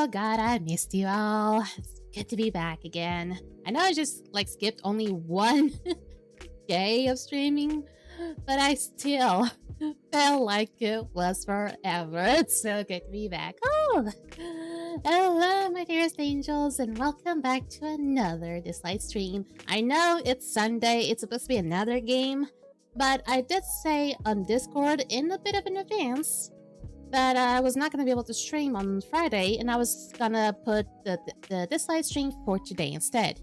Oh god, I missed you all. It's good to be back again. I know I just skipped only one day of streaming, but I still felt like it was forever. It's so good to be back. Oh, hello, my dearest angels, and welcome back to another Dislyte stream. I know it's Sunday, it's supposed to be another game, but I did say on Discord in a bit of an advance that I was not going to be able to stream on Friday, and I was gonna put the Dislyte stream for today instead.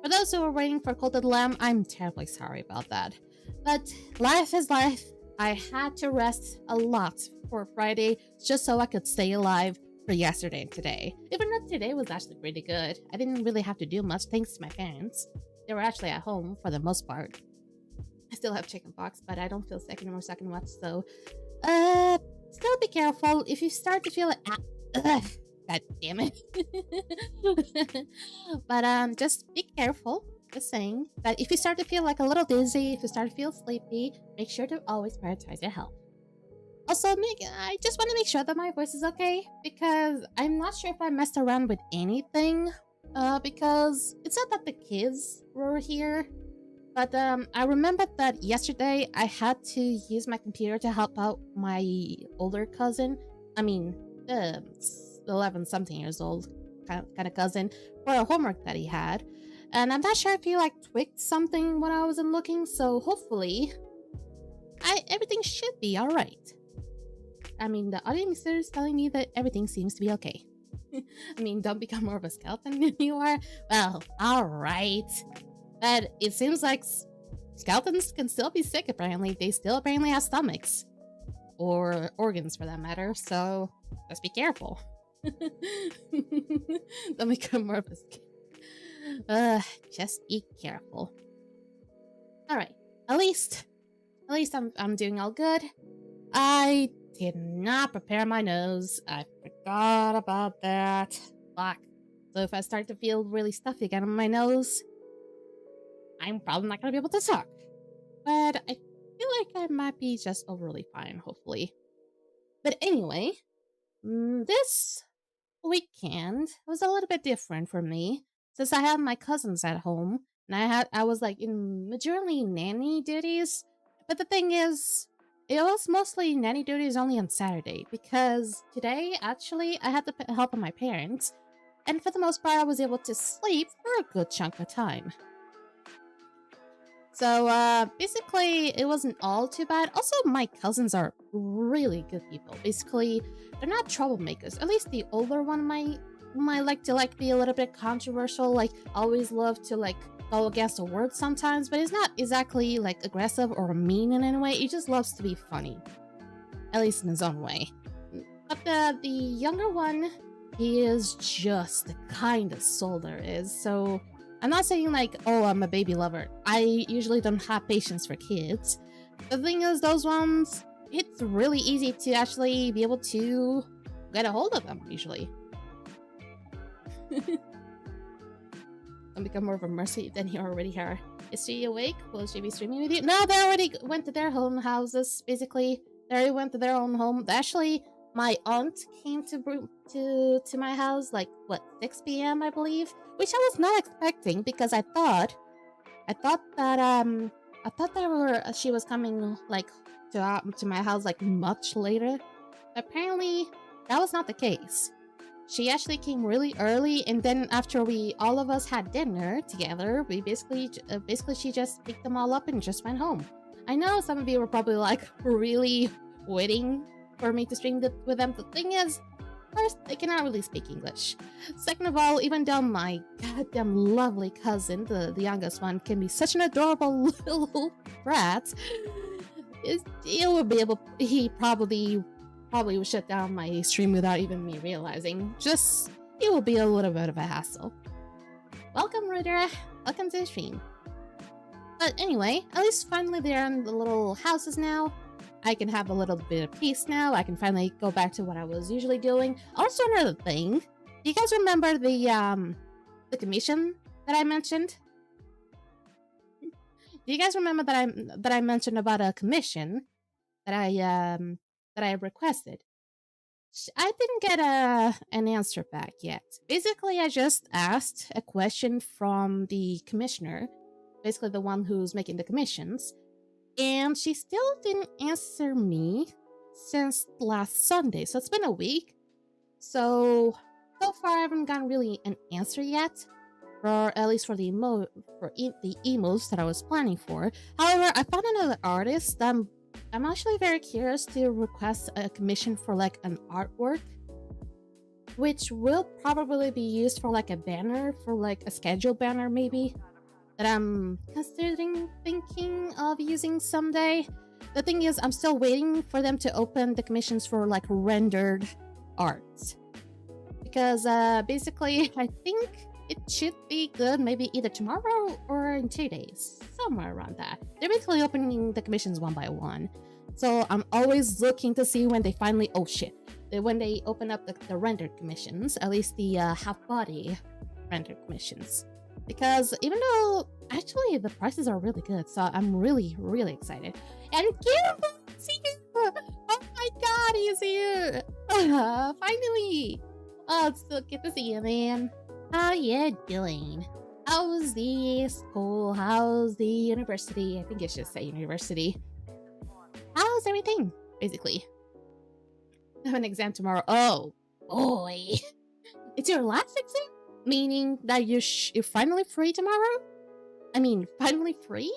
For those who are waiting for Cold Lamb, I'm terribly sorry about that. But life is life. I had to rest a lot for Friday just so I could stay alive for yesterday and today. Even though today was actually pretty good. I didn't really have to do much thanks to my parents. They were actually at home for the most part. I still have chickenpox, but I don't feel sick anymore, so I can watch, so still be careful if you start to feel like god damn it. But just be careful. Just saying that if you start to feel like a little dizzy, if you start to feel sleepy, make sure to always prioritize your health. Also, I just want to make sure that my voice is okay, because I'm not sure if I messed around with anything, because it's not that the kids were here, but I remember that yesterday I had to use my computer to help out my older cousin. I mean, 11-something years old kind of cousin for a homework that he had. And I'm not sure if he tweaked something when I wasn't looking, so hopefully everything should be alright. I mean, the audio mixer is telling me that everything seems to be okay. I mean, don't become more of a skeleton than you are. Well, alright. But it seems like skeletons can still be sick, apparently. They still apparently have stomachs. Or organs, for that matter. So, just be careful. Don't become more of a skeleton. Just be careful. Alright. At least I'm doing all good. I did not prepare my nose. I forgot about that. Fuck. So if I start to feel really stuffy again on my nose, I'm probably not gonna be able to talk. But I feel like I might be just overly fine, hopefully. But anyway, this weekend was a little bit different for me, since I had my cousins at home, and I was in majorly nanny duties. But the thing is, it was mostly nanny duties only on Saturday, because today, actually, I had the help of my parents, and for the most part, I was able to sleep for a good chunk of time. So, basically, it wasn't all too bad. Also, my cousins are really good people. Basically, they're not troublemakers. At least the older one might like to be a little bit controversial, always love to go against the word sometimes, but he's not exactly aggressive or mean in any way. He just loves to be funny, at least in his own way. But the younger one, he is just the kindest soul there is. So I'm not saying oh, I'm a baby lover. I usually don't have patience for kids. The thing is, those ones, it's really easy to actually be able to get a hold of them, usually. Don't become more of a mercy than you already are. Is she awake? Will she be streaming with you? No, they already went to their own houses, basically. They already went to their own home. Actually, my aunt came to my house, what, 6 p.m. I believe? Which I was not expecting, because I thought that she was coming to my house much later. Apparently, that was not the case. She actually came really early, and then after all of us had dinner together, we basically she just picked them all up and just went home. I know some of you were probably really waiting for me to stream with them. The thing is, first, they cannot really speak English. Second of all, even though my goddamn lovely cousin, the youngest one, can be such an adorable little brat, he probably would shut down my stream without even me realizing. It will be a little bit of a hassle. Welcome, Ruder. Welcome to the stream. But anyway, at least finally they're in the little houses now. I can have a little bit of peace now. I can finally go back to what I was usually doing. Also, another thing. Do you guys remember the commission that I mentioned? Do you guys remember that I mentioned about a commission that I requested? I didn't get an answer back yet. Basically, I just asked a question from the commissioner, basically the one who's making the commissions, and she still didn't answer me since last Sunday. So it's been a week. So far I haven't gotten really an answer yet, or at least for the the emos that I was planning for. However, I found another artist that I'm actually very curious to request a commission for like an artwork, which will probably be used for like a banner, for like a schedule banner maybe, that I'm thinking of using someday. The thing is, I'm still waiting for them to open the commissions for like rendered art. Because basically, I think it should be good maybe either tomorrow or in 2 days. Somewhere around that. They're basically opening the commissions one by one. So I'm always looking to see when they finally, oh shit, when they open up the rendered commissions, at least the half-body rendered commissions. Because even though, actually, the prices are really good, so I'm really, really excited. And Kimbo's here! Oh my god, he's here! Finally! Oh, it's so good to see you, man. How you doing? How's the school? How's the university? I think it should say university. How's everything, basically? I have an exam tomorrow. Oh, boy. It's your last exam? Meaning that you're finally free tomorrow? I mean, finally free?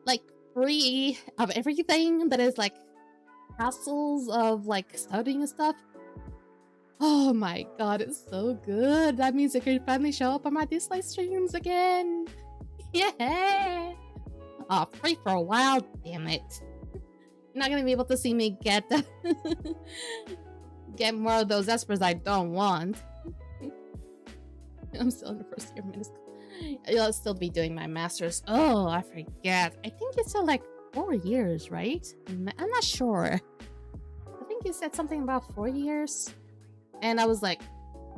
Like, free of everything that is, like, hassles of, like, studying and stuff? Oh my god, it's so good. That means I can finally show up on my Dislyte streams again. Yeah. Oh, free for a while. Damn it. You're not gonna be able to see me get get more of those espers I don't want. I'm still in the first year of middle school. I'll still be doing my master's. Oh, I forget. I think you said like 4 years, right? I'm not sure. I think you said something about 4 years. And I was like,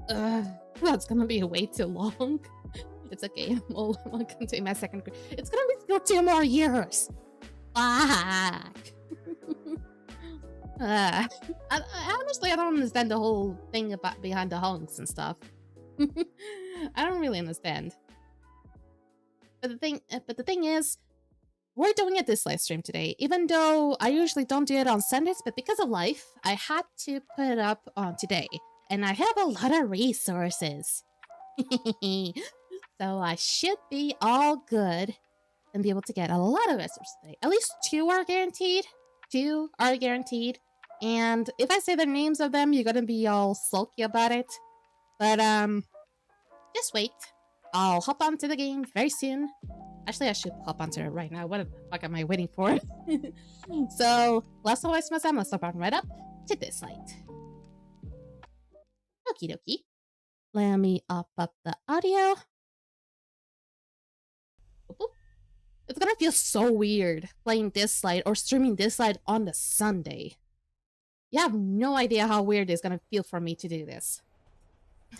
that's gonna be way too long. It's okay. I'm continuing my second grade. It's gonna be still 2 more years. Fuck. Honestly, I don't understand the whole thing behind the honks and stuff. I don't really understand. But the thing is, we're doing a Dislyte stream today, even though I usually don't do it on Sundays, but because of life, I had to put it up on today. And I have a lot of resources. So I should be all good and be able to get a lot of resources today. At least 2 are guaranteed. 2 are guaranteed. And if I say the names of them, you're gonna be all sulky about it. But, just wait. I'll hop onto the game very soon. Actually, I should hop onto it right now. What the fuck am I waiting for? So, let's not waste my time. Let's hop on right up to Dislyte. Okie dokie. Let me up the audio. Boop, boop. It's gonna feel so weird playing Dislyte or streaming Dislyte on the Sunday. You have no idea how weird it's gonna feel for me to do this.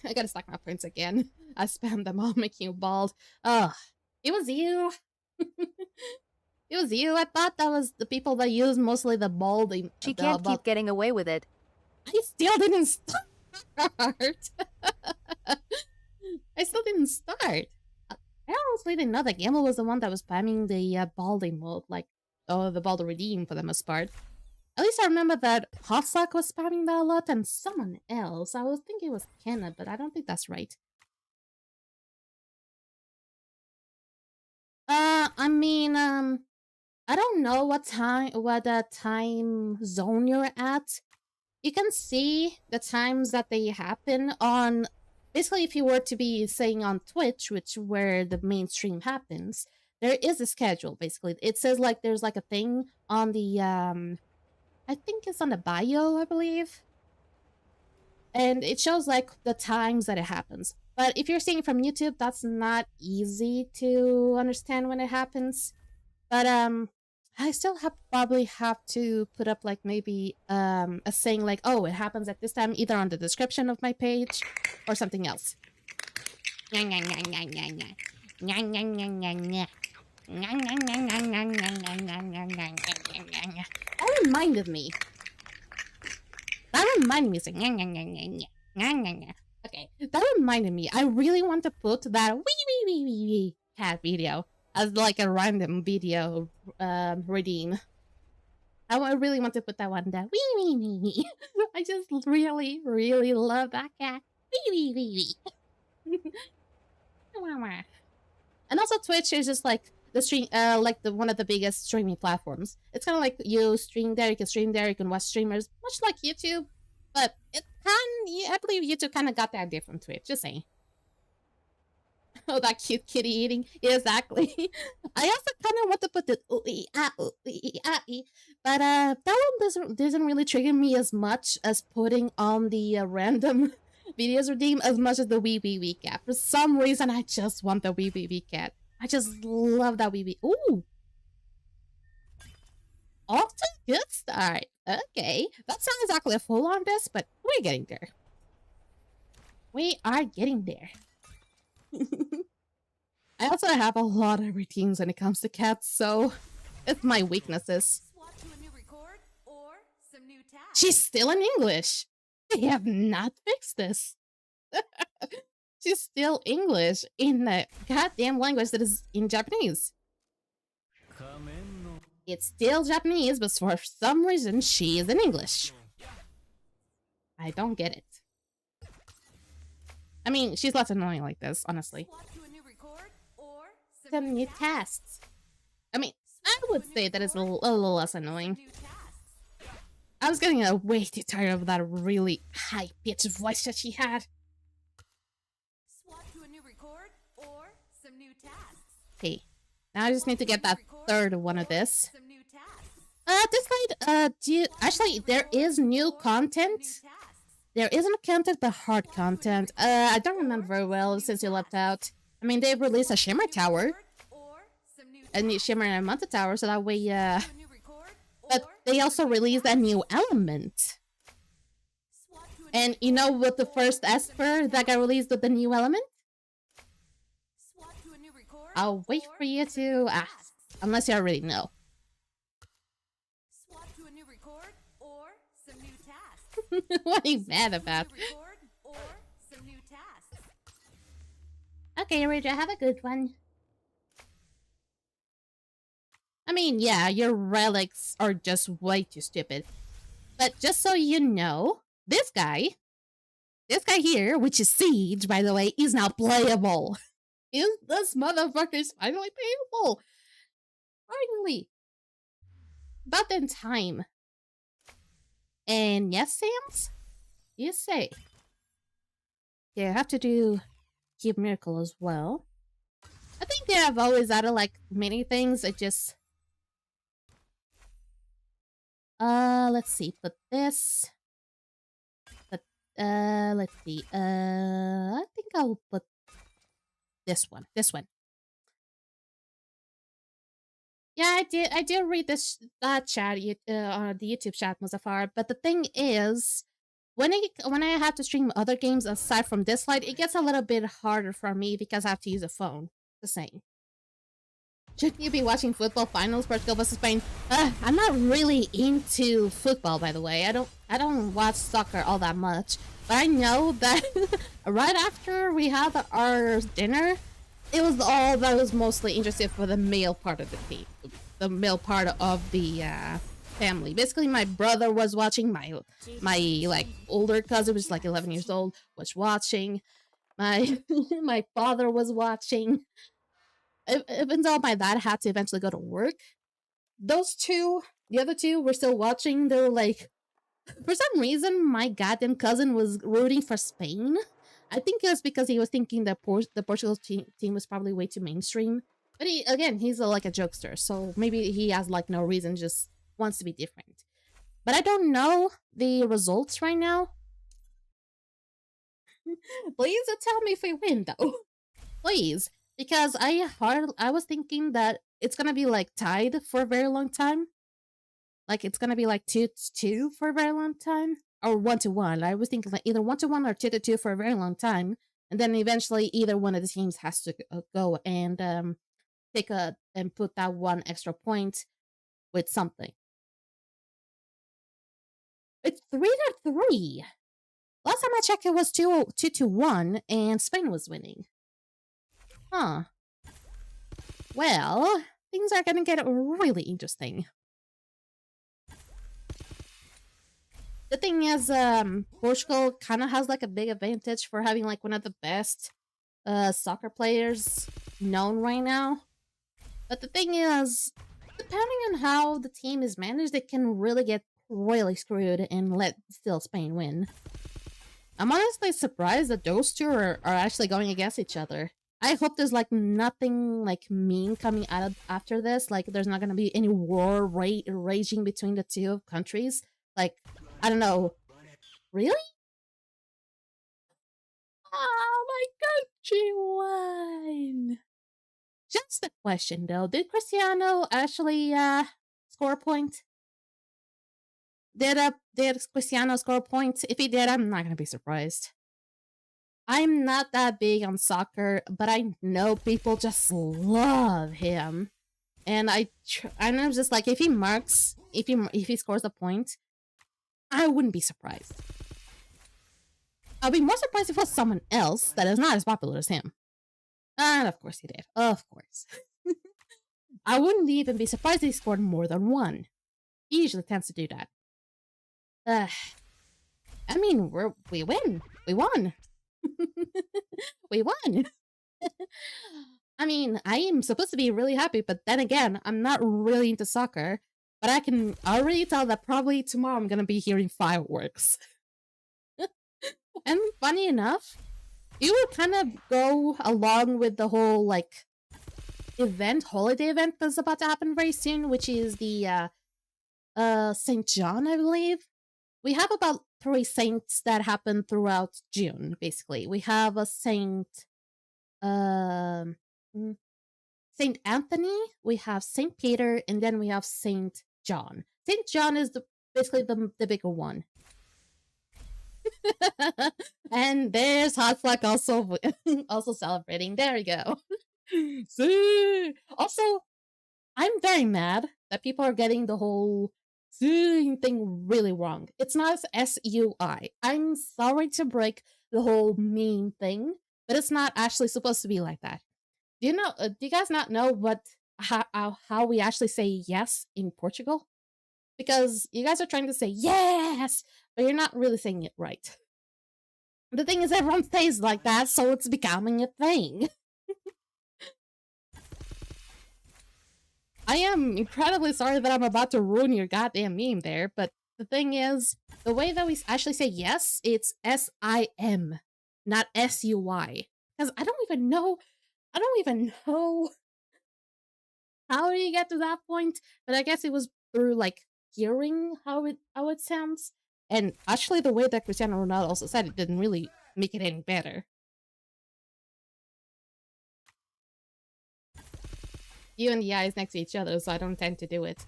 I gotta stack my points again. I spammed them all, making you bald. Ugh. It was you. It was you. I thought that was the people that use mostly the balding. She can't keep getting away with it. I still didn't start. I still didn't start. I honestly didn't know that Gamble was the one that was spamming the balding mode, like, oh, the bald redeem for the most part. At least I remember that Hotsock was spamming that a lot, and someone else. I was thinking it was Kenna, but I don't think that's right. I mean, I don't know what time zone you're at. You can see the times that they happen on, basically if you were to be saying on Twitch, where the main stream happens, there is a schedule, basically. It says like there's like a thing on the, I think it's on the bio, I believe. And it shows like the times that it happens. But if you're seeing it from YouTube, that's not easy to understand when it happens. But I still probably have to put up like maybe a saying like, oh, it happens at this time, either on the description of my page or something else. That reminded me. That reminded me, saying, okay, that reminded me, I really want to put that wee cat video as like a random video redeem. I really want to put that one down. Wee. I just really, really love that cat. Wee. And also Twitch is just like the stream, like the one of the biggest streaming platforms. It's kind of like you stream there, you can stream there, you can watch streamers, much like YouTube. But I believe YouTube kind of got that idea from Twitch. Just saying. Oh, that cute kitty eating. Exactly. I also kind of want to put the but that one doesn't really trigger me as much as putting on the random videos redeem as much as the wee cat. For some reason, I just want the wee cat. I just love that wee. Ooh. Off to a good start. Okay. That's not exactly a full on this, but we're getting there. We are getting there. I also have a lot of routines when it comes to cats, so it's my weaknesses. She's still in English. They have not fixed this. She's still English in the goddamn language that is in Japanese. It's still Japanese, but for some reason she is in English. I don't get it. I mean, she's less annoying like this, honestly. Some new tasks. I mean, I would say that it's a little less annoying. I was getting way too tired of that really high-pitched voice that she had. Okay, now I just need to get that third one of this. Dislyte, actually, there is new content. There is no content, but hard content. I don't remember very well since you left out. I mean, they've released a Shimmer Tower. A new Shimmer and Manta Tower, so that way, but they also released a new element. And you know what the first Esper that got released with the new element? I'll wait for you to ask, unless you already know. What are you mad about? Okay, Raja, have a good one. I mean, yeah, your relics are just way too stupid. But just so you know, this guy here, which is Siege, by the way, is now playable. This motherfucker is finally playable. Finally. About in time. And yes, Sans? You say. Yeah, I have to do Keep Miracle as well. I think they have always added like many things. It just let's see, put this. But let's see. I think I'll put this one. This one. Yeah, I did read this chat on the YouTube chat, Muzaffar, but the thing is, when I have to stream other games aside from Dislyte, it gets a little bit harder for me because I have to use a phone. The same. Shouldn't you be watching football finals, Portugal versus Spain? I'm not really into football, by the way. I don't watch soccer all that much. But I know that right after we had our dinner, it was all that was mostly interested for the male part of the team, the male part of the family. Basically, my brother was watching. My like older cousin, was like 11 years old, was watching. My my father was watching. Even though my dad had to eventually go to work, those two, the other two, were still watching. They were like, for some reason, my goddamn cousin was rooting for Spain. I think it was because he was thinking that the Portugal team was probably way too mainstream. But he's like a jokester, so maybe he has like no reason, just wants to be different. But I don't know the results right now. Please tell me if we win, though. Please. Because I was thinking that it's gonna be like tied for a very long time. Like it's gonna be like 2-2 for a very long time. Or 1-1. I was thinking like either 1-1 or 2-2 for a very long time. And then eventually either one of the teams has to go and and put that one extra point with something. It's 3-3. Last time I checked, it was 2-1, and Spain was winning. Huh. Well, things are gonna get really interesting. The thing is, Portugal kind of has like a big advantage for having like one of the best soccer players known right now. But the thing is, depending on how the team is managed, it can really get royally screwed and let still Spain win. I'm honestly surprised that those two are actually going against each other. I hope there's like nothing like mean coming out of after this. Like there's not gonna be any war raging between the two countries. Like, I don't know. Really? Oh, my country won! Just a question though. Did Cristiano actually score a point? Did Cristiano score a point? If he did, I'm not gonna be surprised. I'm not that big on soccer, but I know people just love him. And I'm just like, if he marks, if he scores a point, I wouldn't be surprised. I'll be more surprised if it was someone else that is not as popular as him. And of course he did. Of course. I wouldn't even be surprised if he scored more than one. He usually tends to do that. I mean, we win. We won. We won. I mean, I am supposed to be really happy, but then again, I'm not really into soccer. But I can already tell that probably tomorrow I'm gonna be hearing fireworks. And funny enough, it would kind of go along with the whole, like, holiday event that's about to happen very soon, which is the, St. John, I believe. We have about 3 saints that happen throughout June, basically. We have a Saint Anthony, we have Saint Peter, and then we have Saint John. Saint John is basically the bigger one. And there's Hot Flack also also celebrating. There we go. Also, I'm very mad that people are getting the whole thing really wrong. It's not S-U-I. I'm sorry to break the whole meme thing, but it's not actually supposed to be like that. Do you know? Do you guys not know how we actually say yes in Portugal? Because you guys are trying to say yes, but you're not really saying it right. The thing is, everyone says like that, so it's becoming a thing. I am incredibly sorry that I'm about to ruin your goddamn meme there, but the thing is, the way that we actually say yes, it's S-I-M, not S-U-Y. Because I don't even know how do you get to that point, but I guess it was through, like, hearing how it sounds. And actually, the way that Cristiano Ronaldo also said it didn't really make it any better. You and the eyes next to each other, so I don't tend to do it.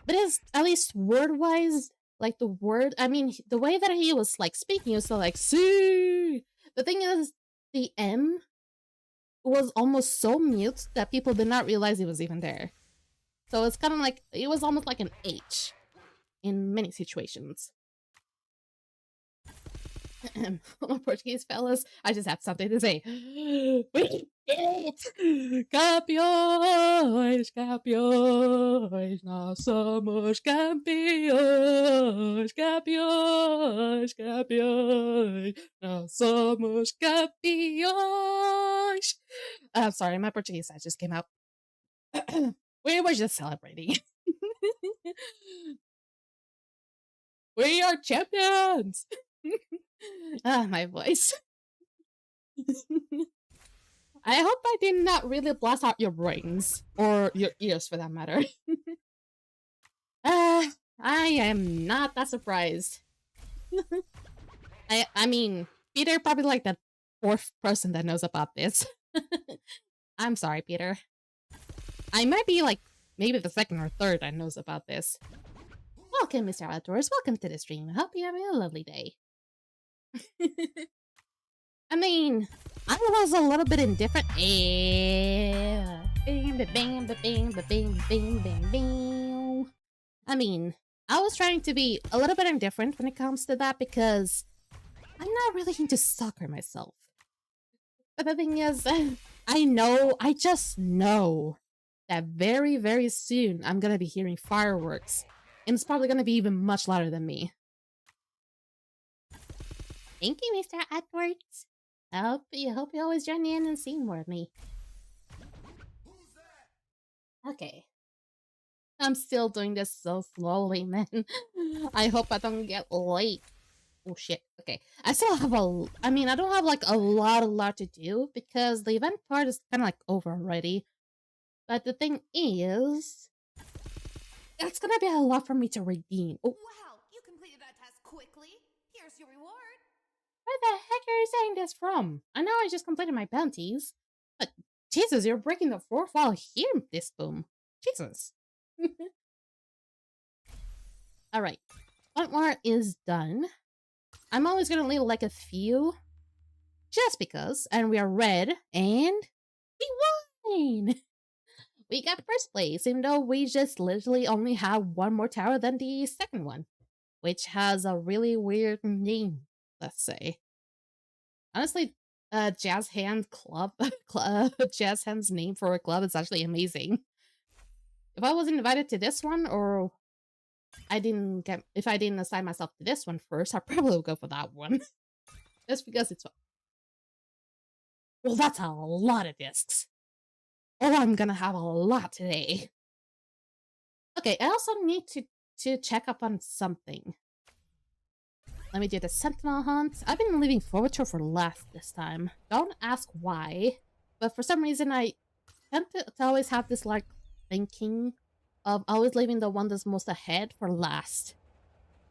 But it's, at least word-wise, like the word, I mean, the way that he was, like, speaking, he was so like, see. The thing is, the M was almost so mute that people did not realize it was even there. So it's kind of like, it was almost like an H in many situations. Portuguese fellas, I just have something to say. We did it! Campeões, campeões, nós somos campeões, campeões, campeões, nós somos campeões. I'm sorry, my Portuguese side just came out. We were just celebrating. We are champions! My voice. I hope I did not really blast out your brains. Or your ears, for that matter. I am not that surprised. I mean, Peter probably like the 4th person that knows about this. I'm sorry, Peter. I might be like, maybe the 2nd or 3rd that knows about this. Welcome, Mr. Outdoors. Welcome to the stream. I hope you're having a lovely day. I mean, I was a little bit indifferent. I mean, I was trying to be a little bit indifferent when it comes to that because I'm not really into soccer myself. But the thing is, I just know that very, very soon I'm gonna be hearing fireworks. And it's probably gonna be even much louder than me. Thank you, Mr. Edwards. I hope you always join in and see more of me. Okay. I'm still doing this so slowly, man. I hope I don't get late. Oh shit. Okay. I still have I mean, I don't have like a lot to do because the event part is kind of like over already. But the thing is, it's gonna be a lot for me to redeem. Oh. Wow, you completed that task quickly. Here's your reward. Where the heck are you saying this from? I know I just completed my bounties, but Jesus, you're breaking the fourth wall here, this boom. Jesus. Alright. One more is done. I'm always gonna leave like a few. Just because. And we are red. And we won! We got first place, even though we just literally only have one more tower than the second one. Which has a really weird name, let's say. Honestly, Jazz Hand Club, Jazz Hand's name for a club is actually amazing. If I wasn't invited to this one, or if I didn't assign myself to this one first, I probably would go for that one. Just because it's... Well, that's a lot of discs. Oh, I'm gonna have a lot today. Okay, I also need to check up on something. Let me do the Sentinel Hunt. I've been leaving Forward for last this time. Don't ask why, but for some reason I tend to always have this like thinking of always leaving the one that's most ahead for last.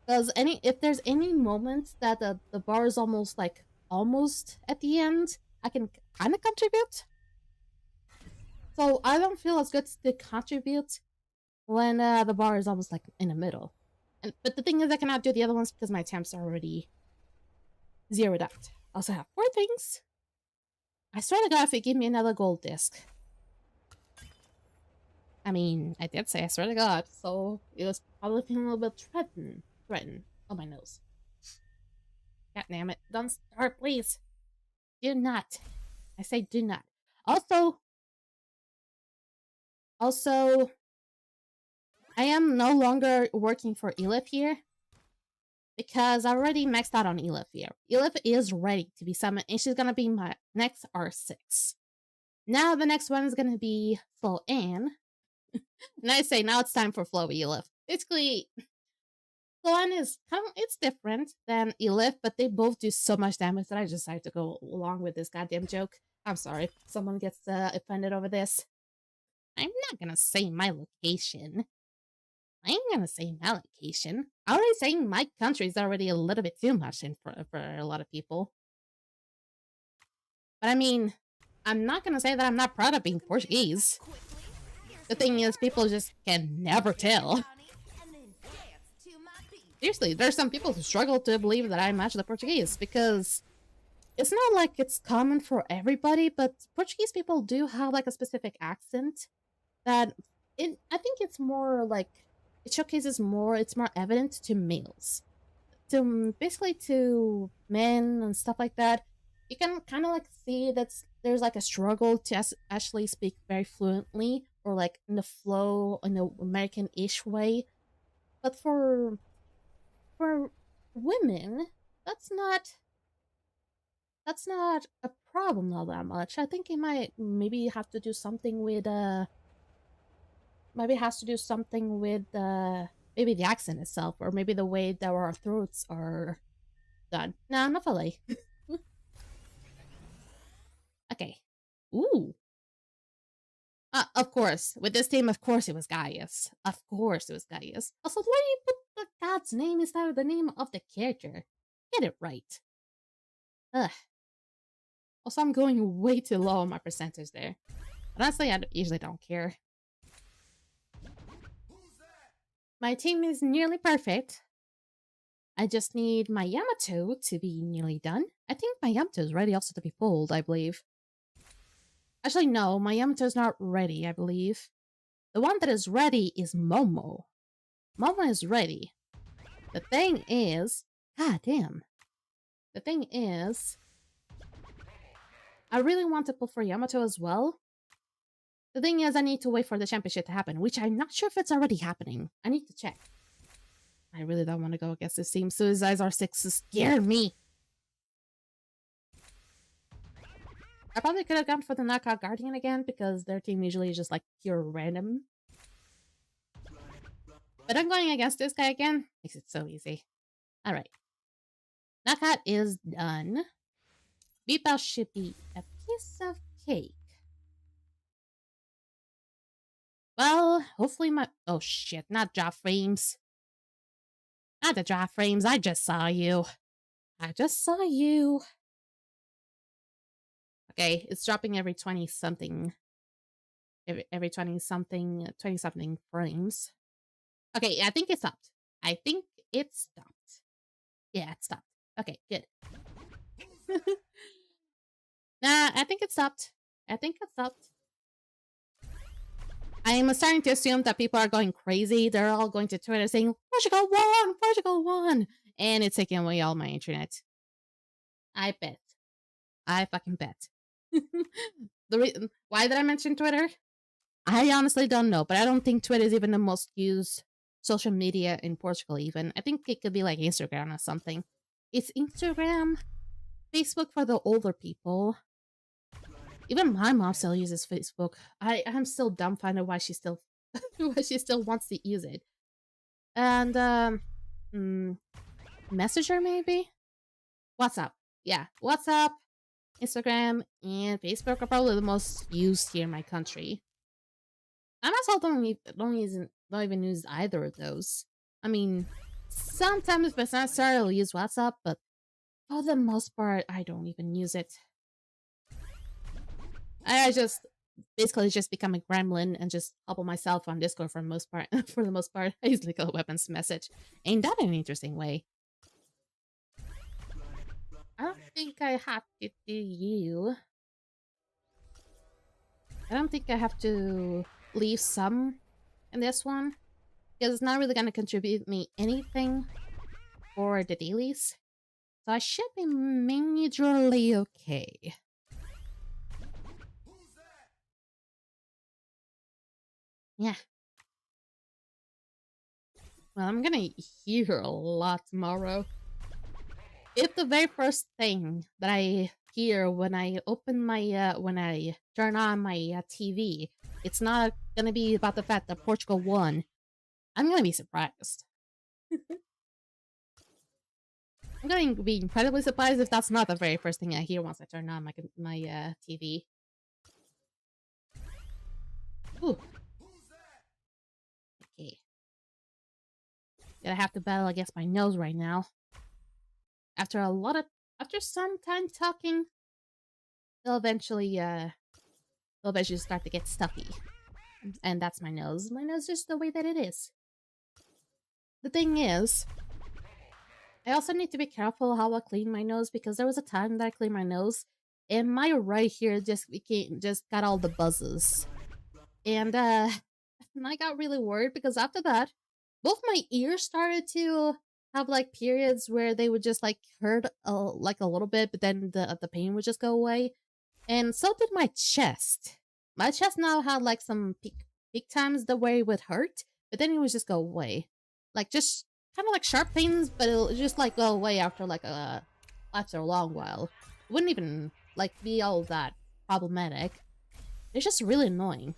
Because if there's any moment that the bar is almost at the end, I can kind of contribute. So I don't feel as good to contribute when the bar is almost like in the middle. But the thing is, I cannot do the other ones because my attempts are already zeroed out. I also have 4 things. I swear to God, if you give me another gold disc. I mean, I did say I swear to God, so it was probably feeling a little bit threatened. Oh, my nose. God damn it. Don't start, please. Do not. I say do not. Also, I am no longer working for Elif here because I already maxed out on Elif here. Elif is ready to be summoned and she's going to be my next R6. Now the next one is going to be Flo Ann. And I say now it's time for Flo Elif. Basically, Flo Ann is it's different than Elif, but they both do so much damage that I decided to go along with this goddamn joke. I'm sorry if someone gets offended over this. I'm not going to say my location. I ain't gonna say my location. Already saying my country is already a little bit too much for a lot of people. But I mean, I'm not gonna say that I'm not proud of being Portuguese. The thing is, people just can never tell. Seriously, there's some people who struggle to believe that I match the Portuguese because it's not like it's common for everybody, but Portuguese people do have like a specific accent that I think it's more like it showcases more, it's more evident to males. Basically to men and stuff like that. You can kind of like see that there's like a struggle to actually speak very fluently or like in the flow, in the American-ish way. But for women, that's not a problem all that much. I think it might maybe have to do something with maybe it has to do something with maybe the accent itself, or maybe the way that our throats are done. Nah, not fully. Okay. Ooh. Of course. With this team, of course it was Gaius. Of course it was Gaius. Also, why do you put the god's name instead of the name of the character? Get it right. Ugh. Also, I'm going way too low on my percentage there. But honestly, I usually don't care. My team is nearly perfect. I just need my Yamato to be nearly done. I think my Yamato is ready also to be pulled, I believe. Actually, no, my Yamato is not ready, I believe. The one that is ready is Momo. Momo is ready. The thing is, god damn. The thing is, I really want to pull for Yamato as well. The thing is, I need to wait for the championship to happen, which I'm not sure if it's already happening. I need to check. I really don't want to go against this team. Suicides R6 scare me. I probably could have gone for the Knockout Guardian again because their team usually is just like pure random. But I'm going against this guy again. Makes it so easy. Alright. Knockout is done. Beep out should be a piece of cake. Well, hopefully my... Oh shit, not jaw frames. Not the jaw frames, I just saw you. I just saw you. Okay, it's dropping every 20-something. Every 20-something, 20-something frames. Okay, I think it stopped. I think it stopped. Yeah, it stopped. Okay, good. Nah, I think it stopped. I think it stopped. I am starting to assume that people are going crazy. They're all going to Twitter saying, Portugal won! Portugal won! And it's taking away all my internet. I bet. I fucking bet. Why did I mention Twitter? I honestly don't know, but I don't think Twitter is even the most used social media in Portugal even. I think it could be like Instagram or something. It's Instagram, Facebook for the older people. Even my mom still uses Facebook. I'm still dumbfounded why she still wants to use it. And Messenger maybe? WhatsApp. Yeah, WhatsApp, Instagram, and Facebook are probably the most used here in my country. I myself don't even use either of those. I mean, sometimes if it's necessary, I'll use WhatsApp, but for the most part, I don't even use it. I just basically just become a gremlin and just hobble myself on Discord for the most part. For the most part, I usually call weapons message. Ain't that an interesting way? I don't think I have to do you. I don't think I have to leave some in this one. Because it's not really going to contribute me anything for the dailies. So I should be majorly okay. Yeah. Well, I'm gonna hear a lot tomorrow. If the very first thing that I hear when I open my, when I turn on my TV, it's not gonna be about the fact that Portugal won, I'm gonna be surprised. I'm going to be incredibly surprised if that's not the very first thing I hear once I turn on my TV. Ooh. Okay. Gonna have to battle against my nose right now. After some time talking, they'll eventually start to get stuffy. And that's my nose. My nose is just the way that it is. The thing is, I also need to be careful how I clean my nose because there was a time that I cleaned my nose and my right here just got all the buzzes. And I got really worried because after that, both my ears started to have like periods where they would just like hurt like a little bit, but then the pain would just go away. And so did my chest. My chest now had like some peak times the way it would hurt, but then it would just go away. Like just kind of like sharp pains, but it'll just like go away after a long while. It wouldn't even like be all that problematic. It's just really annoying.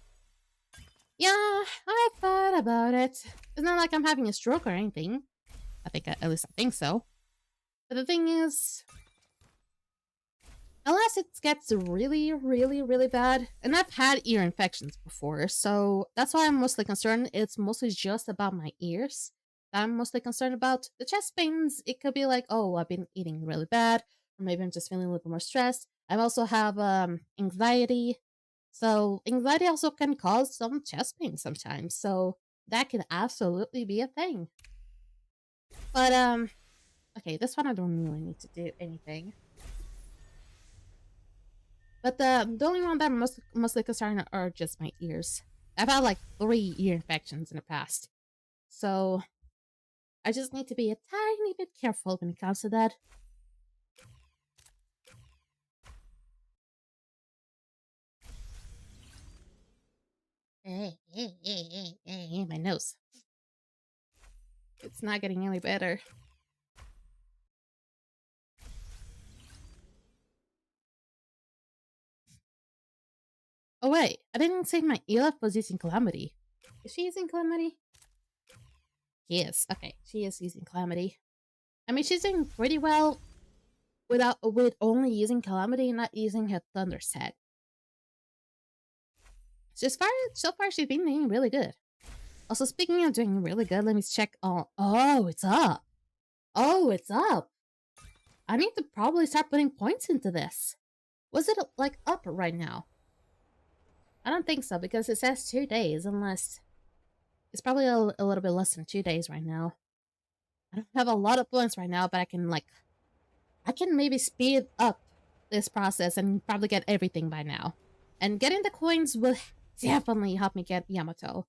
Yeah, I thought about it. It's not like I'm having a stroke or anything. At least I think so. But the thing is, unless it gets really, really, really bad, and I've had ear infections before, so that's why I'm mostly concerned. It's mostly just about my ears that I'm mostly concerned about. The chest pains, it could be like, oh, I've been eating really bad, or maybe I'm just feeling a little more stressed. I also have anxiety. So anxiety also can cause some chest pain sometimes. So that can absolutely be a thing. But okay, this one I don't really need to do anything. But the only one that I'm mostly concerned are just my ears. I've had like 3 ear infections in the past. So I just need to be a tiny bit careful when it comes to that. My nose. It's not getting any better. Oh wait, I didn't say my Elif was using Calamity. Is she using Calamity? Yes, okay, she is using Calamity. I mean, she's doing pretty well with only using Calamity and not using her Thunder set. So far she's been doing really good. Also, speaking of doing really good, let me check on. Oh, it's up. Oh, it's up. I need to probably start putting points into this. Was it like up right now? I don't think so because it says 2 days, unless it's probably a little bit less than 2 days right now. I don't have a lot of points right now, but I can maybe speed up this process and probably get everything by now. And getting the coins will definitely help me get Yamato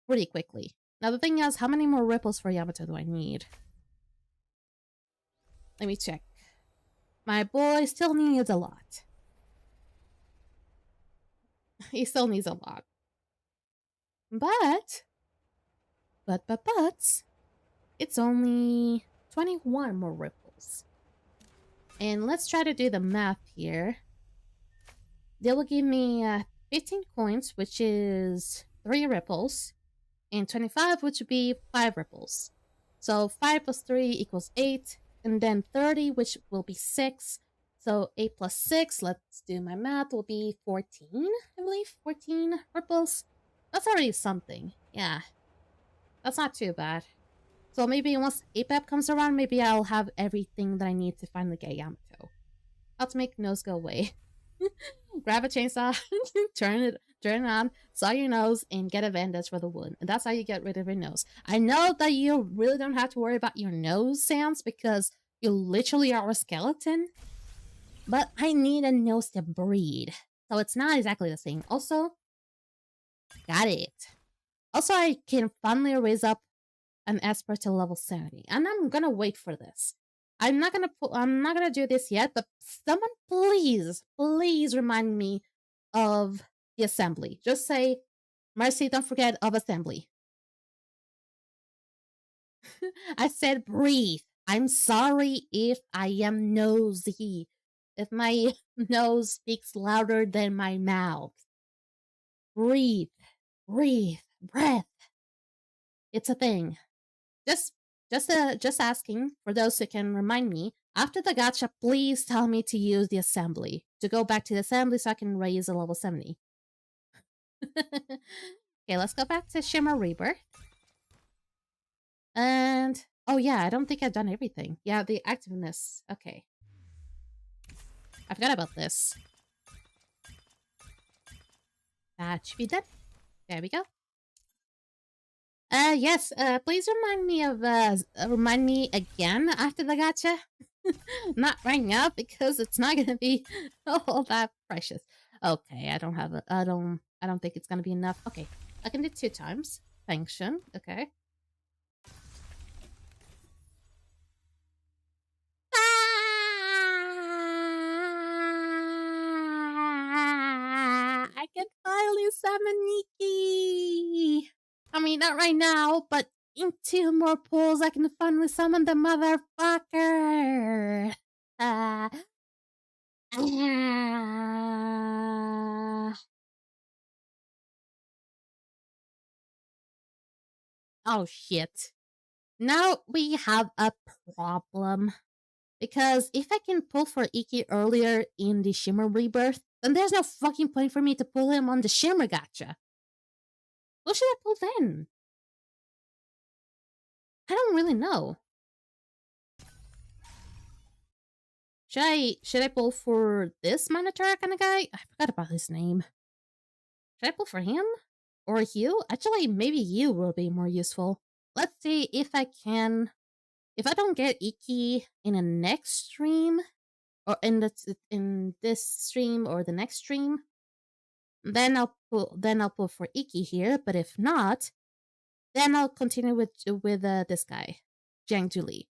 pretty quickly. Now the thing is, how many more ripples for Yamato do I need? Let me check. My boy still needs a lot. He still needs a lot. But, it's only 21 more ripples. And let's try to do the math here. They will give me 15 coins, which is 3 ripples, and 25, which would be 5 ripples. So 5 plus 3 equals 8, and then 30, which will be 6. So 8 plus 6, let's do my math, will be 14, I believe. 14 ripples. That's already something. Yeah. That's not too bad. So maybe once APEP comes around, maybe I'll have everything that I need to finally get Yamato. How to make nose go away. Grab a chainsaw, turn it on, saw your nose, and get a bandage for the wound. And that's how you get rid of your nose. I know that you really don't have to worry about your nose sounds because you literally are a skeleton. But I need a nose to breathe. So it's not exactly the same. Also, got it. Also, I can finally raise up an Esper to level 70. And I'm gonna wait for this. I'm not gonna do this yet, but someone please remind me of the assembly. Just say, Mercy, don't forget of assembly. I said breathe. I'm sorry if I am nosy. If my nose speaks louder than my mouth. Breathe. Breath. It's a thing. Just asking for those who can remind me. After the gacha, please tell me to use the assembly. To go back to the assembly so I can raise a level 70. Okay, let's go back to Shimmer Rebirth. And, oh yeah, I don't think I've done everything. Yeah, the activeness. Okay. I forgot about this. That should be done. There we go. Yes, please remind me again after the gacha. Not right now, because it's not gonna be all that precious. Okay, I don't think it's gonna be enough. Okay, I can do 2 times. Function, okay. I can finally summon Nikki! I mean, not right now, but in 2 more pulls, I can finally summon the motherfucker! Oh shit. Now we have a problem. Because if I can pull for Iki earlier in the Shimmer Rebirth, then there's no fucking point for me to pull him on the Shimmer Gacha. Who should I pull then? I don't really know. Should I pull for this Minotaur kind of guy? I forgot about his name. Should I pull for him? Or you? Actually, maybe you will be more useful. Let's see if I can... If I don't get Iki in a next stream, or in this stream or the next stream, then I'll pull for Iki here. But if not, then I'll continue with this guy. gently.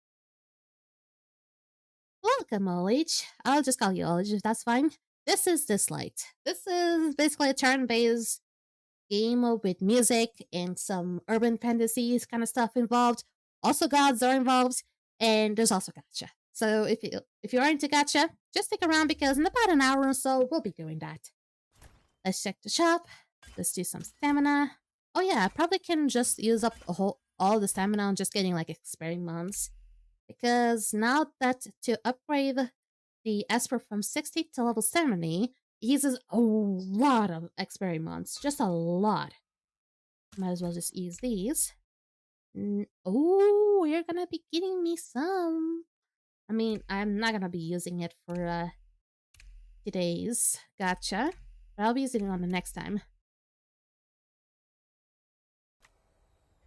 Welcome, Olich. I'll just call you Olich if that's fine. This is Dislyte. This is basically a turn-based game with music and some urban fantasies kind of stuff involved. Also, gods are involved, and there's also gacha. So if you're into gacha, just stick around because in about an hour or so we'll be doing that. Let's check the shop. Let's do some stamina. Oh yeah, I probably can just use up all the stamina on just getting like experiments. Because now that to upgrade the Esper from 60 to level 70 uses a lot of experiments. Just a lot. Might as well just use these. Oh, you're gonna be getting me some. I mean, I'm not gonna be using it for today's gacha, but I'll be using it on the next time.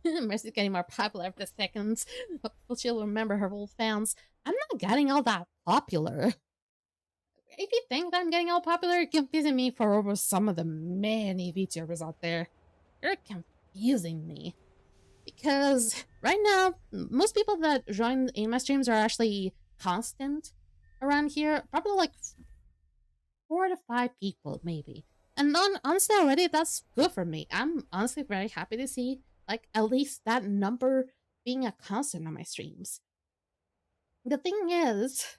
Mercy's getting more popular after seconds. Hopefully she'll remember her old fans. I'm not getting all that popular. If you think that I'm getting all popular, you're confusing me for over some of the many VTubers out there. You're confusing me. Because right now, most people that join in my streams are actually constant around here. Probably like 4 to 5 people, maybe. And honestly, already, that's good for me. I'm honestly very happy to see, like, at least that number being a constant on my streams. The thing is,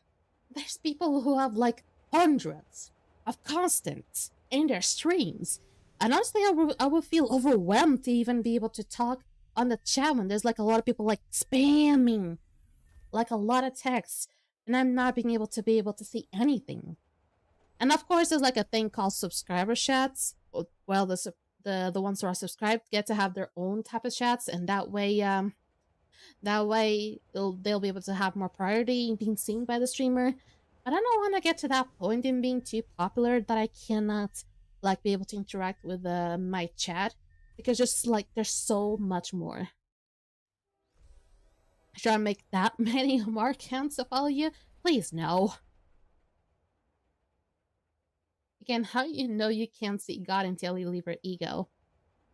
there's people who have, like, hundreds of constants in their streams. And honestly, I would feel overwhelmed to even be able to talk on the chat when there's, like, a lot of people, like, spamming, like, a lot of texts. And I'm not being able to see anything. And of course, there's like a thing called subscriber chats. Well, the ones who are subscribed get to have their own type of chats, and that way they'll be able to have more priority in being seen by the streamer. But I don't want to get to that point in being too popular that I cannot like be able to interact with my chat, because just like there's so much more. Should I make that many more accounts to follow you? Please no. Again, how you know you can't see God until you leave your ego?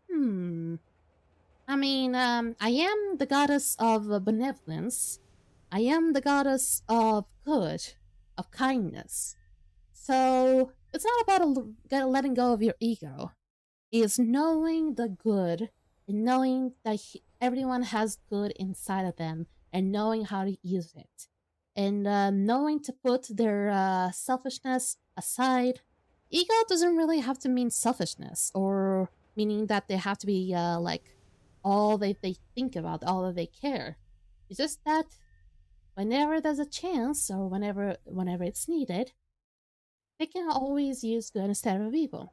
I mean, I am the goddess of benevolence. I am the goddess of good, of kindness. So, it's not about letting go of your ego. It's knowing the good, and knowing that everyone has good inside of them, and knowing how to use it. And knowing to put their selfishness aside. Ego doesn't really have to mean selfishness, or meaning that they have to be like all they think about, all that they care. It's just that whenever there's a chance, or whenever it's needed, they can always use good instead of evil.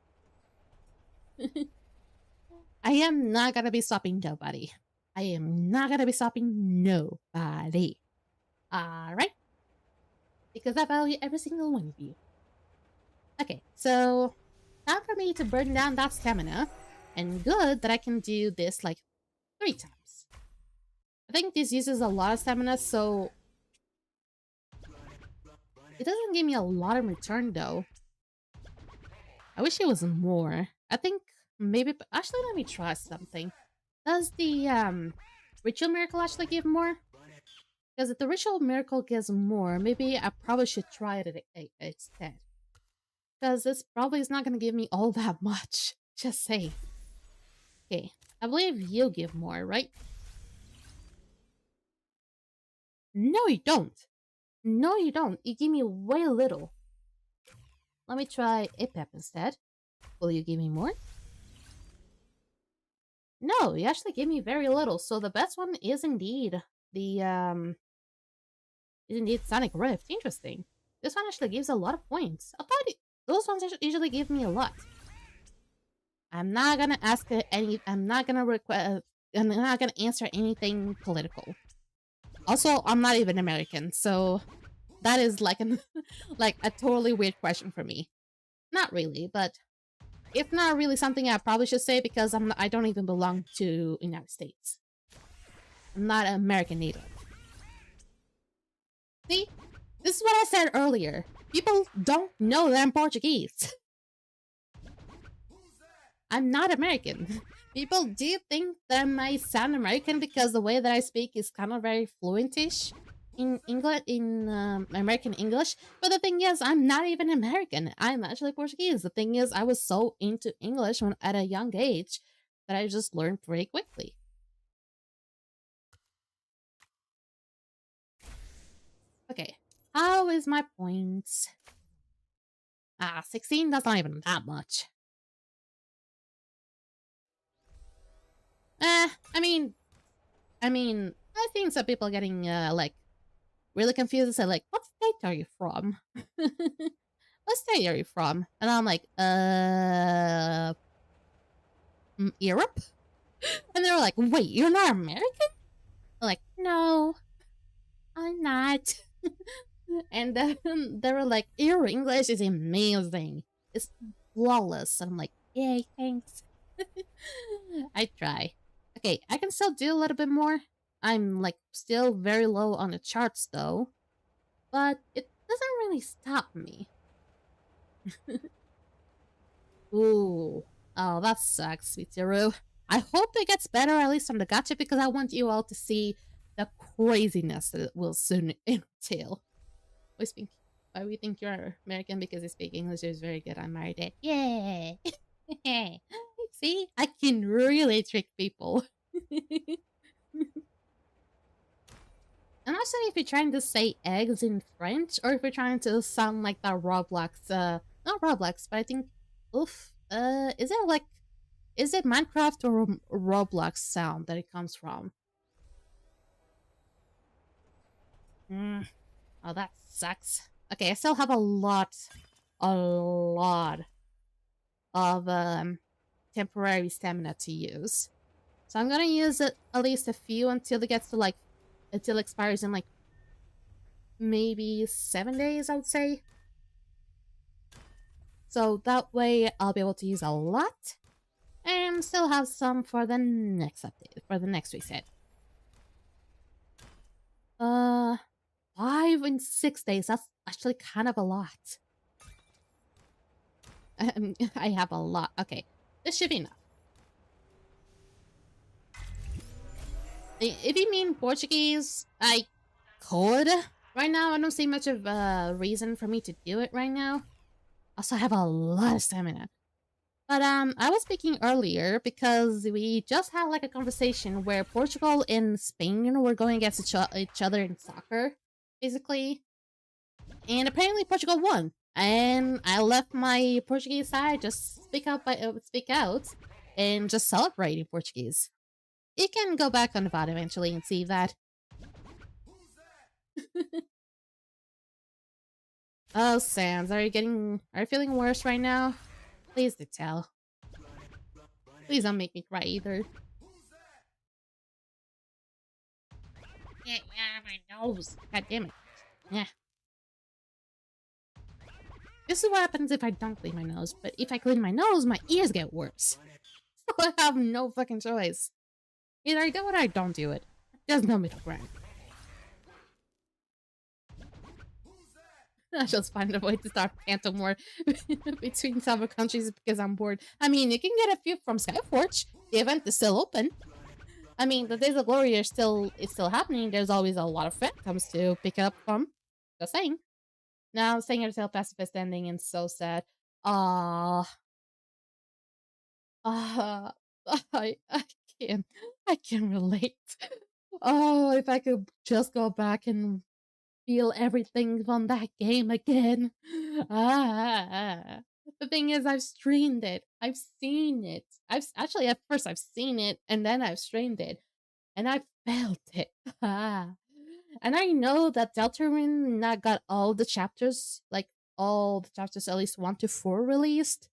I am not gonna be stopping nobody. I am not gonna be stopping nobody. Alright? Because I value every single one of you. Okay, so time for me to burn down that stamina, and good that I can do this like 3 times. I think this uses a lot of stamina, so it doesn't give me a lot in return though. I wish it was more. I think maybe, actually let me try something. Does the ritual miracle actually give more? Because if the ritual miracle gives more, maybe I probably should try it instead. Because this probably is not going to give me all that much. Just say. Okay, I believe you give more, right? No, you don't. No, you don't. You give me way little. Let me try Ipep instead. Will you give me more? No, you actually gave me very little. So the best one is indeed the Sonic Rift. Interesting. This one actually gives a lot of points. I thought those ones usually give me a lot. I'm not gonna ask any. I'm not gonna request. I'm not gonna answer anything political. Also, I'm not even American, so that is like like a totally weird question for me. Not really, but it's not really something I probably should say because I don't even belong to the United States. I'm not an American native. See, this is what I said earlier. People don't know that I'm Portuguese. I'm not American. People do think that I might sound American because the way that I speak is kind of very fluentish in English, in American English. But the thing is, I'm not even American. I'm actually Portuguese. The thing is, I was so into English when at a young age that I just learned pretty quickly. Okay, how is my points? 16. That's not even that much. I think some people are getting like really confused and say like, "What state are you from? What state are you from?" And I'm like, Europe." And they're like, "Wait, you're not American?" I'm like, "No, I'm not." And then they were like, "Your English is amazing. It's flawless." And I'm like, "Yay, thanks." I try. Okay, I can still do a little bit more. I'm like still very low on the charts though, but it doesn't really stop me. Ooh. Oh, that sucks, Mitsuru. I hope it gets better, at least on the gacha, because I want you all to see the craziness that it will soon entail. Why we think you're American because you speak English is very good. I'm married. Yay! See, I can really trick people. I'm not sure if you're trying to say eggs in French or if you're trying to sound like that Roblox, not Roblox, but I think, is it Minecraft or Roblox sound that it comes from? Oh, that sucks. Okay, I still have a lot of temporary stamina to use. So I'm gonna use it at least a few until it gets to like, until it expires in like maybe 7 days, I would say. So that way I'll be able to use a lot and still have some for the next update, for the next reset. 5 in 6 days, that's actually kind of a lot. I have a lot. Okay, this should be enough. If you mean Portuguese, I could. Right now, I don't see much of a reason for me to do it right now. Also, I have a lot of stamina. But I was speaking earlier because we just had like a conversation where Portugal and Spain were going against each other in soccer, basically. And apparently Portugal won. And I left my Portuguese side, just speak out, and just celebrate in Portuguese. You can go back on the VOD eventually and see that. Oh, Sans, are you feeling worse right now? Please do tell. Please don't make me cry either. Get me out of my nose. God damn it. Yeah. This is what happens if I don't clean my nose, but if I clean my nose, my ears get worse. So I have no fucking choice. Either I do it or I don't do it. There's no middle ground. I just find a way to start Phantom War between several countries because I'm bored. I mean, you can get a few from Skyforge. The event is still open. I mean, the Days of Glory is still happening. There's always a lot of Phantoms to pick up from. Just saying. Now I'm saying yourself pacifist ending and so sad. I can relate. Oh, if I could just go back and feel everything from that game again. The thing is, I've streamed it. I've seen it. Actually, at first I've seen it and then I've streamed it and I felt it. And I know that Deltarune not got all the chapters, like all the chapters at least 1 to 4 released.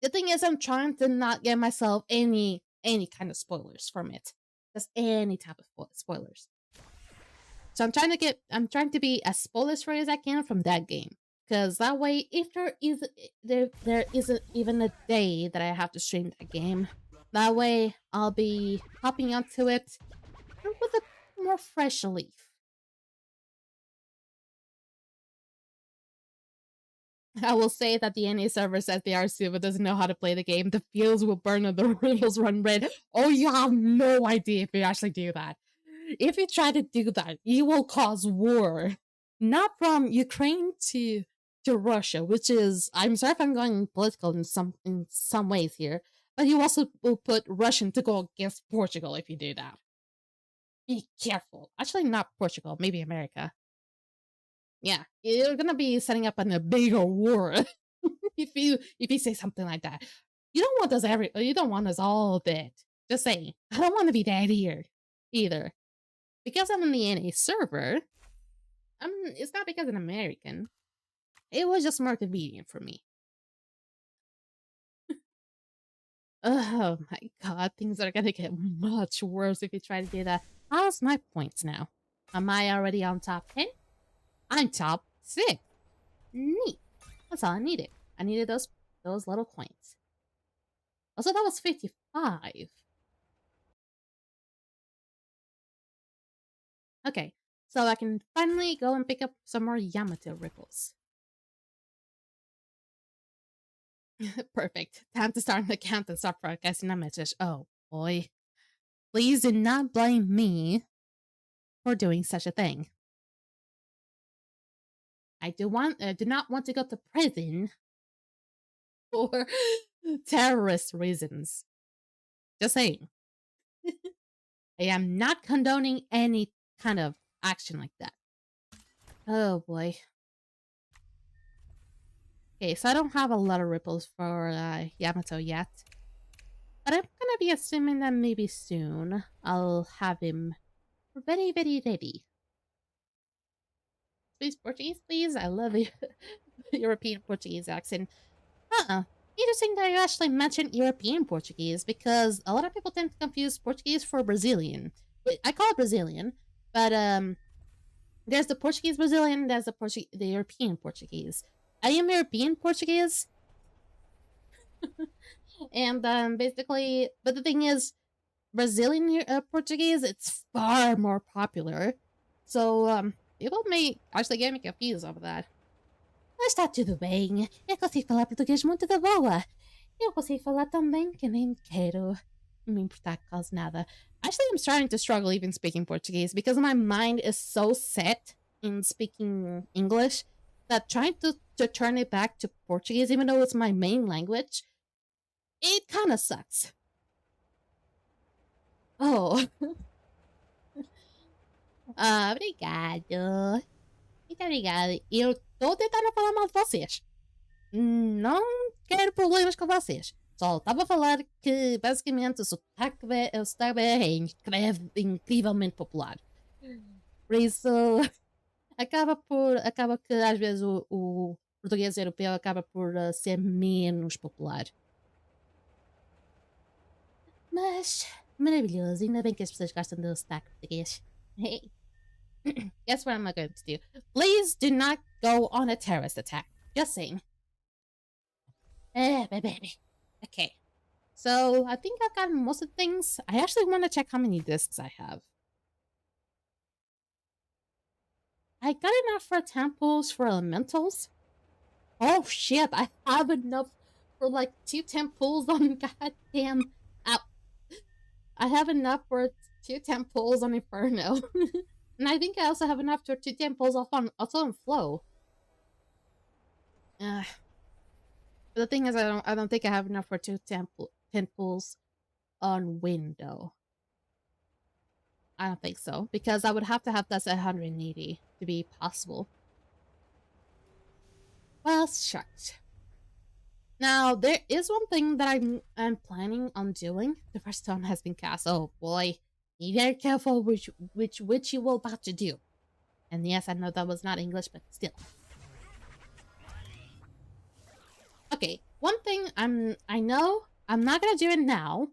The thing is, I'm trying to not get myself any kind of spoilers from it. Just any type of spoilers. So I'm trying to be as spoilers free as I can from that game. Because that way, if there isn't even a day that I have to stream that game, that way I'll be hopping onto it with a more fresh leaf. I will say that the NA server says the RC but doesn't know how to play the game. The fields will burn and the riddles run red. Oh, you have no idea if you actually do that. If you try to do that, you will cause war. Not from Ukraine to Russia, which is, I'm sorry if I'm going political in some ways here, but you also will put Russian to go against Portugal if you do that. Be careful. Actually, not Portugal, maybe America. Yeah, you're gonna be setting up a bigger war if you say something like that. You don't want us you don't want us all dead. Just saying. I don't want to be dead here either. Because I'm in the NA server, it's not because I'm American. It was just more convenient for me. Oh my god, things are gonna get much worse if you try to do that. How's my points now? Am I already on top 10? I'm top 6. Neat. That's all I needed. I needed those little coins. Also, that was 55. Okay, so I can finally go and pick up some more Yamato ripples. Perfect. Time to start the count and start broadcasting a message. Oh boy. Please do not blame me for doing such a thing. I do not want to go to prison for terrorist reasons. Just saying. I am not condoning any kind of action like that. Oh boy. Okay, so I don't have a lot of ripples for Yamato yet. But I'm gonna be assuming that maybe soon I'll have him very, very ready. Please, Portuguese, please. I love the European Portuguese accent. Interesting that you actually mentioned European Portuguese because a lot of people tend to confuse Portuguese for Brazilian. I call it Brazilian, but there's the Portuguese Brazilian, there's the European Portuguese. I am European Portuguese. And basically, but the thing is, Brazilian Portuguese, it's far more popular. So, people may actually get me confused over that. Mas está tudo bem. Eu consigo falar português muito da boa. Eu consigo falar tão bem que nem quero me importar com quase nada. Actually, I'm starting to struggle even speaking Portuguese because my mind is so set in speaking English that trying to turn it back to Portuguese, even though it's my main language, it kind of sucks. Oh. Obrigado. Muito obrigada. Eu tô tentando falar mal de vocês. Não quero problemas com vocês. Só estava a falar que, basicamente, o sotaque BR é incrivelmente popular. Por isso, acaba que, às vezes, o português europeu acaba por ser menos popular. Mas, maravilhoso. Ainda bem que as pessoas gostam do sotaque português. Hey. Guess what I'm going to do? Please do not go on a terrorist attack. Just saying. Baby. Okay. So, I think I've gotten most of the things. I actually want to check how many discs I have. I got enough for temples for elementals. Oh shit, I have enough for like 2 temples on goddamn... Ow. I have enough for 2 temples on Inferno. And I think I also have enough for 2 temples also on Flow. But the thing is, I don't think I have enough for 2 temples on Window. I don't think so, because I would have to have that at 180 to be possible. Well, shucks. Now, there is one thing that I'm planning on doing. The first stone has been cast. Oh boy. Be very careful which you will about to do. And yes, I know that was not English, but still. Okay, one thing I know I'm not gonna do it now,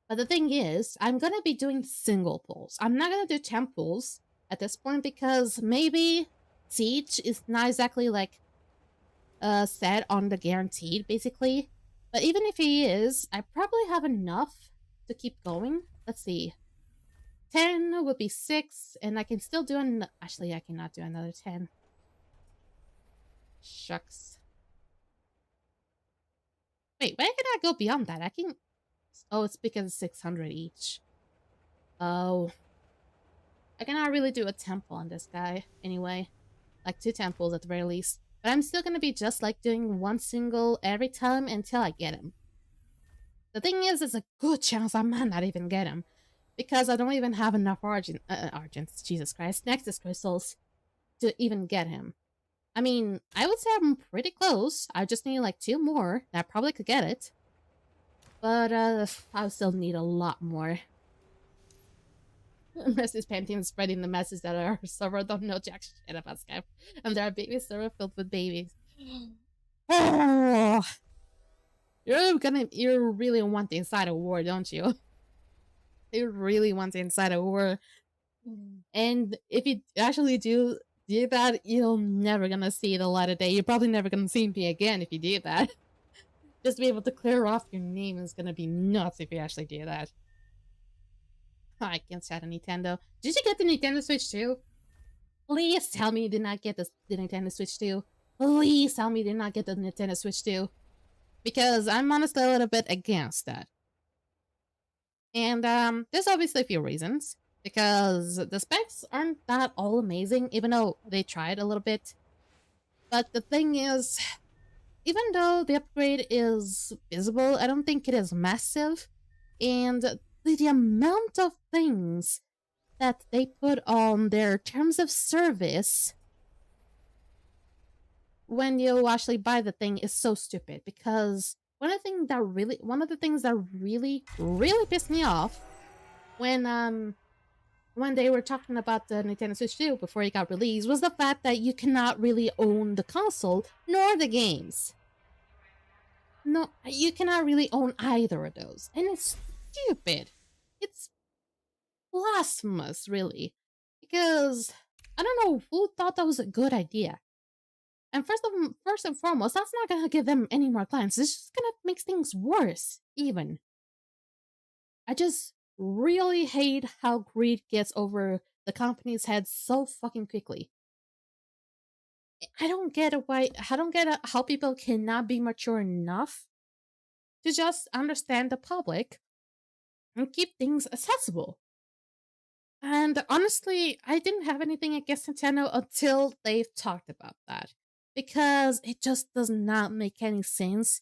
but the thing is, I'm gonna be doing single pulls. I'm not gonna do 10 pulls at this point because maybe Siege is not exactly like set on the guaranteed, basically. But even if he is, I probably have enough to keep going. Let's see. 10 would be 6, and I can still do actually, I cannot do another 10. Shucks. Wait, why can I go beyond that? I can... Oh, it's because it's 600 each. Oh. I cannot really do a temple on this guy, anyway. Like 2 temples at the very least. But I'm still gonna be just like doing 1 single every time until I get him. The thing is, it's a good chance I might not even get him. Because I don't even have enough Argents, Jesus Christ, Nexus Crystals to even get him. I mean, I would say I'm pretty close. I just need like 2 more. And I probably could get it. But I still need a lot more. Message painting and spreading the message that our server don't know jack shit about Skype. And there are baby server filled with babies. Oh, you really want the inside a war, don't you? You really want the inside a war. And if you actually do that, you're never gonna see the light of day. You're probably never gonna see me again if you do that. Just to be able to clear off your name is gonna be nuts if you actually do that. I can't stand a Nintendo. Did you get the Nintendo Switch too? Please tell me you did not get the Nintendo Switch too. Please tell me you did not get the Nintendo Switch too. Because I'm honestly a little bit against that. And there's obviously a few reasons. Because the specs aren't that all amazing, even though they tried a little bit. But the thing is, even though the upgrade is visible, I don't think it is massive. And the amount of things that they put on their terms of service when you actually buy the thing is so stupid. Because one of the things that really pissed me off when they were talking about the Nintendo Switch 2 before it got released was the fact that you cannot really own the console nor the games. No, you cannot really own either of those. And it's stupid. It's blasphemous, really. Because I don't know who thought that was a good idea. And first and foremost, that's not gonna give them any more clients. It's just gonna make things worse, even. I just really hate how greed gets over the company's heads so fucking quickly. I don't get how people cannot be mature enough to just understand the public and keep things accessible. And honestly, I didn't have anything against Nintendo until they've talked about that. Because it just does not make any sense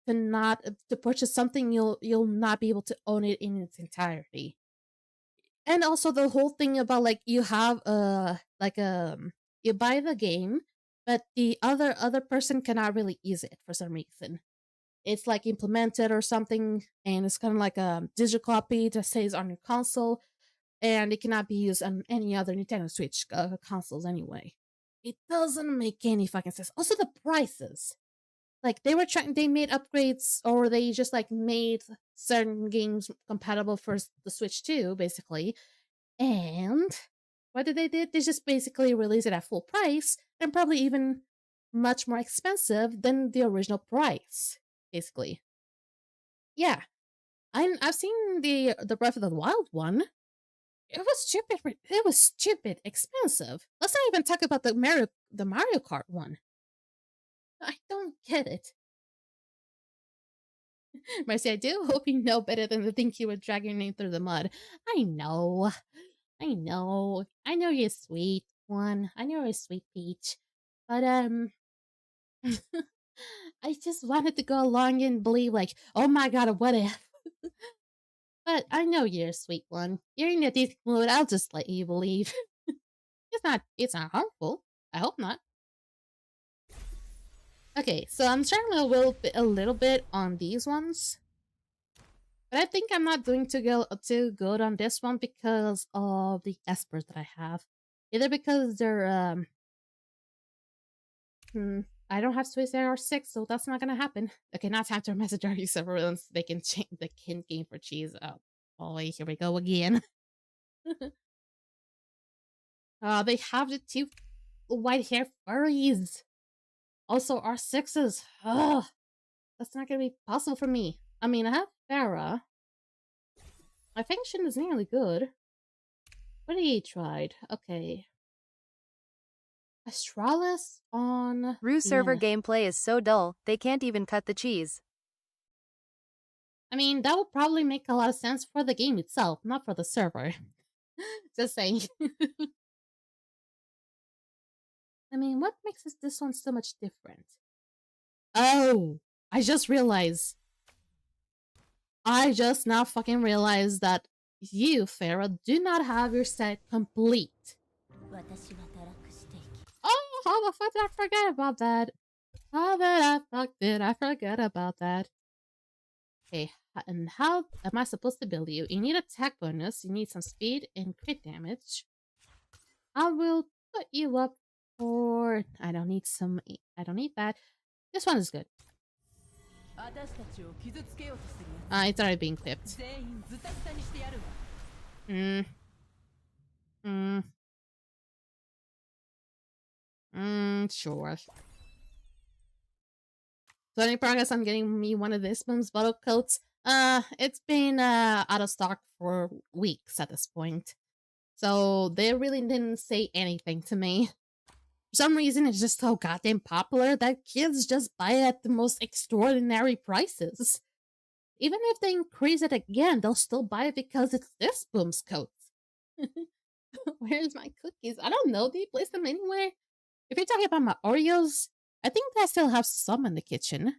to purchase something you'll not be able to own it in its entirety. And also the whole thing about like you have you buy the game, but the other person cannot really use it for some reason. It's like implemented or something, and it's kind of like a digital copy that stays on your console, and it cannot be used on any other Nintendo Switch consoles anyway. It doesn't make any fucking sense. Also, the prices. Like, they made upgrades, or they just, like, made certain games compatible for the Switch 2, basically. And what did they do? They just basically released it at full price, and probably even much more expensive than the original price, basically. Yeah. I've seen the Breath of the Wild one. It was stupid expensive. Let's not even talk about the Mario Kart one. I don't get it. Marcy, I do hope you know better than to think you would drag your name through the mud. I know. I know you're a sweet one. I know you're a sweet peach. But, I just wanted to go along and believe, like, oh my god, what if? But I know you're a sweet one. You're in a decent mood. I'll just let you believe. It's not harmful. I hope not. Okay, so I'm struggling a little bit on these ones. But I think I'm not doing too good on this one because of the espers that I have. Either because they're I don't have Swiss AR6, so that's not gonna happen. Okay, now time to message our surveillance. They can change the kin game for cheese. Oh boy, here we go again. They have the 2 white hair furries. Also, R6s. Ugh. That's not gonna be possible for me. I mean, I have Farah. My function is nearly good. What have you tried? Okay. Astralis on... Rue server gameplay is so dull, they can't even cut the cheese. I mean, that would probably make a lot of sense for the game itself, not for the server. Just saying. I mean, what makes this one so much different? Oh, I just realized. I just now fucking realized that you, Farah, do not have your set complete. Oh, how the fuck did I forget about that? How the fuck did I forget about that? Okay, and how am I supposed to build you? You need attack bonus, you need some speed and crit damage. I will put you up for... I don't need that. This one is good. It's already being clipped. Sure. So any progress on getting me one of this Boom's bottle coats? It's been out of stock for weeks at this point. So they really didn't say anything to me. For some reason, it's just so goddamn popular that kids just buy it at the most extraordinary prices. Even if they increase it again, they'll still buy it because it's this Boom's coat. Where's my cookies? I don't know. Do you place them anywhere? If you're talking about my Oreos, I think I still have some in the kitchen.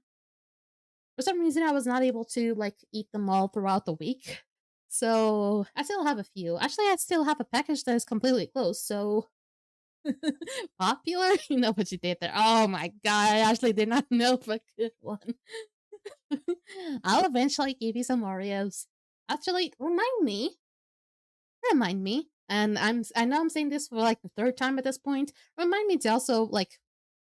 For some reason, I was not able to, like, eat them all throughout the week. So, I still have a few. Actually, I still have a package that is completely closed, so... Popular? You know what you did there. Oh my god, I actually did not know of a good one. I'll eventually give you some Oreos. Actually, remind me. And I know I'm saying this for like the third time at this point. Remind me to also like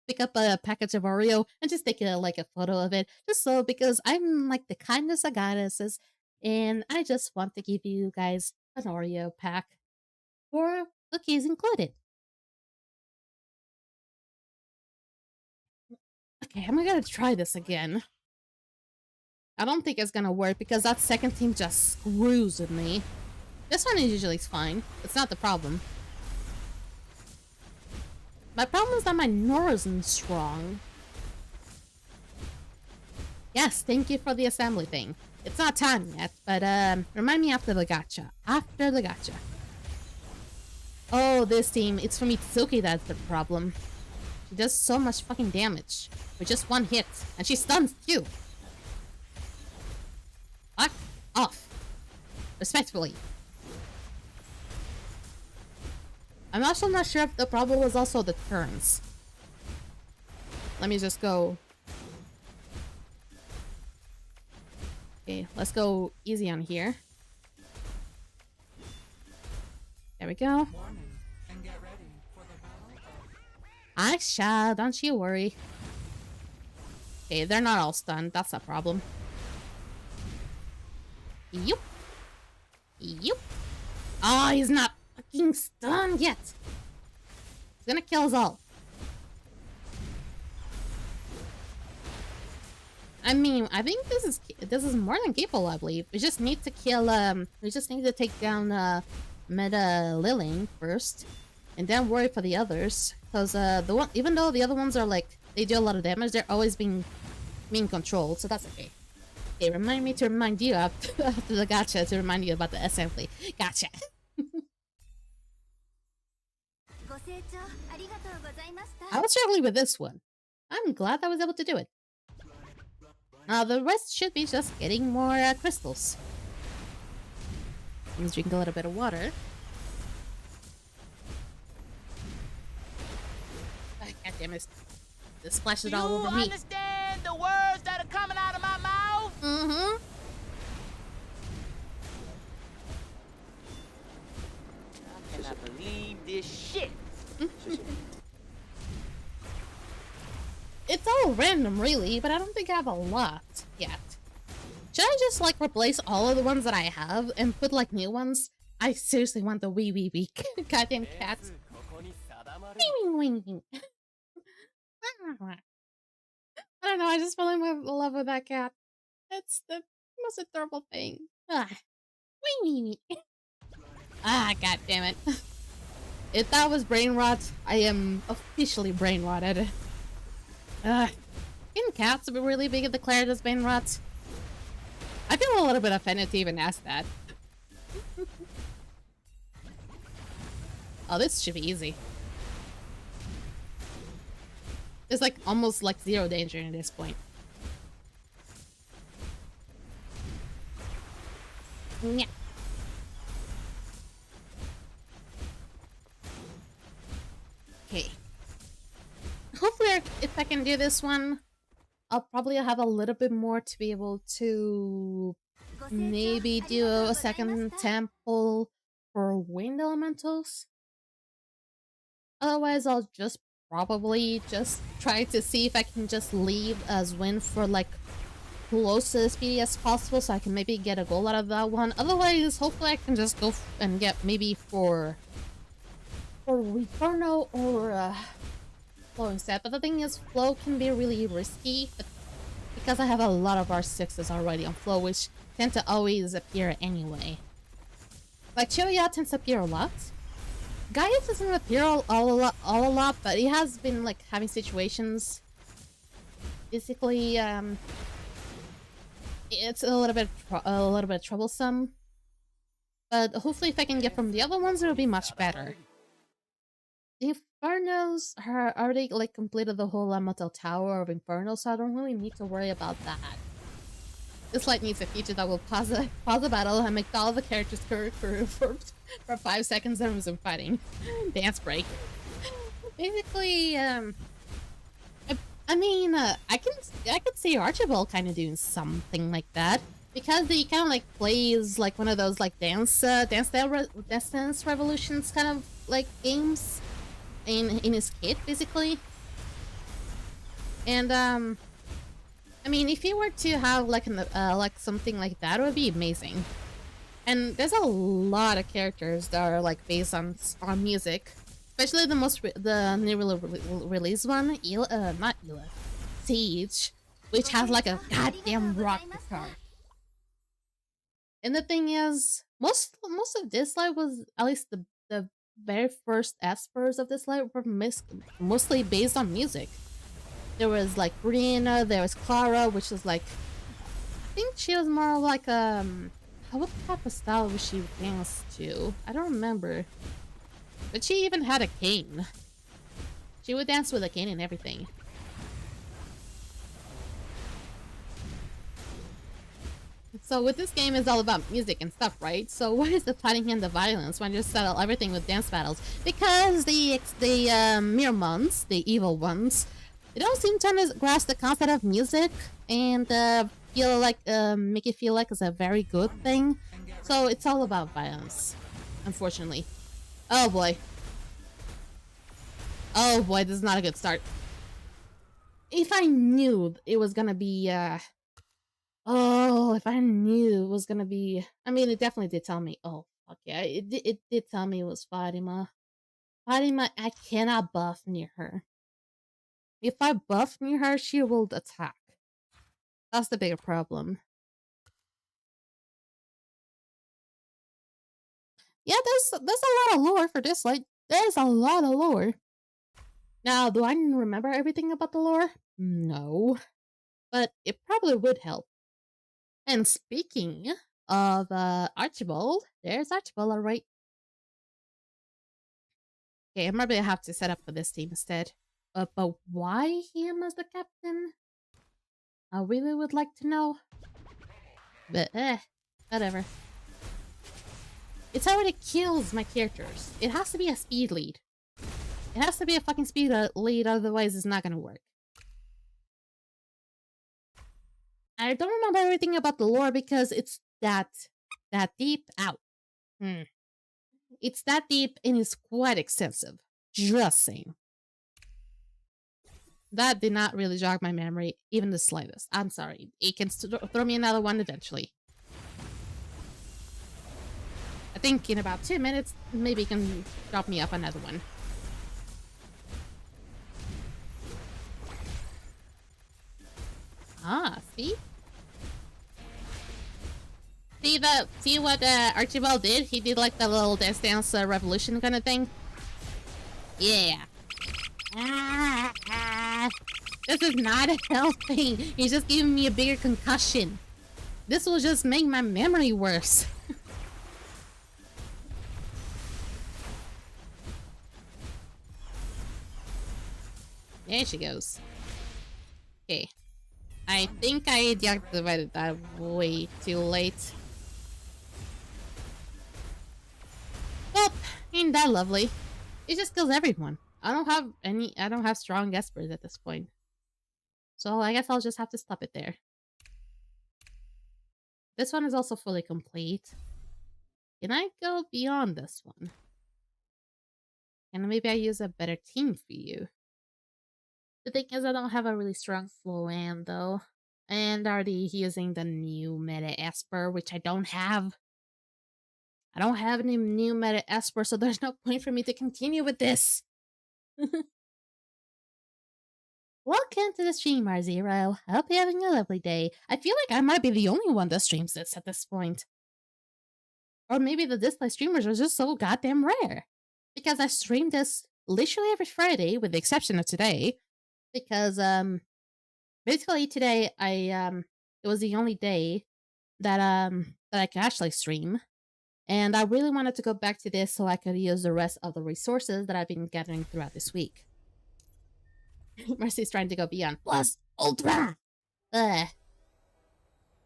pick up a package of Oreo and just take a photo of it. Just so, because I'm like the kindness of goddesses, and I just want to give you guys an Oreo pack for cookies included. Okay, I'm gonna try this again. I don't think it's gonna work because that second team just screws with me. This one is usually fine. It's not the problem. My problem is that my Nora isn't strong. Yes, thank you for the assembly thing. It's not time yet, but remind me after the gacha. After the gacha. Oh, this team. It's for Mitsuki that's the problem. She does so much fucking damage with just one hit, and she stuns too. Fuck off. Respectfully. I'm also not sure if the problem was also the turns. Let me just go. Okay, let's go easy on here. There we go. I shall, don't you worry. Okay, they're not all stunned. That's a problem. Yup. Yup. Oh, he's not fucking stunned yet. He's gonna kill us all. I mean, I think this is more than capable, I believe. We just need to kill, we just need to take down, Meta Lilling first. And then worry for the others. Because, even though the other ones are, like, they do a lot of damage, they're always being controlled, so that's okay. Okay, remind me to remind you after the gacha to remind you about the assembly. Gotcha. I was struggling with this one. I'm glad I was able to do it. Now the rest should be just getting more crystals. Let's drink a little bit of water. God damn it. This splashes all over me. You understand the words that are coming out of my mouth? Mm-hmm. I cannot believe this shit. It's all random, really, but I don't think I have a lot yet. Should I just, like, replace all of the ones that I have and put, like, new ones? I seriously want the wee goddamn cat. I don't know, I just fell in love with that cat. It's the most adorable thing. Ah, ah, god damn it. If that was brain rot, I am officially brain rotted. Can cats be really being declared as brain rot? I feel a little bit offended to even ask that. Oh, this should be easy. There's like almost like zero danger at this point. Yeah. Okay. Hopefully, if I can do this one, I'll probably have a little bit more to be able to maybe do a second temple for wind elementals. Otherwise, I'll just probably just try to see if I can just leave as wind for like close to the speedy as possible, so I can maybe get a goal out of that one. Otherwise, hopefully I can just go and get maybe for Inferno or Flow instead. But the thing is, Flow can be really risky, but because I have a lot of R6s already on Flow, which tend to always appear anyway. Like Choya tends to appear a lot. Gaius doesn't appear all a lot, but he has been like having situations. Basically, it's a little bit troublesome. But hopefully, if I can get from the other ones, it'll be much better. The Infernos are already like completed the whole Elemental Tower of Inferno, so I don't really need to worry about that. Dislyte needs a feature that will pause the battle and make all the characters for 5 seconds and resume fighting. Dance break. Basically, I mean, I could see Archibald kind of doing something like that, because he kind of like plays like one of those like dance revolutions kind of like games in his kit, basically. And I mean, if he were to have like like something like that, it would be amazing. And there's a lot of characters that are like based on music, especially the newly released one, not Ela, Siege, which has like a goddamn rock guitar. And the thing is, most of Dislyte was, at least the very first espers of Dislyte were mostly based on music. There was like Brianna, there was Clara, which was like, I think she was more like what type of style was she dance to? I don't remember. But she even had a cane. She would dance with a cane and everything. So with this game, it's all about music and stuff, right? So what is the fighting and the violence when you just settle everything with dance battles? Because the Mirmons, the evil ones, they don't seem to grasp the concept of music and feel like make it feel like it's a very good thing. So it's all about violence, unfortunately. Oh boy. Oh boy, this is not a good start. If I knew it was gonna be if I knew it was gonna be, I mean, it definitely did tell me. Oh fuck yeah, it did tell me it was Fatima. Fatima, I cannot buff near her. If I buff near her, she will attack. That's the bigger problem. Yeah, there's a lot of lore for this. Like, there's a lot of lore. Now, do I remember everything about the lore? No. But it probably would help. And speaking of Archibald, there's Archibald, alright. Okay, I'm probably gonna have to set up for this team instead. But why him as the captain? I really would like to know. But, whatever. It already kills my characters. It has to be a speed lead. It has to be a fucking speed lead, otherwise it's not gonna work. I don't remember everything about the lore because it's that deep out. It's that deep and it's quite extensive. Just saying. That did not really jog my memory, even the slightest. I'm sorry. It can throw me another one eventually. I think in about 2 minutes, maybe it can drop me up another one. Ah, see? See what Archibald did? He did like the little dance revolution kind of thing. Yeah. This is not a health thing. He's just giving me a bigger concussion. This will just make my memory worse. There she goes. Okay. I think I deactivated that way too late. Well, ain't that lovely? It just kills everyone. I don't have strong espers at this point. So I guess I'll just have to stop it there. This one is also fully complete. Can I go beyond this one? And maybe I use a better team for you. The thing is, I don't have a really strong Floan though. And already using the new meta Esper, which I don't have. I don't have any new meta Esper, so there's no point for me to continue with this. Welcome to the stream, R0. I hope you're having a lovely day. I feel like I might be the only one that streams this at this point. Or maybe the Dislyte streamers are just so goddamn rare. Because I stream this literally every Friday, with the exception of today. Because, basically today, it was the only day that I could actually stream. And I really wanted to go back to this so I could use the rest of the resources that I've been gathering throughout this week. Mercy's trying to go beyond. Plus Ultra! Ugh.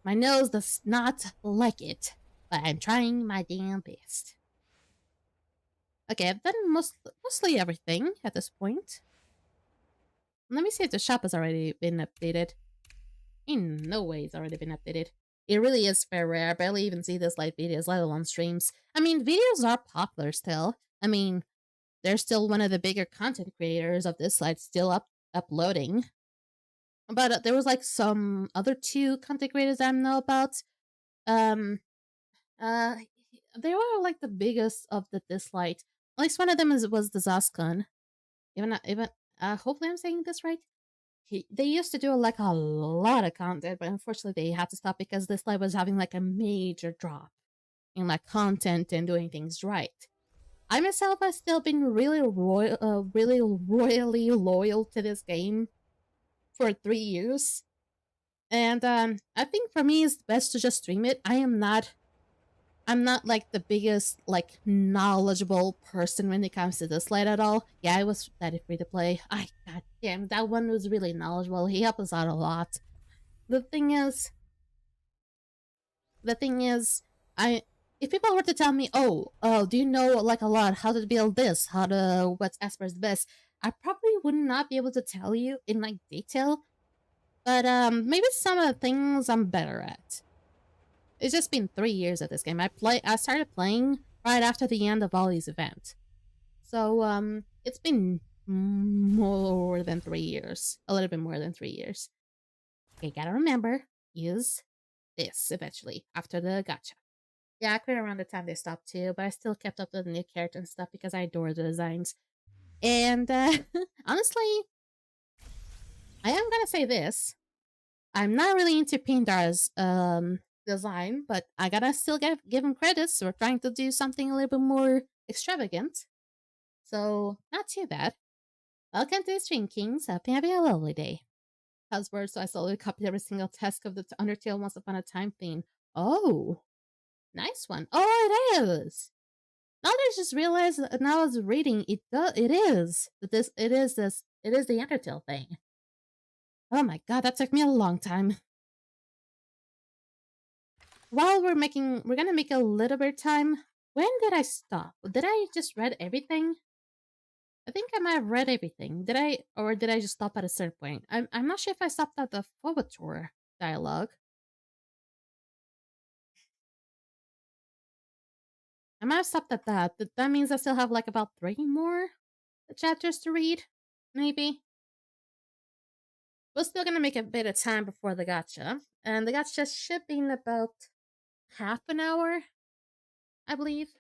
My nose does not like it, but I'm trying my damn best. Okay, I've done mostly everything at this point. Let me see if the shop has already been updated. In no way it's already been updated. It really is very rare. I barely even see Dislyte videos, let alone streams. I mean, videos are popular still. I mean, they're still one of the bigger content creators of Dislyte still uploading. But there was like some other two content creators I know about. They were like the biggest of the Dislyte. At least one of them was the Zaskun. Hopefully I'm saying this right. They used to do like a lot of content, but unfortunately they had to stop because Dislyte was having like a major drop in like content and doing things right. I myself have still been really royally loyal to this game for 3 years. And I think for me it's best to just stream it. I'm not like the biggest like knowledgeable person when it comes to Dislyte at all. Yeah, it was that free to play. God damn, that one was really knowledgeable. He helped us out a lot. The thing is, if people were to tell me, oh, do you know like a lot how to build this, what's Esper's best, I probably would not be able to tell you in like detail. But maybe some of the things I'm better at. It's just been 3 years at this game. I started playing right after the end of Ollie's event. So it's been more than 3 years. A little bit more than 3 years. Okay, gotta remember, use this eventually after the gacha. Yeah, I quit around the time they stopped too, but I still kept up with the new character and stuff because I adore the designs. And honestly, I am gonna say this. I'm not really into Pindar's design, but I gotta still give him credits for trying to do something a little bit more extravagant. So, not too bad. Welcome to the stream, Kings. Hope you're having a lovely day. Buzzword, so I slowly copied every single task of the Undertale Once Upon a Time theme. Oh, nice one. Oh, it is. Now I just realized, now I was reading, it is the Undertale thing. Oh my god, that took me a long time. While we're gonna make a little bit of time. When did I stop? Did I just read everything? I think I might have read everything. Did I just stop at a certain point? I'm not sure if I stopped at the Fobator dialogue. I might have stopped at that. That means I still have like about 3 more chapters to read, maybe. We're still gonna make a bit of time before the gacha, and the gacha should be in about half an hour, I believe.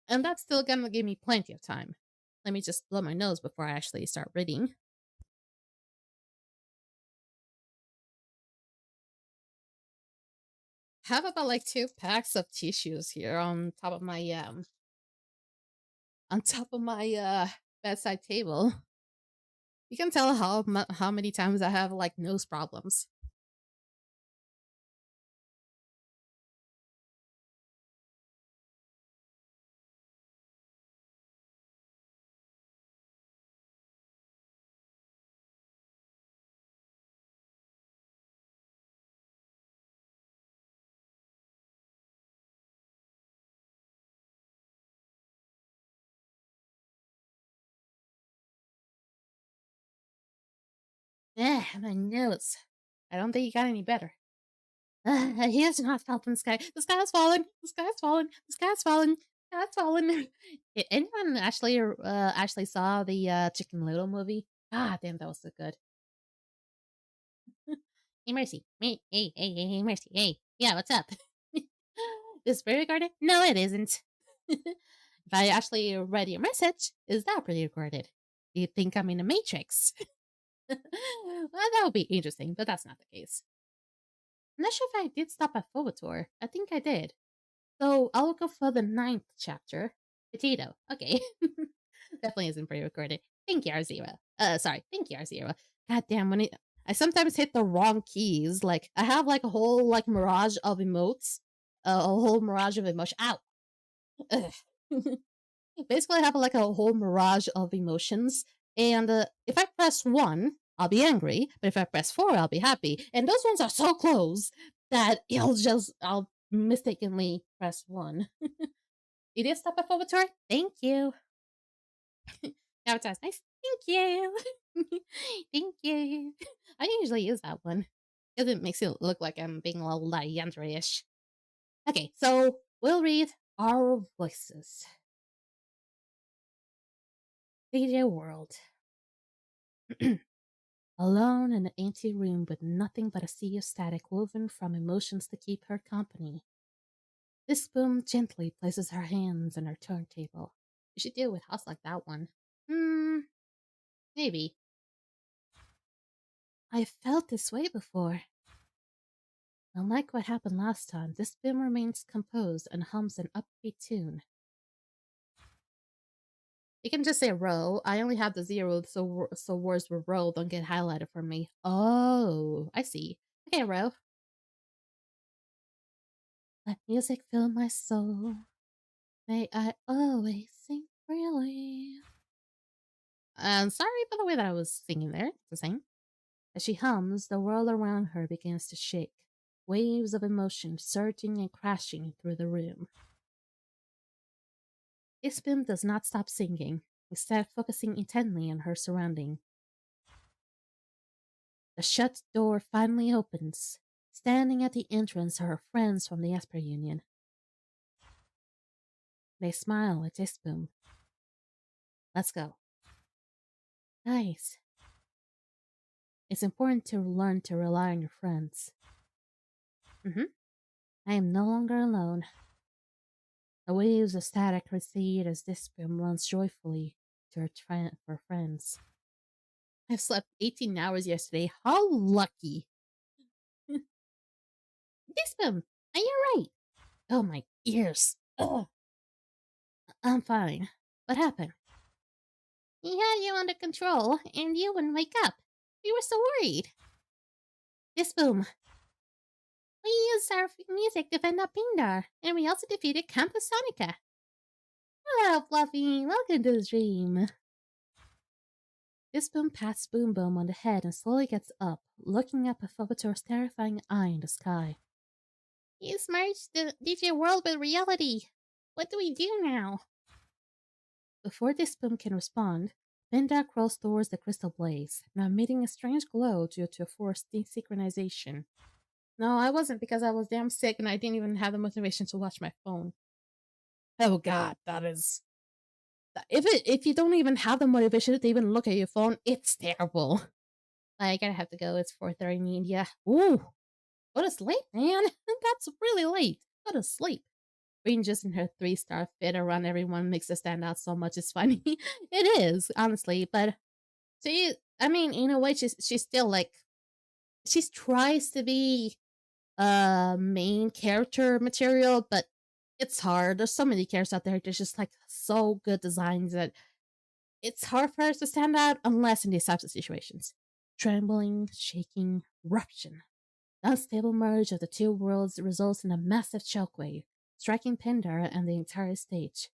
And that's still gonna give me plenty of time. Let me just blow my nose before I actually start reading. I have about like 2 packs of tissues here on top of my bedside table. You can tell how many times I have like nose problems. My nose. I don't think he got any better. He has not felt in the sky. The sky has fallen. The sky has fallen. The sky has fallen. The sky has fallen. Did anyone actually saw the Chicken Little movie? Ah, damn, that was so good. Hey, Mercy. Hey, Mercy. Hey, yeah, what's up? This pre-recorded? No, it isn't. If I actually read your message, is that pre-recorded? Do you think I'm in a Matrix? Well, that would be interesting, but that's not the case. I'm not sure if I did stop at Phobator. I think I did. So I'll go for the 9th chapter. Potato. Okay. Definitely isn't pre-recorded. Thank you, R0. Thank you, R0. God damn, I sometimes hit the wrong keys. Like, I have like a whole like mirage of emotes. A whole mirage of emotion. Ow! Ugh. Basically, I have like a whole mirage of emotions. And if I press 1, I'll be angry. But if I press 4, I'll be happy. And those ones are so close that I'll mistakenly press 1. You did stop at Phobator? Thank you. Now it sounds nice. Thank you. Thank you. I usually use that one because it makes it look like I'm being a little Leandra-ish. Okay, so we'll read Our Voices. DJ World. Alone in an empty room with nothing but a sea of static woven from emotions to keep her company. This boom gently places her hands on her turntable. You should deal with house like that one. Maybe. I felt this way before. Unlike what happened last time, this boom remains composed and hums an upbeat tune. You can just say row. I only have the 0, so words with row don't get highlighted for me. Oh, I see. Okay, row. Let music fill my soul. May I always sing freely. Sorry for the way that I was singing there. It's the same. As she hums, the world around her begins to shake. Waves of emotion surging and crashing through the room. Ispim does not stop singing, instead focusing intently on her surrounding. The shut door finally opens. Standing at the entrance are her friends from the Esper Union. They smile at Ispum. Let's go. Guys, it's important to learn to rely on your friends. I am no longer alone. The waves of static recede as Ispum runs joyfully to her friends. I've slept 18 hours yesterday. How lucky! Ispum, are you right? Oh, my ears. Ugh. I'm fine. What happened? He had you under control, and you wouldn't wake up. We were so worried. Ispum, we used our music to fend off Pindar, and we also defeated Campus Sonica. Hello, Fluffy. Welcome to the stream. Ispum pats Boom Boom on the head and slowly gets up, looking up at Phobator's terrifying eye in the sky. You merged the DJ world with reality. What do we do now? Before Ispum can respond, Pindar crawls towards the crystal blaze, now emitting a strange glow due to a forced desynchronization. No, I wasn't, because I was damn sick and I didn't even have the motivation to watch my phone. Oh god, that is... If you don't even have the motivation to even look at your phone, it's terrible. I gotta have to go. It's 4:30 in India. Ooh, go to sleep, man. That's really late. Go to sleep. Being just in her 3-star fit around everyone makes her stand out so much. It's funny. It is, honestly. But she, I mean, in a way, she's still like, she tries to be main character material, but it's hard. There's so many characters out there. There's just like so good designs that it's hard for her to stand out unless in these types of situations. Trembling, shaking, ruption. The unstable merge of the two worlds results in a massive shockwave, striking Pindar and the entire stage.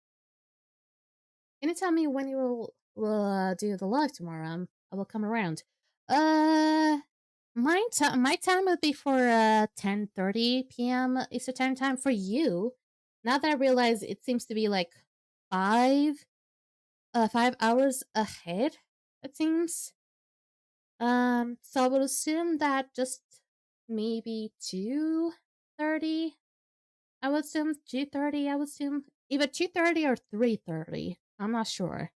Can you tell me when you will do the live tomorrow? I will come around. My time would be for 10:30 p.m. Eastern time for you. Now that I realize it seems to be like 5 hours ahead, it seems. So I would assume that just maybe 2:30. I would assume 2:30. I would assume either 2:30 or 3:30. I'm not sure.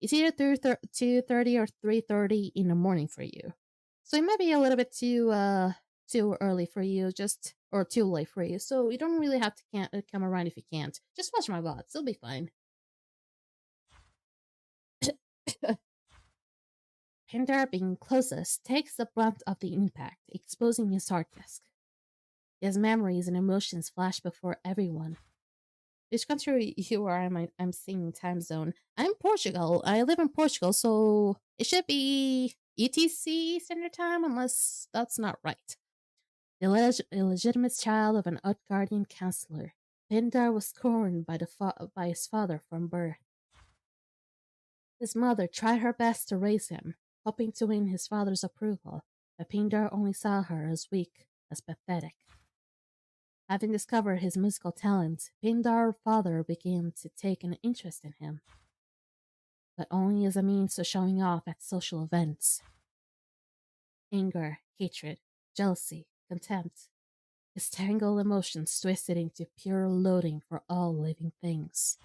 It's either 2:30 or 3:30 in the morning for you. So it might be a little bit too early for you, just or too late for you. So you don't really have to can't come around if you can't. Just watch my VODs. It'll be fine. Pindar, being closest, takes the brunt of the impact, exposing his hard disk. His memories and emotions flash before everyone. Which country you are? I'm seeing time zone. I'm Portugal. I live in Portugal, so it should be ETC Standard Time, unless that's not right. The illegitimate child of an Utgardian counselor, Pindar was scorned by his father from birth. His mother tried her best to raise him, hoping to win his father's approval, but Pindar only saw her as weak, as pathetic. Having discovered his musical talent, Pindar's father began to take an interest in him, but only as a means of showing off at social events. Anger, hatred, jealousy, contempt, his tangled emotions twisted into pure loathing for all living things.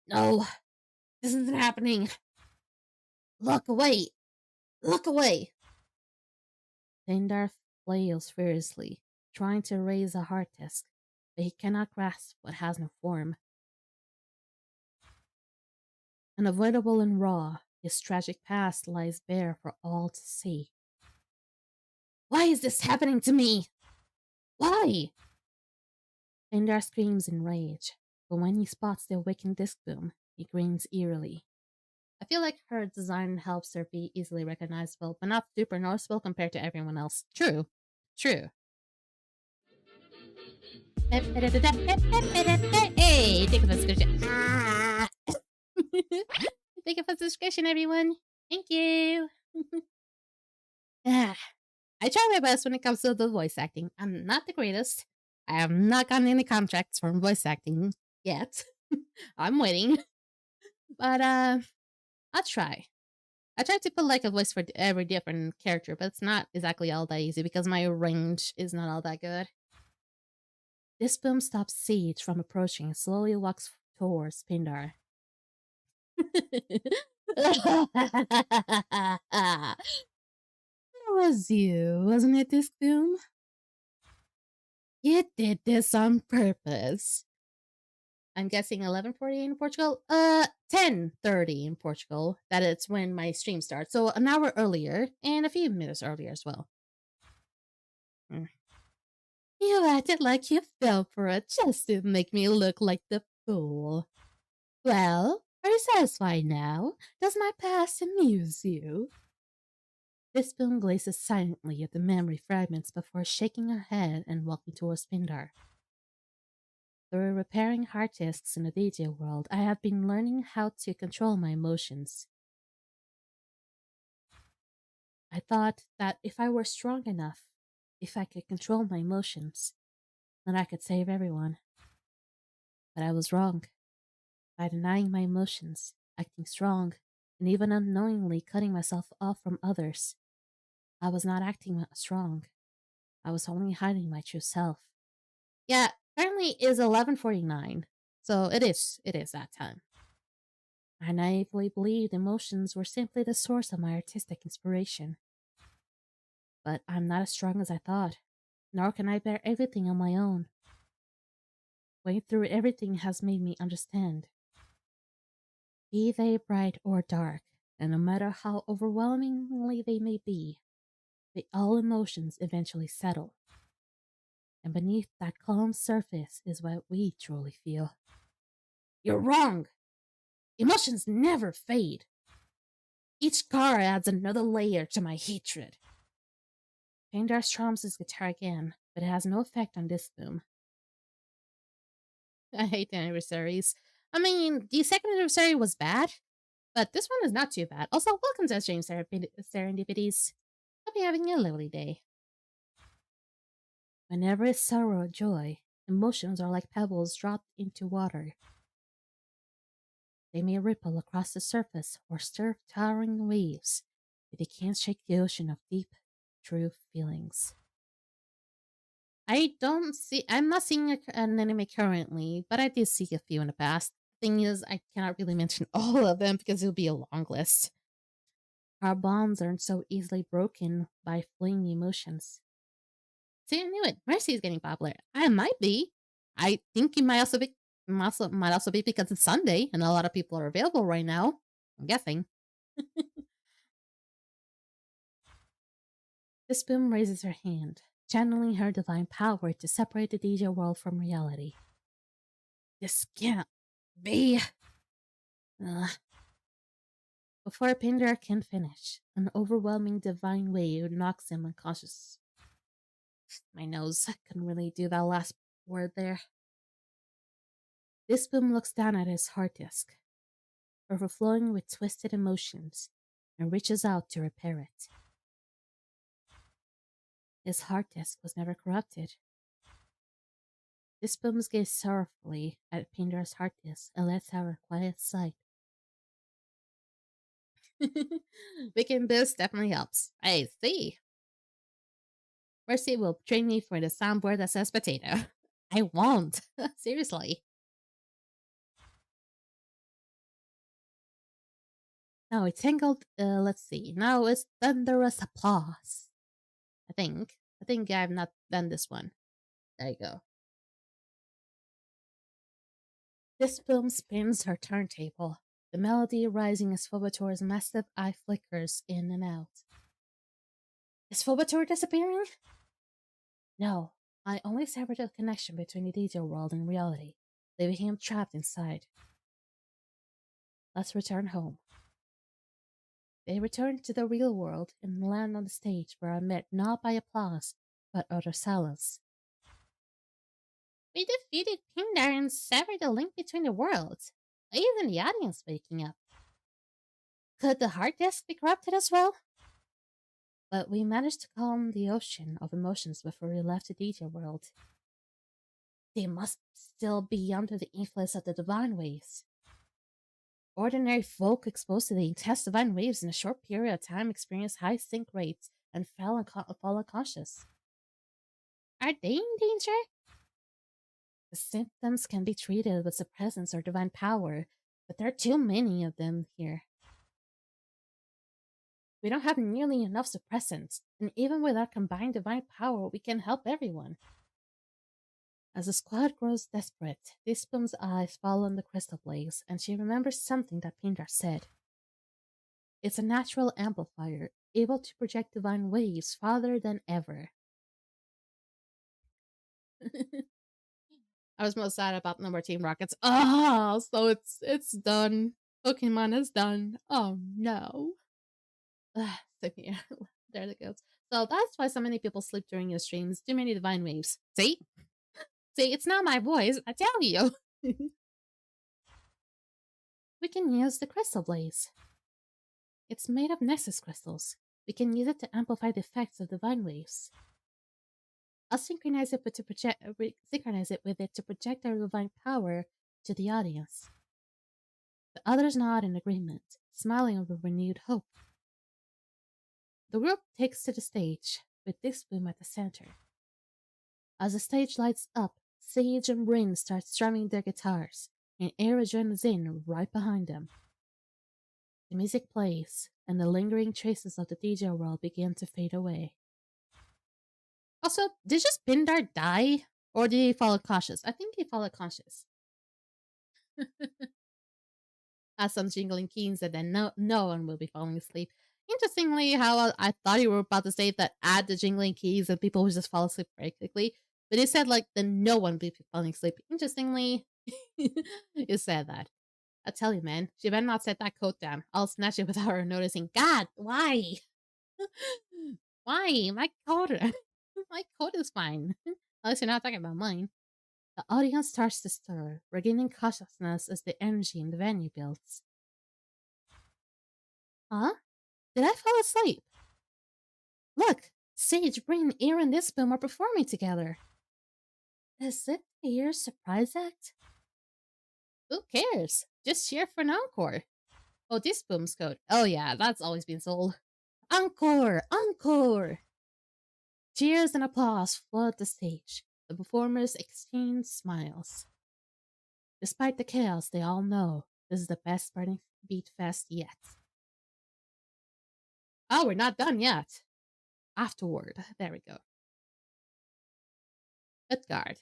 No, this isn't happening. Look away! Look away! Pindar flails furiously, trying to raise a hard disk, but he cannot grasp what has no form. Unavoidable and raw, his tragic past lies bare for all to see. Why is this happening to me? Why? Pindar screams in rage, but when he spots the awakened disc boom, he grins eerily. I feel like her design helps her be easily recognizable, but not super noticeable compared to everyone else. True. True. Hey, thank you for the subscription. Thank you for the subscription, everyone. Thank you. I try my best when it comes to the voice acting. I'm not the greatest. I have not gotten any contracts from voice acting yet. I'm waiting. But I'll try. I try to put like a voice for every different character, but it's not exactly all that easy because my range is not all that good. This boom stops Siege from approaching and slowly walks towards Pindar. It was you, wasn't it, this boom? You did this on purpose. I'm guessing 11:40 in Portugal. 10:30 in Portugal. That is when my stream starts. So an hour earlier and a few minutes earlier as well. You acted like you fell for it just to make me look like the fool. Well, are you satisfied now? Does my past amuse you? This spoon glazes silently at the memory fragments before shaking her head and walking towards Pindar. Through repairing hard disks in the DJ world, I have been learning how to control my emotions. I thought that if I were strong enough, if I could control my emotions, then I could save everyone. But I was wrong. By denying my emotions, acting strong, and even unknowingly cutting myself off from others, I was not acting strong. I was only hiding my true self. Yeah, currently is 11:49, so it is that time. I naively believed emotions were simply the source of my artistic inspiration. But I'm not as strong as I thought, nor can I bear everything on my own. Going through everything has made me understand. Be they bright or dark, and no matter how overwhelmingly they may be, all emotions eventually settle. And beneath that calm surface is what we truly feel. You're wrong! Emotions never fade. Each scar adds another layer to my hatred. Pindar strums his guitar again, but it has no effect on this boom. I hate the anniversaries. I mean, the second anniversary was bad, but this one is not too bad. Also, welcome to Stream Serendipities. Hope you're having a lovely day. Whenever it's sorrow or joy, emotions are like pebbles dropped into water. They may ripple across the surface or stir towering waves, but they can't shake the ocean of deep, true feelings. I'm not seeing an anime currently, but I did see a few in the past. Thing is, I cannot really mention all of them because it'll be a long list. Our bonds aren't so easily broken by fleeing emotions. See, I knew it. Mercy is getting popular. I might be. I think it might also be because it's Sunday and a lot of people are available right now. I'm guessing. This boom raises her hand, channeling her divine power to separate the DJ world from reality. This can't be. Ugh. Before Pindar can finish, an overwhelming divine wave knocks him unconscious. My nose, I couldn't really do that last word there. This boom looks down at his hard disk, overflowing with twisted emotions, and reaches out to repair it. His hard disk was never corrupted. This boom gazes sorrowfully at Pindar's hard disk and lets out a quiet sigh. Making this definitely helps. I see. Mercy will train me for the soundboard that says potato. I won't. Seriously. Now it's tangled. Let's see. Now it's thunderous applause. I think I've not done this one. There you go. This film spins her turntable, the melody rising as Phobator's massive eye flickers in and out. Is Phobator disappearing? No, I only severed the connection between the DJ world and reality, leaving him trapped inside. Let's return home. They return to the real world and land on the stage where I'm met not by applause, but utter silence. We defeated Pindar and severed the link between the worlds. Even the audience waking up. Could the hard disk be corrupted as well? But we managed to calm the ocean of emotions before we left the DJ world. They must still be under the influence of the divine waves. Ordinary folk exposed to the intense divine waves in a short period of time experience high sync rates and fall unconscious. Are they in danger? The symptoms can be treated with suppressants or divine power, but there are too many of them here. We don't have nearly enough suppressants, and even with our combined divine power, we can help everyone. As the squad grows desperate, Disbum's eyes fall on the crystal blaze, and she remembers something that Pindar said. It's a natural amplifier, able to project divine waves farther than ever. I was most sad about No More Team Rockets. Oh, so it's done. Pokemon is done. Oh no. Same here. There it goes. So that's why so many people sleep during your streams. Too many divine waves. See? See, it's not my voice, I tell you. We can use the crystal blaze. It's made of Nessus crystals. We can use it to amplify the effects of divine waves. I'll synchronize it with it to project our divine power to the audience. The others nod in agreement, smiling with renewed hope. The group takes to the stage, with Disboom at the center. As the stage lights up, Sage and Bryn start strumming their guitars, and Aira joins in right behind them. The music plays, and the lingering traces of the DJ world begin to fade away. Also, did just Pindar die? Or did he fall unconscious? I think he fell unconscious. As some jingling keys, and then no one will be falling asleep. Interestingly, how I thought you were about to say that add the jingling keys and people would just fall asleep very quickly. But it said like then no one would be falling asleep. Interestingly, you said that. I tell you, man, she better not set that coat down. I'll snatch it without her noticing. God, why? Why? My coat, my coat is fine. Unless you're not talking about mine. The audience starts to stir, regaining consciousness as the energy in the venue builds. Huh? Did I fall asleep? Look, Sage, Bryn, Air, and Disboom are performing together. Is it a year's surprise act? Who cares? Just cheer for an encore. Oh, Disboom's code. Oh yeah, that's always been sold. Encore! Encore! Cheers and applause flood the stage. The performers exchange smiles. Despite the chaos, they all know this is the best Burning Beat Fest yet. Oh, we're not done yet. Afterward. There we go. Utgard.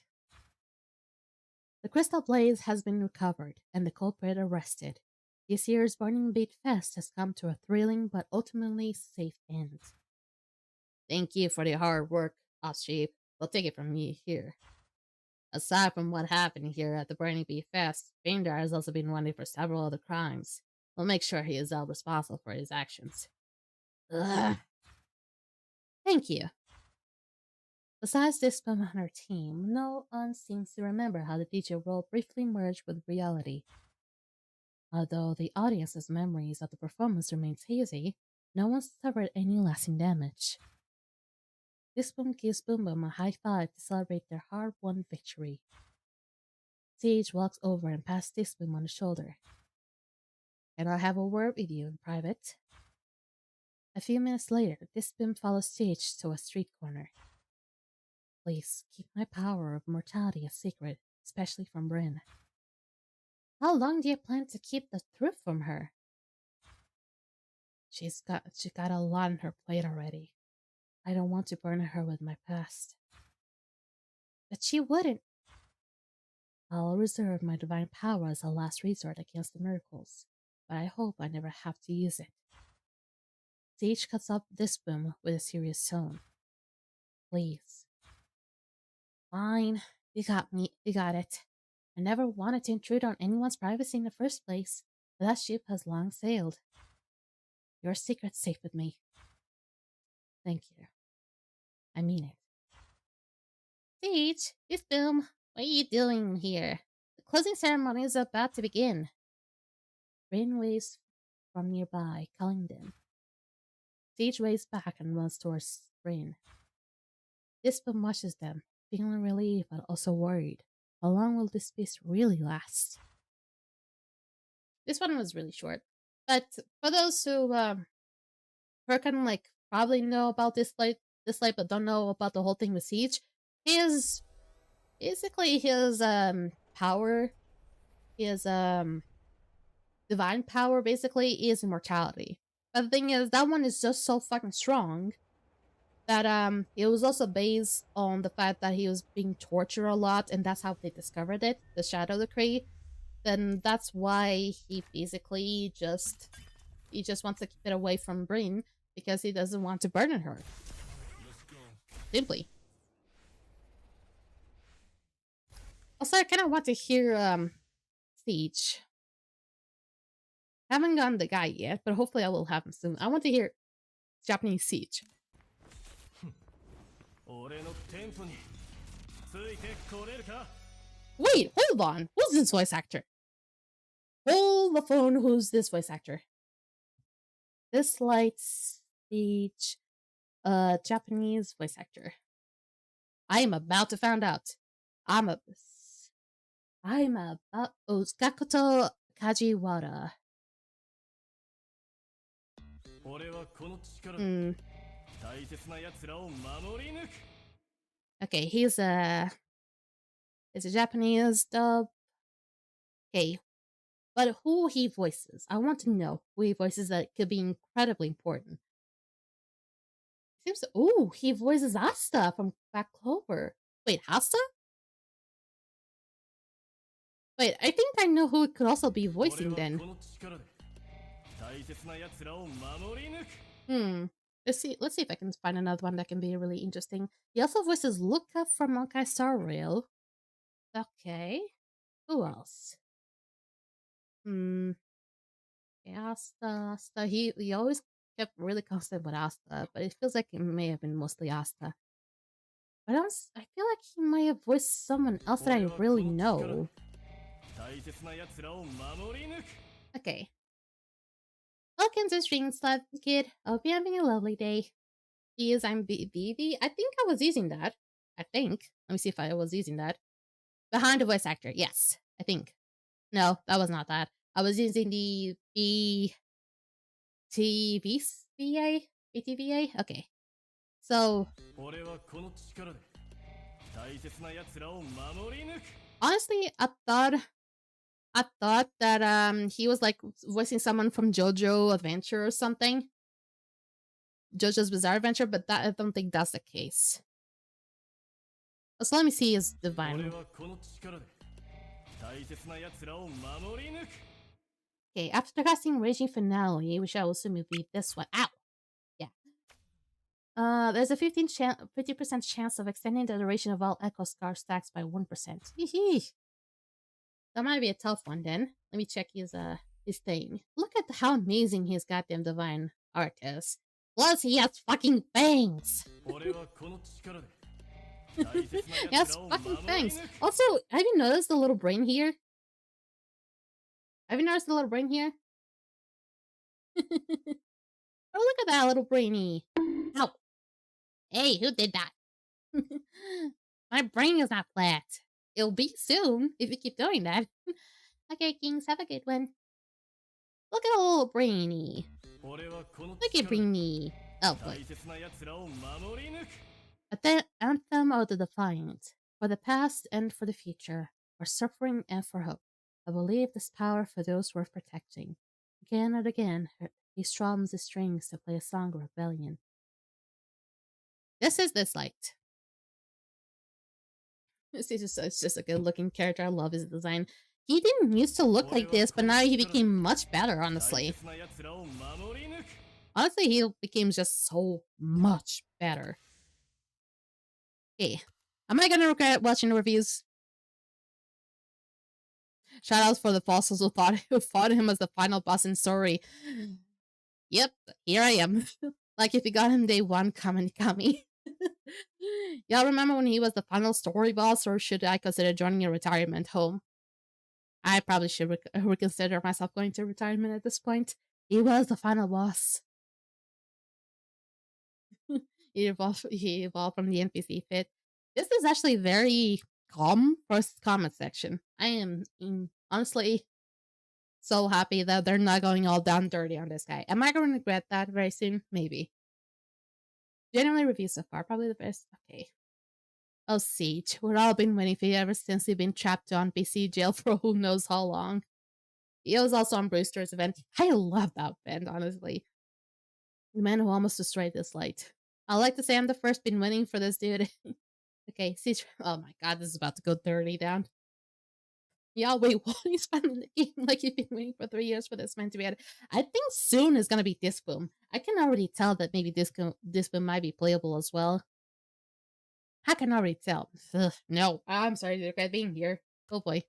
The Crystal Blaze has been recovered and the culprit arrested. This year's Burning Beat Fest has come to a thrilling but ultimately safe end. Thank you for the hard work, Offsheep. We'll take it from me here. Aside from what happened here at the Burning Beat Fest, Fiendar has also been wanted for several other crimes. We'll make sure he is held responsible for his actions. Ugh. Thank you. Besides this woman on her team, no one seems to remember how the DJ world briefly merged with reality. Although the audience's memories of the performance remain hazy, no one suffered any lasting damage. This one gives Boom Boom a high five to celebrate their hard-won victory. Sage walks over and passes this Boom on the shoulder. "Can I have a word with you in private?" A few minutes later, this Boom follows Sage to a street corner. "Please, keep my power of mortality a secret, especially from Bryn." "How long do you plan to keep the truth from her?" She got a lot on her plate already. I don't want to burden her with my past." "But she wouldn't." "I'll reserve my divine power as a last resort against the miracles, but I hope I never have to use it." Sage cuts up this Boom with a serious tone. "Please." "Fine, you got me, you got it. I never wanted to intrude on anyone's privacy in the first place, but that ship has long sailed. Your secret's safe with me." "Thank you. I mean it." "Sage, this Boom, what are you doing here? The closing ceremony is about to begin." Rain waves from nearby, calling them. Sage waves back and runs towards Rain. This Boom watches them, feeling relieved but also worried. How long will this peace really last? This one was really short, but for those who kind of like probably know about Dislyte but don't know about the whole thing with Siege, his basically his power, his divine power basically is immortality. But the thing is, that one is just so fucking strong that it was also based on the fact that he was being tortured a lot, and that's how they discovered it, the Shadow Decree. Then that's why he basically just wants to keep it away from Bryn because he doesn't want to burden her. Simply. Also, I kind of want to hear Siege. Haven't gotten the guy yet, but hopefully I will have him soon. I want to hear Japanese Siege. Wait, hold on. Who's this voice actor? Hold the phone. Who's this voice actor? Dislyte Siege, Japanese voice actor. I am about to find out. I'm about Gakoto Kajiwara. Okay, he's a Japanese dub. Okay, but who he voices? I want to know who he voices. That could be incredibly important. Seems. Oh, he voices Asta from Black Clover. Wait, Asta? Wait, I think I know who it could also be voicing then. Let's see if I can find another one that can be really interesting. He also voices Luca from Monkey Star Rail. Okay. Who else? Asta. He always kept really constant with Asta, but it feels like it may have been mostly Asta. But I feel like he might have voiced someone else that I really know. Okay. Welcome to Stream Slap Kid. I hope you're having a lovely day. I'm BB. I think I was using that. I think. Let me see if I was using that. Behind the voice actor. Yes, I think. No, that was not that. I was using the BTVCA. BTVA? Okay. So, honestly, I thought that he was like voicing someone from JoJo Adventure or something. JoJo's Bizarre Adventure, but I don't think that's the case. So let me see his divine. Okay, after casting Raging Finale, we shall also move this one. Ow! Yeah. There's a 50% chance of extending the duration of all Echo Scar stacks by 1%. That might be a tough one then. Let me check his thing. Look at how amazing his goddamn divine art is. Plus, he has fucking fangs! He has fucking fangs! Also, have you noticed the little brain here? Have you noticed the little brain here? Oh, look at that little brainy. Ow. Hey, who did that? My brain is not flat. It'll be soon if you keep doing that. Okay, Kings, have a good one. Look at a little brainy. Look at brainy. Oh, boy. At the anthem of the defiant, for the past and for the future, for suffering and for hope. I believe this power for those worth protecting. Again and again, he strums the strings to play a song of rebellion. This is Dislyte. It's just a good looking character. I love his design. He didn't used to look like this, but now he became much better, honestly. Honestly, he became just so much better. Okay. Am I gonna regret watching the reviews? Shoutouts for the fossils who fought him as the final boss in Story. Yep, here I am. Like if you got him day one, Kami. Y'all remember when he was the final story boss, or should I consider joining a retirement home? I probably should reconsider myself going to retirement at this point. He was the final boss. he evolved from the NPC pit. This is actually very calm first comment section. I am honestly so happy that they're not going all down dirty on this guy. Am I going to regret that very soon? Maybe. Generally, reviews so far, probably the best. Okay. Oh, Siege. We've all been waiting for you ever since you've been trapped on BC jail for who knows how long. He was also on Brewster's event. I love that event, honestly. The man who almost destroyed Dislyte. I like to say I'm the first been waiting for this dude. Okay, Siege. Oh my god, this is about to go dirty down. Yeah, wait, what? He's spending the game like you've been waiting for 3 years for this man to be added. I think soon is gonna be Disboom. I can already tell that maybe Disboom might be playable as well. I can already tell. Ugh, no, I'm sorry to regret being here. Oh boy.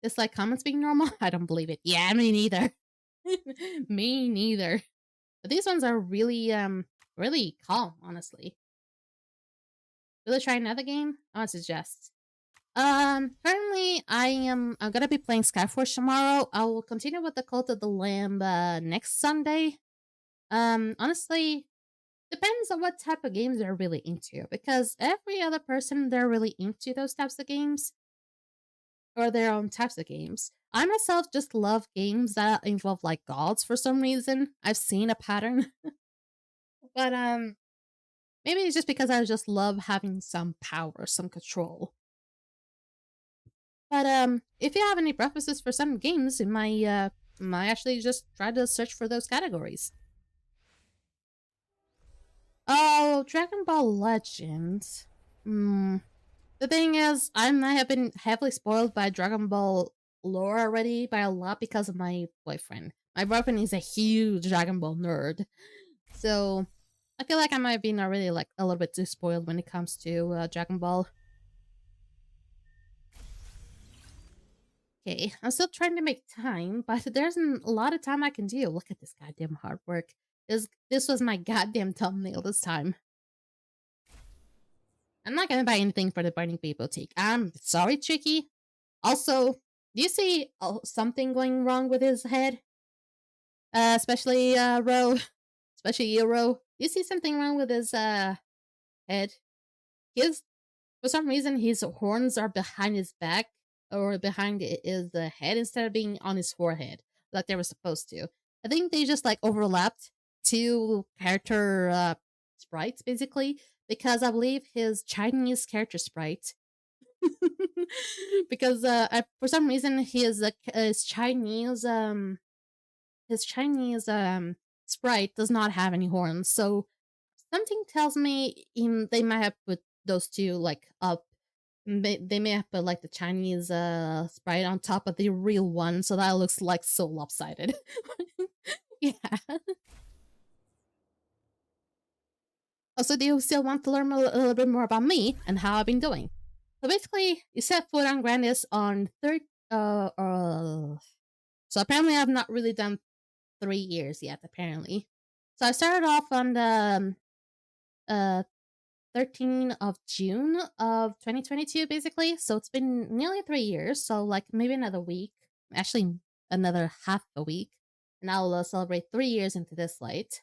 Dislike comments being normal? I don't believe it. Yeah, me neither. Me neither. But these ones are really, really calm, honestly. Will I try another game? I would suggest. Currently I'm gonna be playing Skyforge tomorrow. I will continue with the Cult of the Lamb next Sunday. Honestly, depends on what type of games they're really into, because every other person, they're really into those types of games or their own types of games. I myself just love games that involve like gods for some reason. I've seen a pattern. But maybe it's just because I just love having some power, some control. But if you have any preferences for some games, it might actually just try to search for those categories. Oh, Dragon Ball Legends. The thing is, I have been heavily spoiled by Dragon Ball lore already by a lot because of my boyfriend. My boyfriend is a huge Dragon Ball nerd. So, I feel like I might have been already like a little bit too spoiled when it comes to Dragon Ball. Okay, I'm still trying to make time, but there's a lot of time I can do. Look at this goddamn hard work. This was my goddamn thumbnail this time. I'm not gonna buy anything for the Burning Bee Boutique. I'm sorry, Tricky. Also, do you see something going wrong with his head? Especially Ro. Especially Ro. Do you see something wrong with his head? For some reason, his horns are behind his back or behind his head instead of being on his forehead. like they were supposed to. I think they just like overlapped two character sprites basically, because I believe his Chinese character sprite because for some reason his Chinese sprite does not have any horns. So something tells me they might have put those two like up. They may have put like the Chinese sprite on top of the real one, so that looks like so lopsided. Yeah. Also, do you still want to learn a little bit more about me and how I've been doing? So basically, you set foot on Grandis on so apparently I've not really done 3 years yet, apparently. So I started off on the 13th of June of 2022, basically. So it's been nearly 3 years. So like maybe another week, actually another half a week, and I'll celebrate 3 years into Dislyte.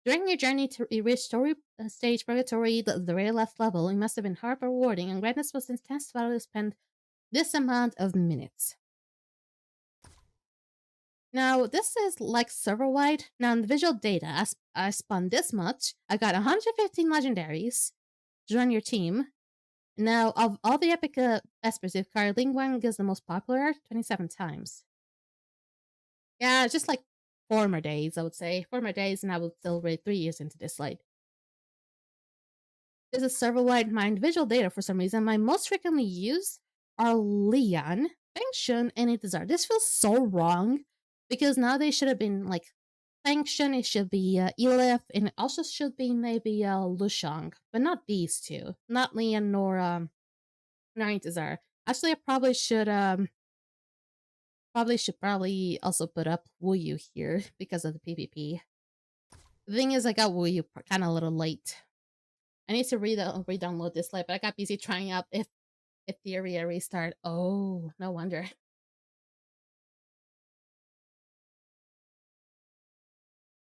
During your journey to reach story stage purgatory, the very last level, it must have been hard but rewarding, and Grandis was intense while you spend this amount of minutes. Now, this is like server-wide. Now, in the visual data, as I spun this much, I got 115 legendaries to join your team. Now, of all the epic espers, if Lingwang is the most popular, 27 times. Yeah, just like former days, I would say. Former days, and I would celebrate 3 years into Dislyte. This is server-wide. My individual data, for some reason, my most frequently used are Leon, Fengshun, and Itazar. This feels so wrong, because now they should have been like Fengshun, it should be Elif, and it also should be maybe Lushang, but not these two. Not Leon nor Itazar. Actually, I probably should also put up Wuyu here because of the PvP. The thing is, I got Wuyu kind of a little late. I need to re-download this light, but I got busy trying out if Etheria restart. Oh, no wonder.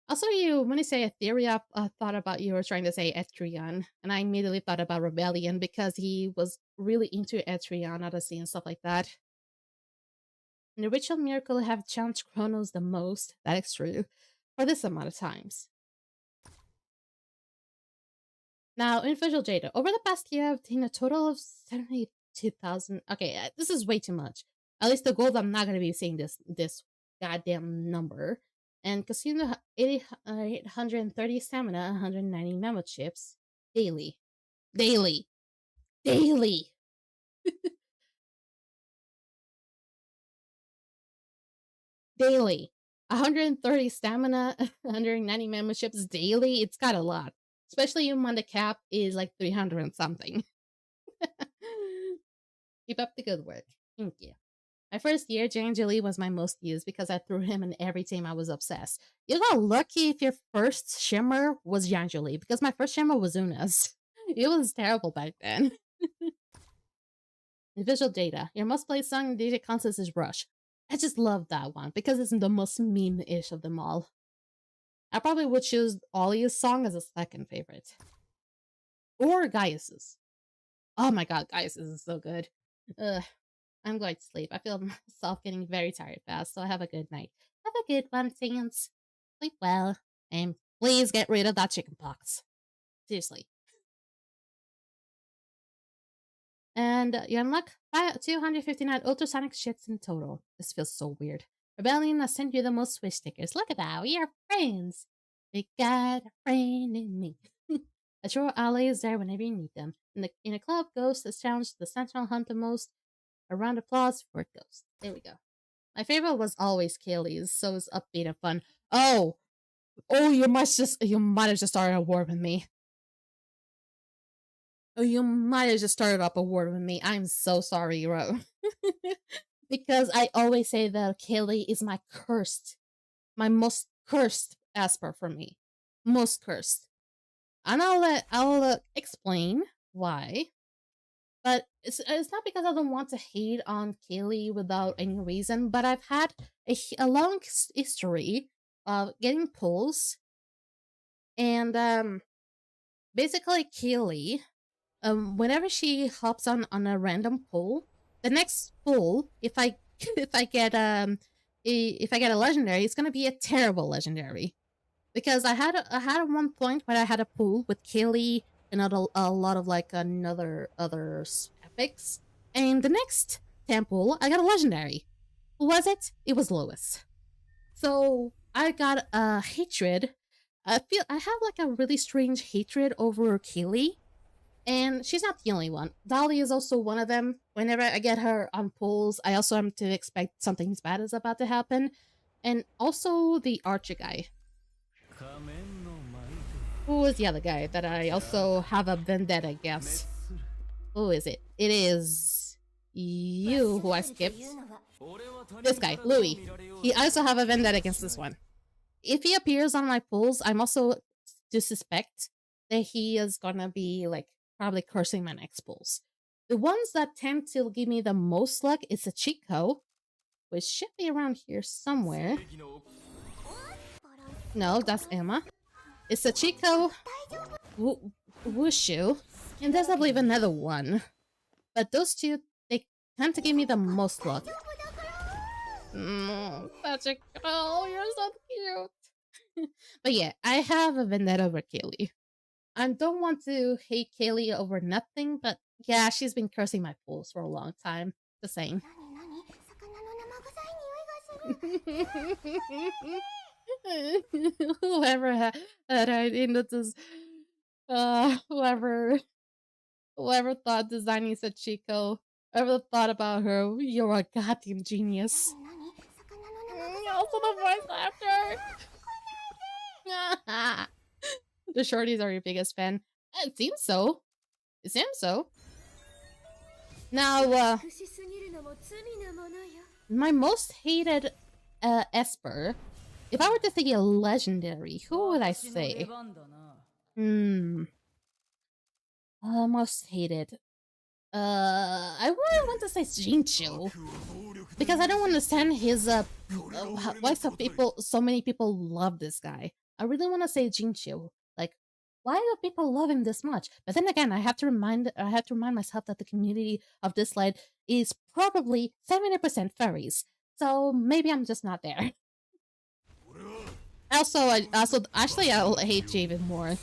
Also, when you say Etheria, I thought about you were trying to say Etrian, and I immediately thought about Rebellion because he was really into Etrian, Odyssey, and stuff like that. And the Ritual Miracle have challenged Chronos the most, that is true, for this amount of times. Now, in visual data, over the past year, I've obtained a total of 72,000. Okay, this is way too much. At least the gold, I'm not going to be seeing this goddamn number. And consume 830 stamina, 190 memo chips daily. Daily. Daily. Daily. 130 stamina, 190 memo chips daily. It's got a lot. Especially when the cap is like 300 and something. Keep up the good work. Thank you. My first year, Jangeli was my most used because I threw him in every team I was obsessed. You got lucky if your first shimmer was Jangeli, because my first shimmer was Una's. It was terrible back then. The visual data. Your most played song in DJ contests is Rush. I just love that one because it's the most meme-ish of them all. I probably would choose Ollie's song as a second favorite. Or Gaius's. Oh my god, Gaius's is so good. Ugh. I'm going to sleep. I feel myself getting very tired fast, so have a good night. Have a good one, Sans. Sleep well, and please get rid of that chicken pox. Seriously. And you unlock 259 ultrasonic shits in total. This feels so weird. Rebellion, I sent you the most Swish stickers. Look at that, we are friends. We got a friend in me. A true ally is there whenever you need them. In a club, Ghost has challenged the Sentinel hunt the most. A round of applause for Ghost. There we go. My favorite was always Kaylee's, so it's upbeat and fun. Oh, you might have just started a war with me. Oh, you might have just started up a war with me. I'm so sorry, Ro. Because I always say that Kaylee is my most cursed Esper for me. Most cursed. And I'll explain why. But it's not because I don't want to hate on Kaylee without any reason, but I've had a long history of getting pulls. And basically Kaylee, whenever she hops on a random pull, the next pull, if I get if I get a legendary, it's gonna be a terrible legendary. Because I had at one point where I had a pool with Kaylee and a lot of like other epics. And the next temple, I got a legendary. Who was it? It was Lois. So I got a hatred. I have like a really strange hatred over Kaylee. And she's not the only one. Dolly is also one of them. Whenever I get her on pulls, I also am to expect something bad is about to happen. And also the Archer guy. Who is the other guy that I also have a vendetta against? Who is it? It is you who I skipped. This guy, Louis. I also have a vendetta against this one. If he appears on my pulls, I'm also to suspect that he is gonna be like probably cursing my next pulls. The ones that tend to give me the most luck is a Chico, which should be around here somewhere. No, that's Emma. It's a Chico, Wushu, and there's I believe another one. But those two, they tend to give me the most luck. Such a girl, you're so cute. But yeah, I have a vendetta over Kaylee. I don't want to hate Kaylee over nothing, but yeah, she's been cursing my pools for a long time. Just saying. Whoever had into this, whoever thought designing such Chico, whoever thought about her, you're a goddamn genius. Also the voice actor. The shorties are your biggest fan. It seems so. It seems so. Now, my most hated Esper. If I were to say a legendary, who would I say? Most hated. I really want to say Jinchu. Because I don't understand his why so many people love this guy. I really want to say Jinchu. Like, why do people love him this much? But then again, I have to remind myself that the community of Dislyte is probably 70% furries. So maybe I'm just not there. I hate Javen more.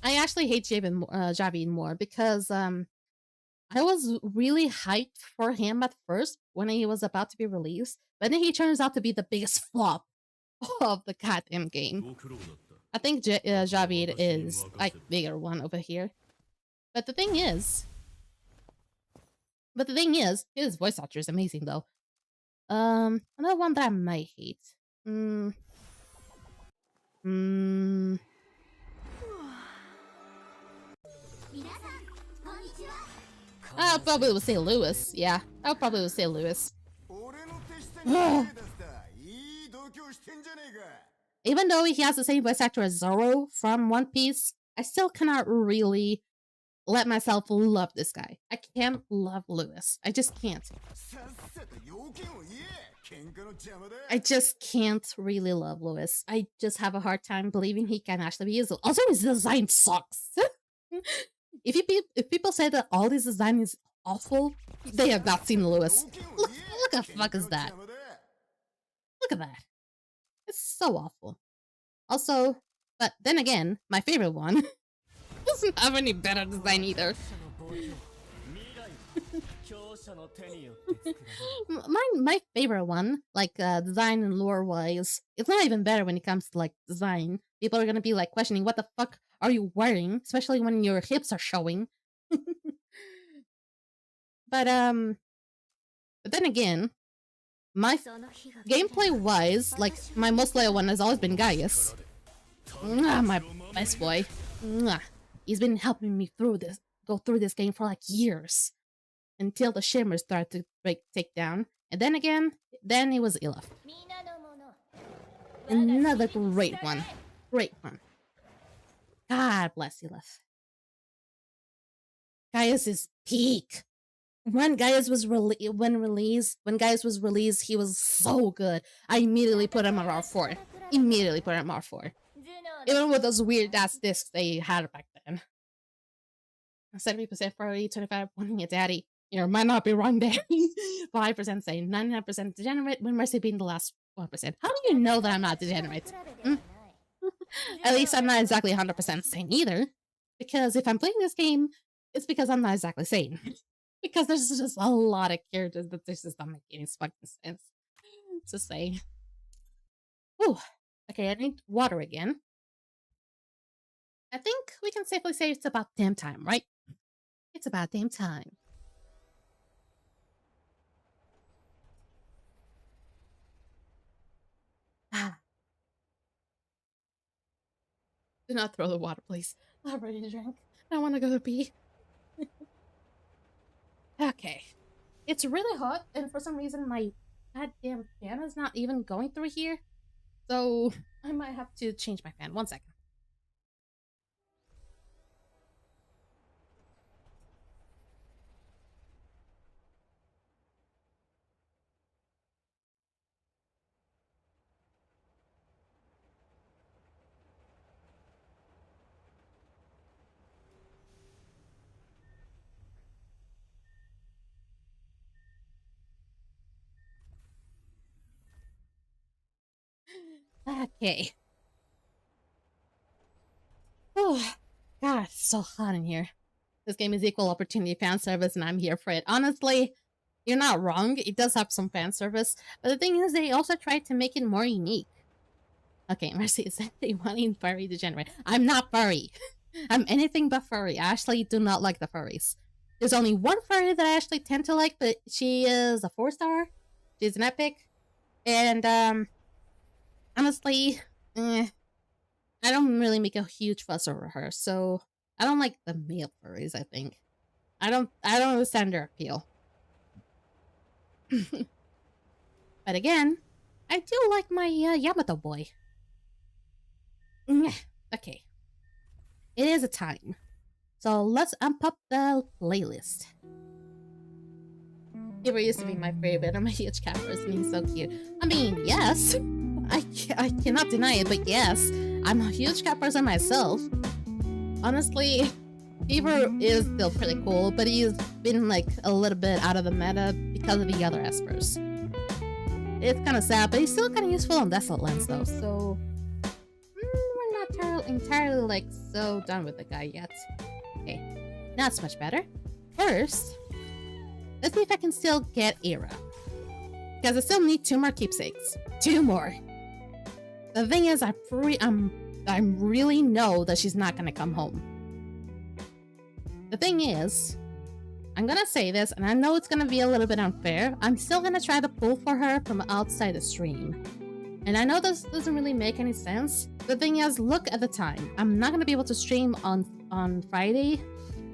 I actually hate Javen more because I was really hyped for him at first when he was about to be released, but then he turns out to be the biggest flop of the goddamn game. I think Javid is like bigger one over here. But the thing is, his voice actor is amazing though. Another one that I might hate. I probably would say Lewis. Yeah, I probably would say Lewis. Even though he has the same voice actor as Zoro from One Piece, I still cannot really let myself love this guy. I can't love Lewis. I just can't. I just can't really love Lewis. I just have a hard time believing he can actually be useful. Also, his design sucks. If people say that all his design is awful, they have not seen Lewis. Look how fuck is that? Look at that. It's so awful. Also, but then again, my favorite one doesn't have any better design either. my favorite one, like design and lore wise, it's not even better when it comes to like design. People are gonna be like questioning what the fuck are you wearing, especially when your hips are showing. But then again, my gameplay wise, like my most loyal one has always been Gaius. My best boy. He's been helping me go through this game for like years. Until the shimmers started to take down. And then again, then it was Ilaf. Another great one. Great one. God bless Ilaf. Gaius is peak. When Gaius was released, he was so good. I immediately put him on R4. Even with those weird ass discs they had back then. 70% for 25 wanting a daddy. You might not be wrong there. 5% sane, 99% degenerate, with Mercy being the last 1%. How do you know that I'm not degenerate? At least I'm not exactly 100% sane either. Because if I'm playing this game, it's because I'm not exactly sane. Because there's just a lot of characters that this just don't make any fucking sense to say. Whew. Okay, I need water again. I think we can safely say it's about damn time, right? It's about damn time. Do not throw the water, please. I'm ready to drink. I want to go to pee. Okay. It's really hot, and for some reason my goddamn fan is not even going through here. So I might have to change my fan. 1 second. Okay. Oh, God, it's so hot in here. This game is equal opportunity fan service, and I'm here for it. Honestly, you're not wrong. It does have some fan service, but the thing is, they also tried to make it more unique. Okay, Mercy is actually wanting furry degenerate. I'm not furry. I'm anything but furry. I actually do not like the furries. There's only one furry that I actually tend to like, but she is a 4-star. She's an epic. And, honestly, I don't really make a huge fuss over her, so I don't like the male furries, I think. I don't understand their appeal. But again, I do like my Yamato boy. Okay. It is a time. So let's unpop the playlist. He used to be my favorite. I'm a huge cat person. He's so cute. I mean, yes. I cannot deny it, but yes. I'm a huge cat person myself. Honestly, Fever is still pretty cool, but he's been like a little bit out of the meta because of the other espers. It's kind of sad, but he's still kind of useful on Desolate Lands though, so we're not entirely like so done with the guy yet. Okay, that's much better. First, let's see if I can still get Era. Because I still need 2 more keepsakes. 2 more. The thing is, I really know that she's not gonna come home. The thing is, I'm gonna say this, and I know it's gonna be a little bit unfair. I'm still gonna try to pull for her from outside the stream. And I know this doesn't really make any sense. The thing is, look at the time. I'm not gonna be able to stream on Friday,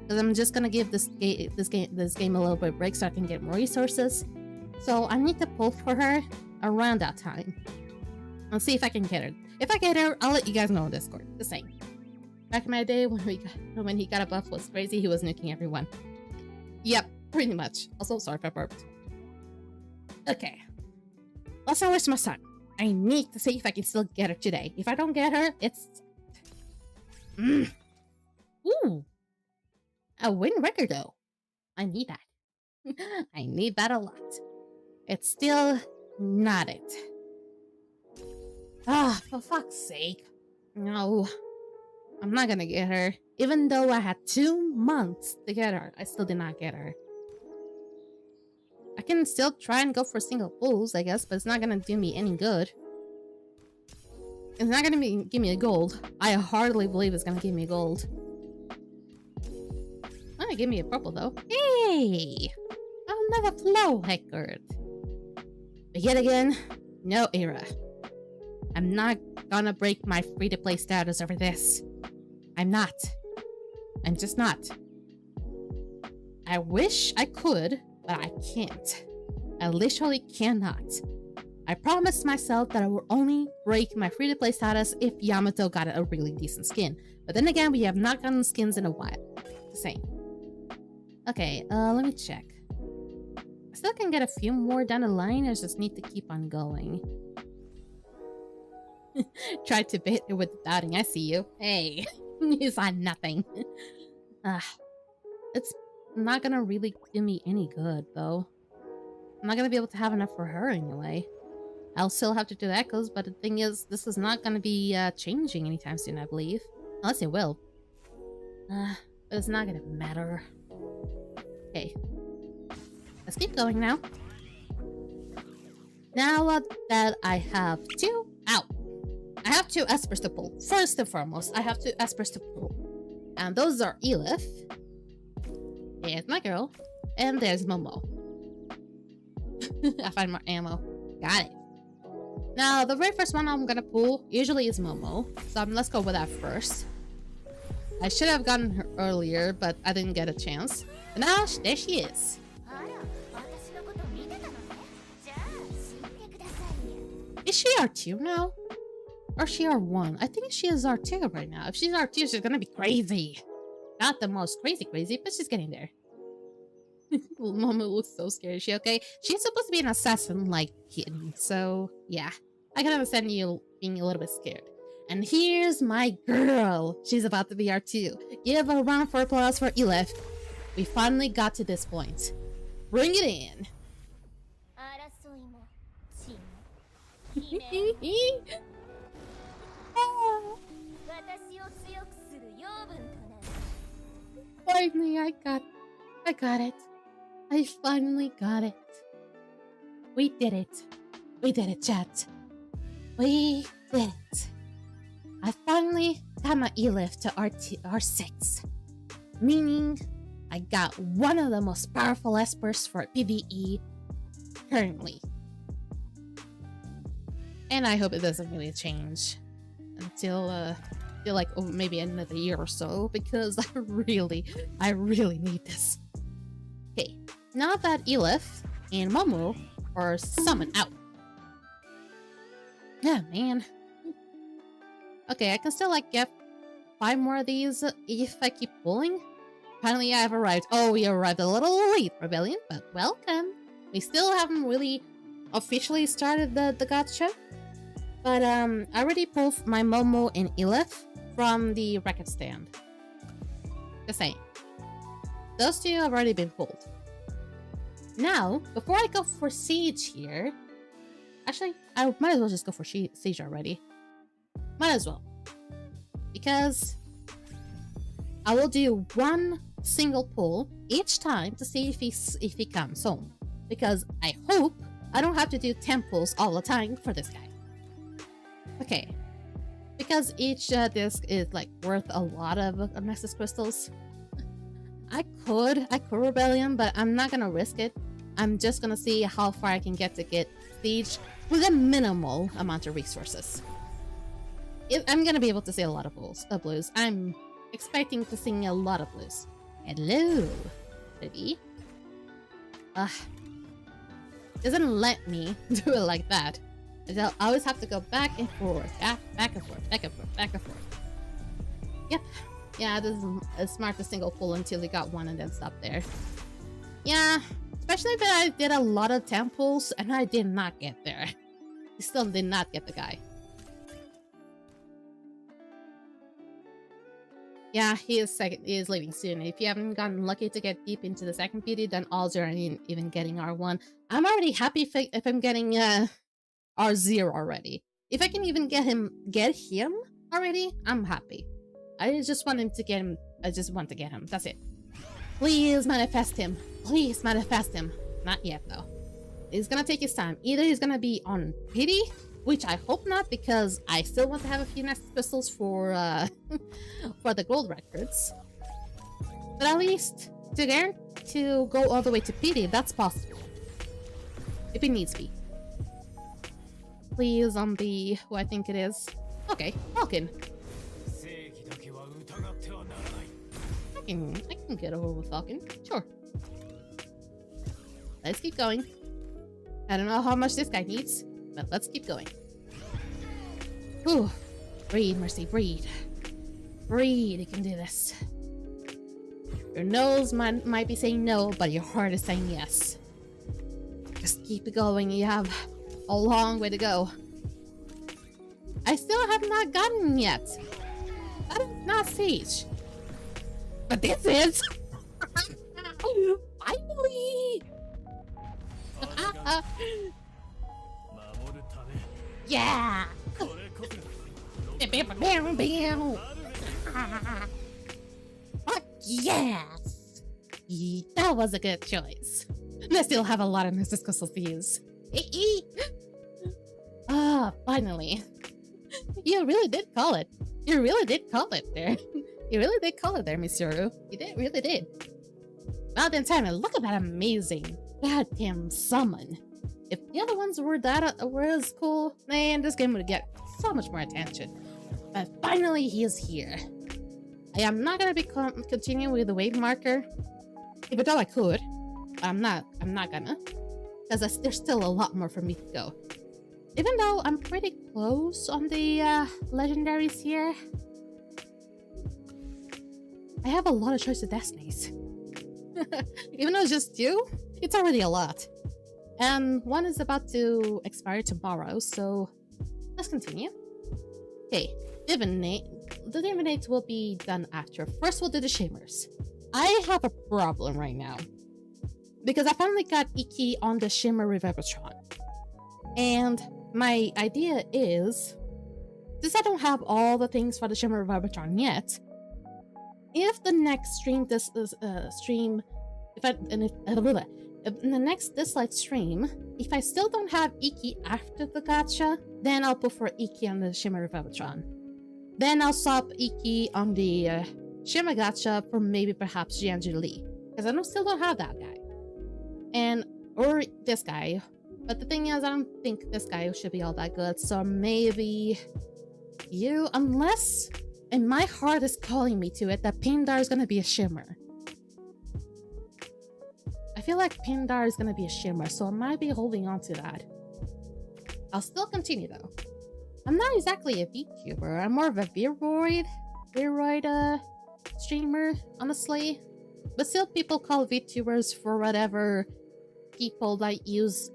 because I'm just gonna give this game a little bit of break so I can get more resources. So I need to pull for her around that time. I'll see if I can get her. If I get her, I'll let you guys know on Discord. The same. Back in my day, when he got a buff was crazy, he was nuking everyone. Yep, pretty much. Also, sorry if I burped. Okay. Let's not waste my time. I need to see if I can still get her today. If I don't get her, it's... Ooh. A win record, though. I need that. I need that a lot. It's still not it. Ah, for fuck's sake. No. I'm not gonna get her. Even though I had 2 months to get her, I still did not get her. I can still try and go for single pulls, I guess, but it's not gonna do me any good. It's not gonna give me a gold. I hardly believe it's gonna give me a gold. It's gonna give me a purple, though. Hey! Another flow record. But yet again, no Era. I'm not gonna break my free-to-play status over this. I'm not. I'm just not. I wish I could, but I can't. I literally cannot. I promised myself that I would only break my free-to-play status if Yamato got a really decent skin. But then again, we have not gotten skins in a while. The same. Okay, let me check. I still can get a few more down the line. I just need to keep on going. Tried to bait her with the doubting. I see you. Hey, you saw nothing. It's not gonna really do me any good, though. I'm not gonna be able to have enough for her anyway. I'll still have to do echoes, but the thing is, this is not gonna be changing anytime soon, I believe. Unless it will. But it's not gonna matter. Okay. Let's keep going now. Now that I have two... Ow! I have two espers to pull. First and foremost, I have two espers to pull. And those are Elif. There's my girl. And there's Momo. I find more ammo. Got it. Now, the very first one I'm gonna pull usually is Momo. So let's go with that first. I should have gotten her earlier, but I didn't get a chance. But now, there she is. Is she R2 now? Or is she R1? I think she is R2 right now. If she's R2, she's gonna be crazy. Not the most crazy, but she's getting there. Momo looks so scared. Is she okay? She's supposed to be an assassin-like kid, so yeah. I can understand you being a little bit scared. And here's my girl. She's about to be R2. Give a round of applause for Elif. We finally got to this point. Bring it in. Finally, I got it. I finally got it. We did it. We did it, chat. We did it. I finally got my Elif to R6. Meaning, I got one of the most powerful espers for PvE currently. And I hope it doesn't really change until like maybe another year or so, because I really need this. Okay, now that Elif and Momo are summoned out. Yeah, man. Okay, I can still like get 5 more of these if I keep pulling. Finally, I have arrived. Oh, we arrived a little late, Rebellion, but welcome. We still haven't really officially started the gacha. But I already pulled my Momo and Elif from the record stand. Just saying. Those two have already been pulled. Now, before I go for Siege here... Actually, I might as well just go for Siege already. Might as well. Because I will do one single pull each time to see if he comes home. Because I hope I don't have to do 10 pulls all the time for this guy. Okay, because each disc is like worth a lot of Nexus crystals. I could Rebellion, but I'm not gonna risk it. I'm just gonna see how far I can get to get Siege with a minimal amount of resources. I'm gonna be able to see a lot of blues. I'm expecting to see a lot of blues. Hello, baby. Doesn't let me do it like that. I always have to go back and forth, back and forth, back and forth, back and forth. Yep. Yeah, this is smart to single pull until you got one and then stop there. Yeah, especially that I did a lot of 10 pulls and I did not get there. I still did not get the guy. Yeah, he is leaving soon. If you haven't gotten lucky to get deep into the second PD, then odds are even getting R1. I'm already happy if I'm getting R0 already. If I can even get him already, I'm happy. I just want him to get him. I just want to get him. That's it. Please manifest him. Please manifest him. Not yet though. It's gonna take his time. Either he's gonna be on pity, which I hope not, because I still want to have a few Nexus crystals for for the gold records. But at least to go all the way to pity, that's possible. If it needs to be. Please on the who I think it is. Okay, Falcon. I can get over with Falcon. Sure. Let's keep going. I don't know how much this guy needs, but let's keep going. Whew. Breathe, Mercy, breathe. Breathe, you can do this. Your nose might be saying no, but your heart is saying yes. Just keep it going, you have a long way to go. I still have not gotten him yet. That is not Siege. But this is... Lily! Yeah! Fuck yes! That was a good choice. And I still have a lot of Mrs. to use. Finally. You really did call it. You really did call it there. You really did call it there, Miss Yoru. You really did. Well then, Simon, look at that amazing goddamn summon. If the other ones were as cool, man, this game would get so much more attention. But finally, he is here. I am not gonna be continuing with the wave marker, even though I could. I'm not gonna, because there's still a lot more for me to go. Even though I'm pretty close on the legendaries here, I have a lot of choice of destinies. Even though it's just two, it's already a lot. And one is about to expire tomorrow, so let's continue. Okay, Divinate. The Divinate will be done after. First, we'll do the Shimmers. I have a problem right now, because I finally got Iki on the Shimmer Revivatron. And my idea is, since I don't have all the things for the Shimmer Revivatron yet, if the next stream, in the next Dislyte stream, if I still don't have Iki after the Gacha, then I'll put for Iki on the Shimmer Revivatron. Then I'll swap Iki on the Shimmer Gacha for maybe perhaps Jianzhi, because I still don't have that guy. Or this guy. But the thing is, I don't think this guy should be all that good, so maybe you, unless, and my heart is calling me to it, that Pindar is gonna be a Shimmer. I feel like Pindar is gonna be a Shimmer, so I might be holding on to that. I'll still continue though. I'm not exactly a VTuber, I'm more of a Viroid streamer, honestly. But still, people call VTubers for whatever people that use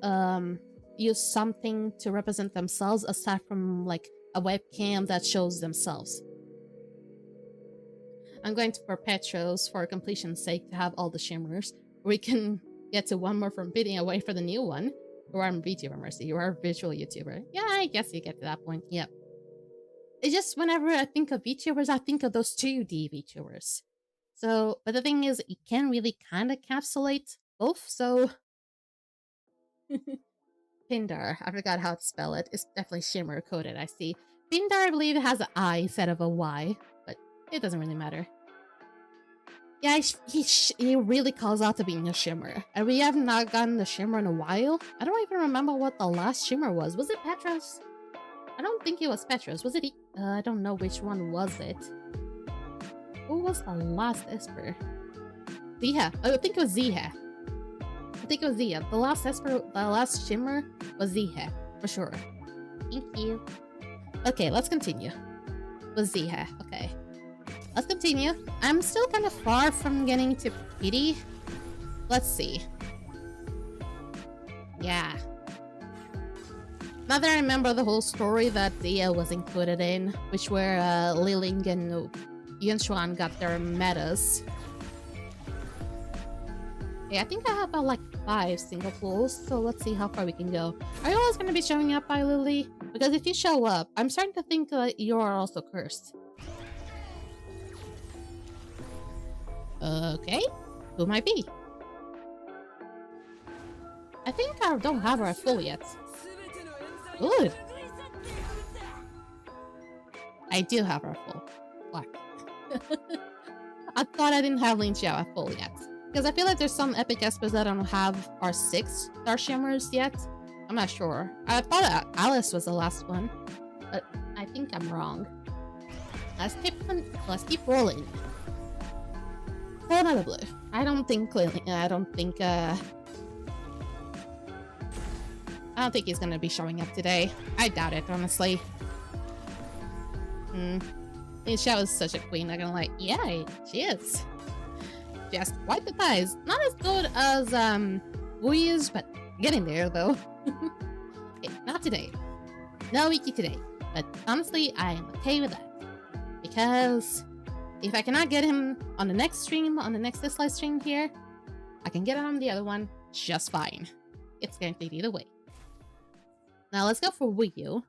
something to represent themselves aside from like a webcam that shows themselves. I'm going to Perpetuos for completion's sake to have all the Shimmers. We can get to one more from bidding away for the new one. You are a VTuber, Mercy. You are a visual YouTuber. Yeah, I guess you get to that point. Yep. It's just whenever I think of VTubers, I think of those 2D VTubers. So, but the thing is, you can really kind of encapsulate both, so... Pindar. I forgot how to spell it. It's definitely Shimmer coded, I see. Pindar, I believe it has an I instead of a Y, but it doesn't really matter. Yeah, he really calls out to being a Shimmer. And we have not gotten the Shimmer in a while. I don't even remember what the last Shimmer was. Was it Petros? I don't think it was Petros. Was it... I don't know which one was it. Who was the last Esper? Ziha. I think it was Ziha. I think it was Ziha. The last Esper, the last Shimmer was Ziha, for sure. Thank you. Okay, let's continue. With Ziha. Okay. Let's continue. I'm still kind of far from getting to Pity. Let's see. Yeah. Now that I remember the whole story that Dia was included in, which where Liling and Yunshuan got their metas. Okay, I think I have about like 5 single pools, so let's see how far we can go. Are you always going to be showing up by Lily? Because if you show up, I'm starting to think that you are also cursed. Okay, who might be? I think I don't have her full yet. Good. I do have her full. Black. I thought I didn't have Lin Xiao at full yet. Because I feel like there's some epic espers that don't have our 6 Star Shimmers yet. I'm not sure. I thought Alice was the last one. But I think I'm wrong. Let's keep rolling. For another blue. I don't think he's gonna be showing up today. I doubt it, honestly. Lin Xiao is such a queen, I'm gonna like, yeah, she is. Just quite the ties. Not as good as Wu is, but getting there though. Okay, not today. No Iki today. But honestly, I am okay with that. Because if I cannot get him on the next stream, on the next Dislyte stream here, I can get it on the other one just fine. It's guaranteed either way. Now let's go for Wii U.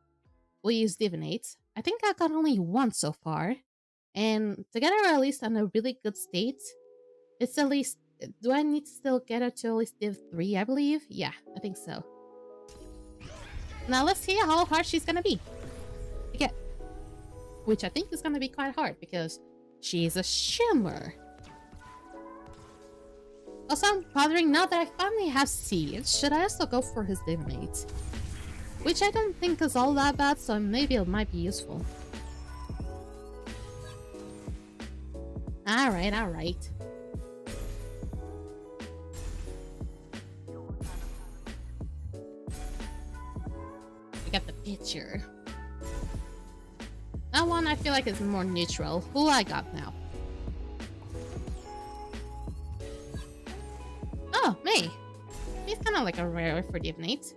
Wii U's Divinate. I think I got only one so far. And to get her at least on a really good state, it's at least... Do I need to still get her to at least Div 3, I believe? Yeah, I think so. Now let's see how hard she's gonna be to get. Which I think is gonna be quite hard because she's a shimmer. Also, I'm pondering now that I finally have Siege, should I also go for his Divinate? Which I don't think is all that bad, so maybe it might be useful. Alright, alright. I got the picture. That one I feel like is more neutral. Who I got now? Oh, May! He's kind of like a rare for Divinate.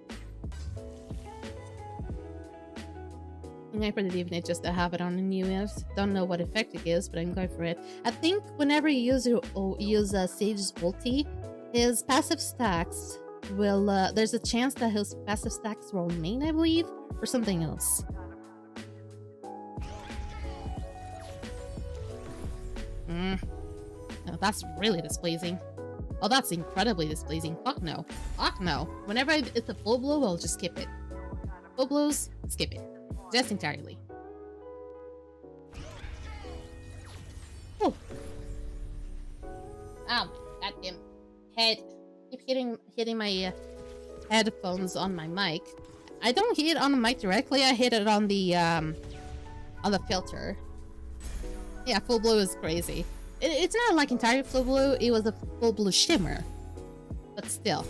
I'm going for the Divinate just to have it on the new moves. Don't know what effect it gives, but I'm going for it. I think whenever you use Sage's ulti, his passive stacks will... there's a chance that his passive stacks will remain, I believe, or something else. No, that's really displeasing. Oh, that's incredibly displeasing. Fuck no. Fuck no. Whenever it's a full blow, I'll just skip it. Full blows, skip it. Just entirely. Oh. Ow, my goddamn head. Keep hitting my headphones on my mic. I don't hit it on the mic directly, I hit it on the filter. Yeah, full blue is crazy. It's not like entire full blue, it was a full blue shimmer. But still.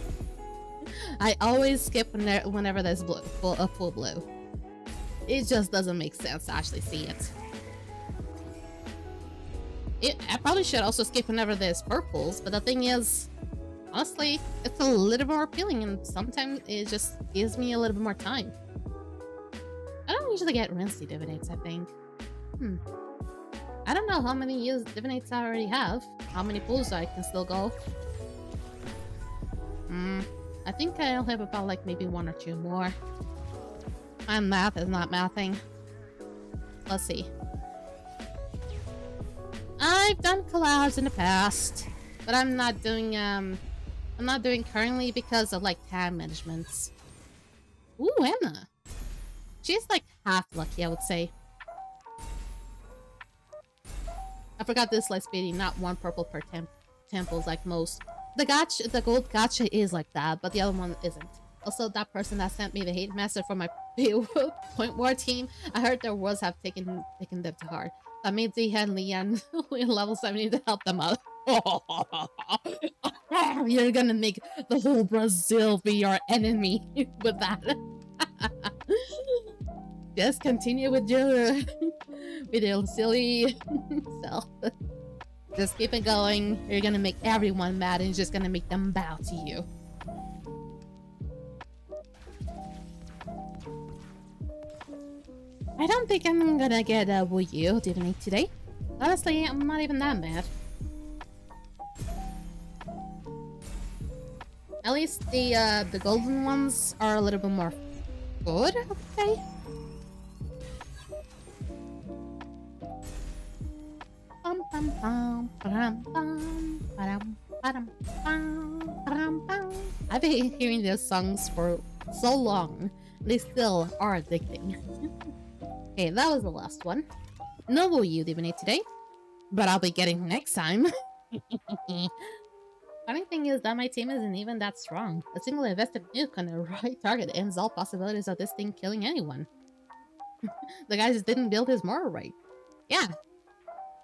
I always skip whenever there's a full blue. It just doesn't make sense to actually see it. I probably should also skip whenever there's purples, but the thing is, honestly, it's a little more appealing and sometimes it just gives me a little bit more time. I don't usually get rinsey divinates, I think. I don't know how many divinates I already have, how many pulls I can still go. I think I'll have about like maybe 1 or 2 more. My math is not mathing. Let's see. I've done collabs in the past, but I'm not doing currently because of like time managements. Ooh, Anna. She's like half lucky, I would say. I forgot this like speeding, not 1 purple per temples like most. The gold gacha is like that, but the other one isn't. Also, that person that sent me the hate message from my Point War team, I heard their words have taken them to heart. That means they had Leon in level 70 to help them out. You're gonna make the whole Brazil be your enemy with that. Just continue with your silly self. Just keep it going. You're gonna make everyone mad and you're just gonna make them bow to you. I don't think I'm gonna get a Wii U Divinate today. Honestly, I'm not even that mad. At least the golden ones are a little bit more good, I would say. I've been hearing those songs for so long. They still are addicting. Okay, that was the last one. No Wii U Divinate today, but I'll be getting next time. Funny thing is that my team isn't even that strong. A single invested nuke on the right target ends all possibilities of this thing killing anyone. The guy just didn't build his mortar right. Yeah.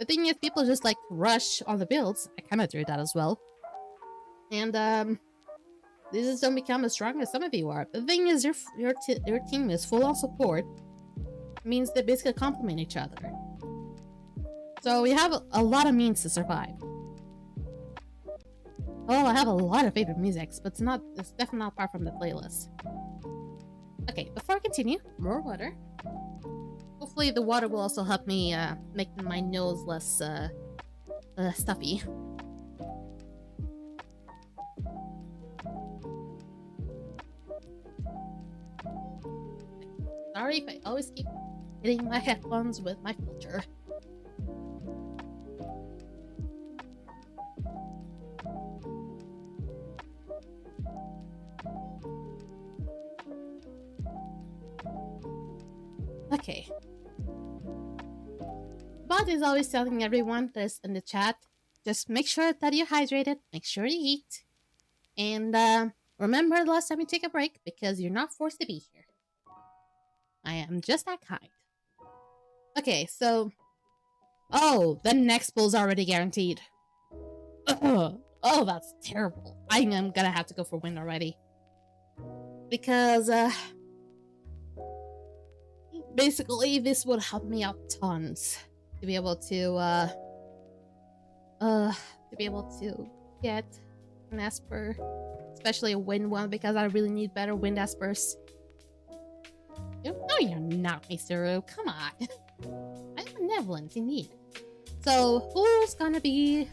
The thing is, people just like rush on the builds. I kind of do that as well. And these just don't become as strong as some of you are. The thing is, your team is full on support. It means they basically complement each other. So we have a lot of means to survive. Oh, I have a lot of favorite musics, but it's definitely not apart from the playlist. Okay, before I continue, more water. Hopefully the water will also help me make my nose less stuffy. Sorry if I always keep hitting my headphones with my filter. Okay. Bot is always telling everyone this in the chat. Just make sure that you're hydrated, make sure you eat, and remember the last time you take a break because you're not forced to be here. I am just that kind. Okay, so... Oh, the next bull's already guaranteed. Ugh. Oh, that's terrible. I am gonna have to go for win already. Because, basically, this would help me out tons. To be able to, get an Esper. Especially a wind one, because I really need better wind Espers. No, you're not, Mr. Come on. I'm benevolent, indeed. So, who's gonna be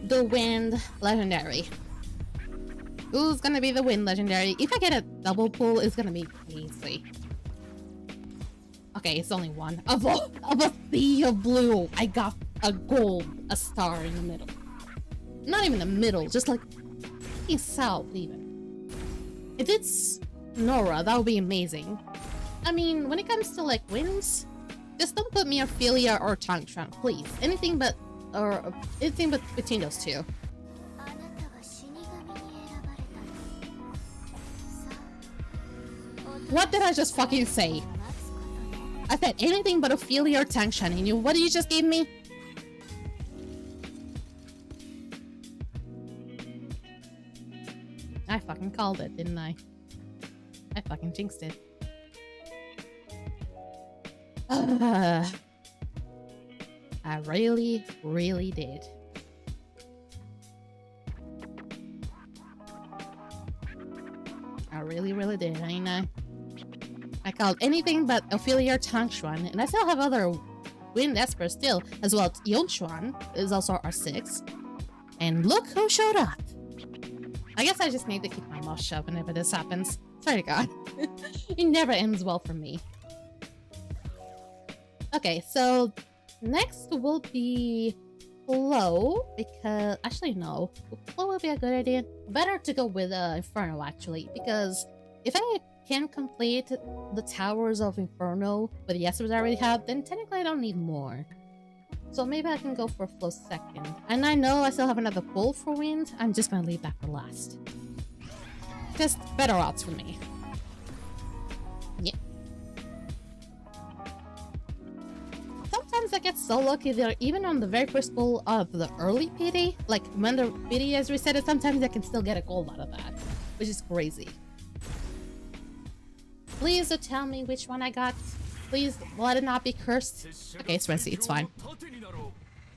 the wind legendary? Who's gonna be the wind legendary? If I get a double pull, it's gonna be crazy. Okay, it's only one. Of a sea of blue, I got a gold, a star in the middle. Not even the middle, just like south even. If it's Nora, that would be amazing. I mean, when it comes to like wins, just don't put me Ophelia or Tangtran, please. Anything but between those two. What did I just fucking say? I said anything but Ophelia or Tangtran, and you, what did you just give me? I fucking called it, didn't I? I fucking jinxed it. I really, really did. I really, really did, ain't I? I called anything but Ophelia or Tangxuan, and I still have other Wind Esper still, as well as Yonchuan is also R6. And look who showed up! I guess I just need to keep my mouth shut whenever this happens. Sorry to God. It never ends well for me. Okay, so next will be Flow, because... Actually, no. Flow would be a good idea. Better to go with Inferno, actually, because if I can complete the Towers of Inferno with the Espers I already have, then technically I don't need more. So maybe I can go for Flow second. And I know I still have another pull for Wind. I'm just gonna leave that for last. Just better odds for me. Yeah. Sometimes I get so lucky that even on the very first pull of the early PD, like when the PD is reset, sometimes I can still get a gold out of that, which is crazy. Please don't tell me which one I got. Please let it not be cursed. Okay, it's Renzi, it's fine.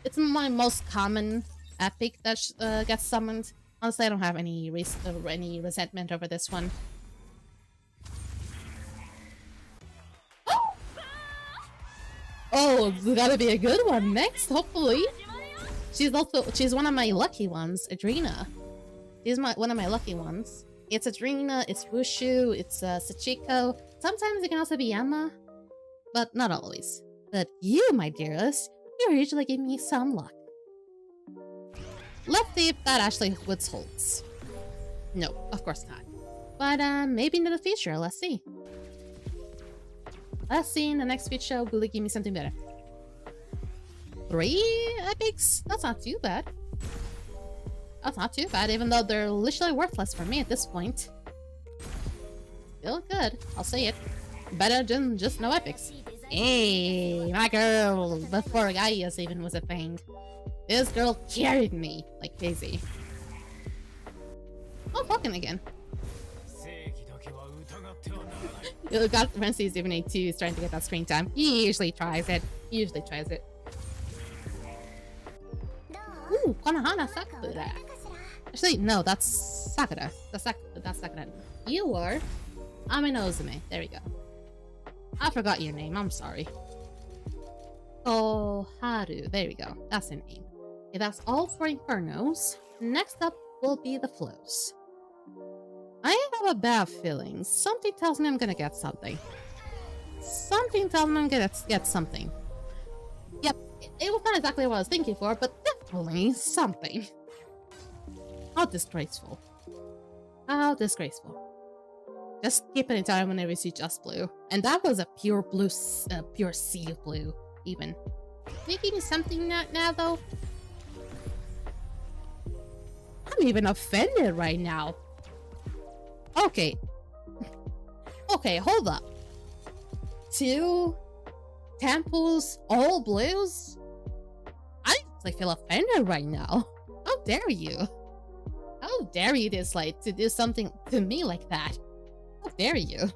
It's my most common epic that gets summoned. Honestly, I don't have any resentment over this one. Oh, it's gotta be a good one next, hopefully. She's one of my lucky ones, Adrena. She's one of my lucky ones. It's Adrena, it's Wushu, it's Sachiko. Sometimes it can also be Emma, but not always. But you, my dearest, you usually give me some luck. Let's see if that actually holds. No, of course not. But maybe in the future, let's see. Let's see in the next future, will it give me something better? 3 epics? That's not too bad. That's not too bad, even though they're literally worthless for me at this point. Still good, I'll say it. Better than just no epics. Hey, my girl, before Gaius even was a thing. This girl carried me like crazy. Oh, fucking again. You got Renzi's Divinate 2 is trying to get that screen time. He usually tries it. Ooh, Konohana Sakura. Actually, no, that's Sakura. That's Sakura. You are Aminozume. There we go. I forgot your name. I'm sorry. Oh, Haru. There we go. That's the name. Okay, that's all for Infernos. Next up will be the Flows. I have a bad feeling. Something tells me I'm gonna get something. something tells me I'm gonna get something. Yep, it was not exactly what I was thinking for, but definitely something. How disgraceful. How disgraceful. Just keep it in time whenever you see just blue. And that was a pure blue, pure sea of blue, even. Can you give me something now, though? I'm even offended right now. Okay. Okay, hold up. 2 temples, all blues? I actually feel offended right now. How dare you? How dare you, Dislyte, to do something to me like that? How dare you?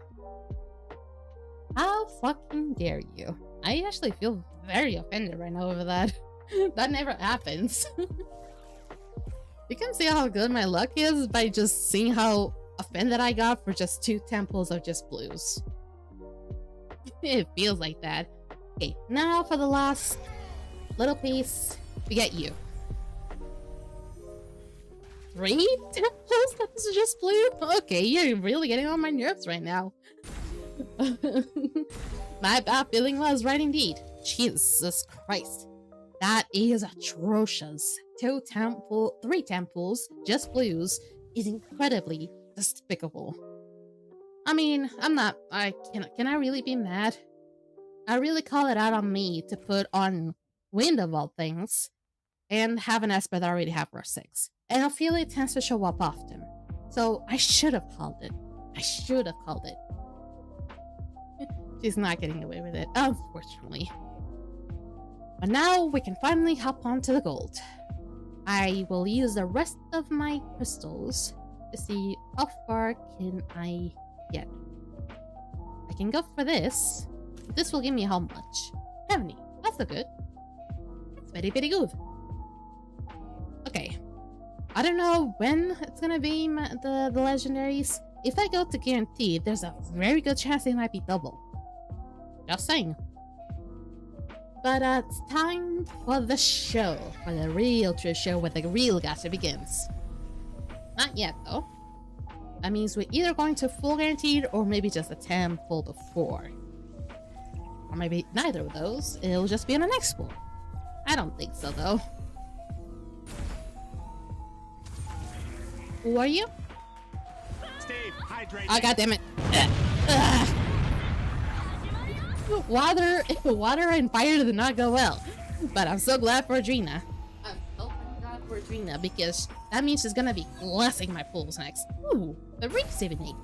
How fucking dare you? I actually feel very offended right now over that. That never happens. You can see how good my luck is by just seeing how offended I got for just 2 temples of just blues. It feels like that. Okay, now for the last little piece, we get you. 3 temples? That's just blue? Okay, you're really getting on my nerves right now. My bad feeling was right indeed. Jesus Christ. That is atrocious. 3 temples, just blues, is incredibly despicable. I mean, can I really be mad? I really call it out on me to put on Wind of all things and have an Esper that I already have for 6. And Ophelia tends to show up often. So I should have called it. I should have called it. She's not getting away with it, unfortunately. But now we can finally hop onto the gold. I will use the rest of my crystals to see how far can I get. I can go for this. This will give me how much? 70. That's so good. That's very, very good. Okay. I don't know when it's gonna be the legendaries. If I go to guaranteed, there's a very good chance they might be double. Just saying. But it's time for the show. For the real true show where the real gacha begins. Not yet though. That means we're either going to full guaranteed or maybe just a temple before. Or maybe neither of those. It'll just be on an explore. I don't think so though. Who are you? Steve, hydrate. Oh, god damn it. Water and fire did not go well. But I'm so glad for Adrena. I'm so glad for Adrena because that means she's gonna be blessing my pools next. Ooh, the ring saving 8.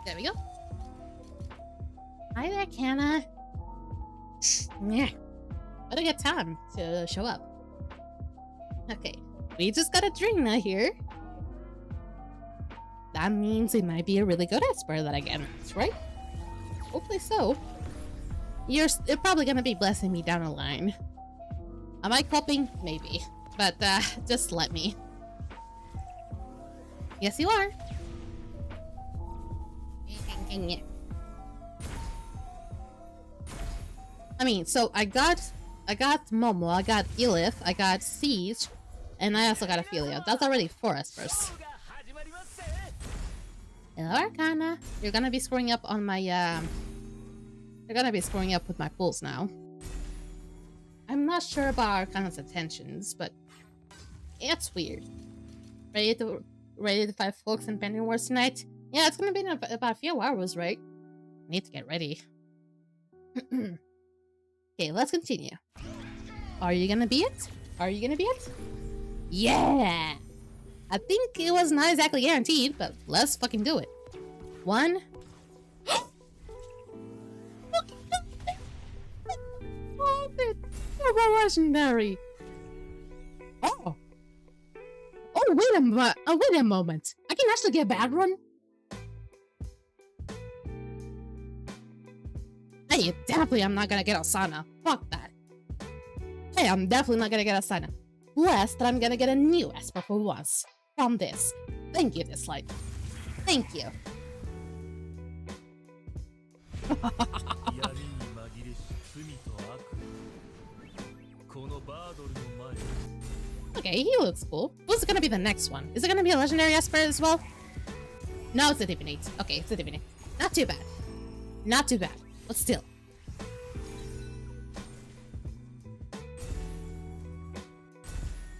There we go. Hi there, Canna. Yeah. Better get time to show up. Okay. We just got a Adrena here. That means it might be a really good Esper that I get, right? Hopefully so. You're probably gonna be blessing me down the line. Am I coping? Maybe. But just let me. Yes, you are. I mean, so I got Momo, I got Elith, I got Siege, and I also got Ophelia. That's already 4 Espers. Hello, Arcana. You're gonna be scoring up on my you're gonna be scoring up with my pulls now. I'm not sure about Arcana's attentions, but it's weird. Ready to fight folks in Pending Wars tonight? Yeah, it's gonna be in about a few hours, right? Need to get ready. Okay, let's continue. Are you gonna be it? Are you gonna be it? Yeah! I think it was not exactly guaranteed, but let's fucking do it. 1. Oh, it's legendary. Oh. Oh, wait a moment. I can actually get a bad run? Hey, definitely I'm not gonna get Asana. Fuck that. Hey, I'm definitely not gonna get Asana. Blessed that I'm gonna get a new Esper for once. From this. Thank you, Dislyte. Thank you. Okay, he looks cool. Who's gonna be the next one? Is it gonna be a legendary Esper as well? No, it's a Divinate. Okay, it's a Divinate. Not too bad. Not too bad. But still.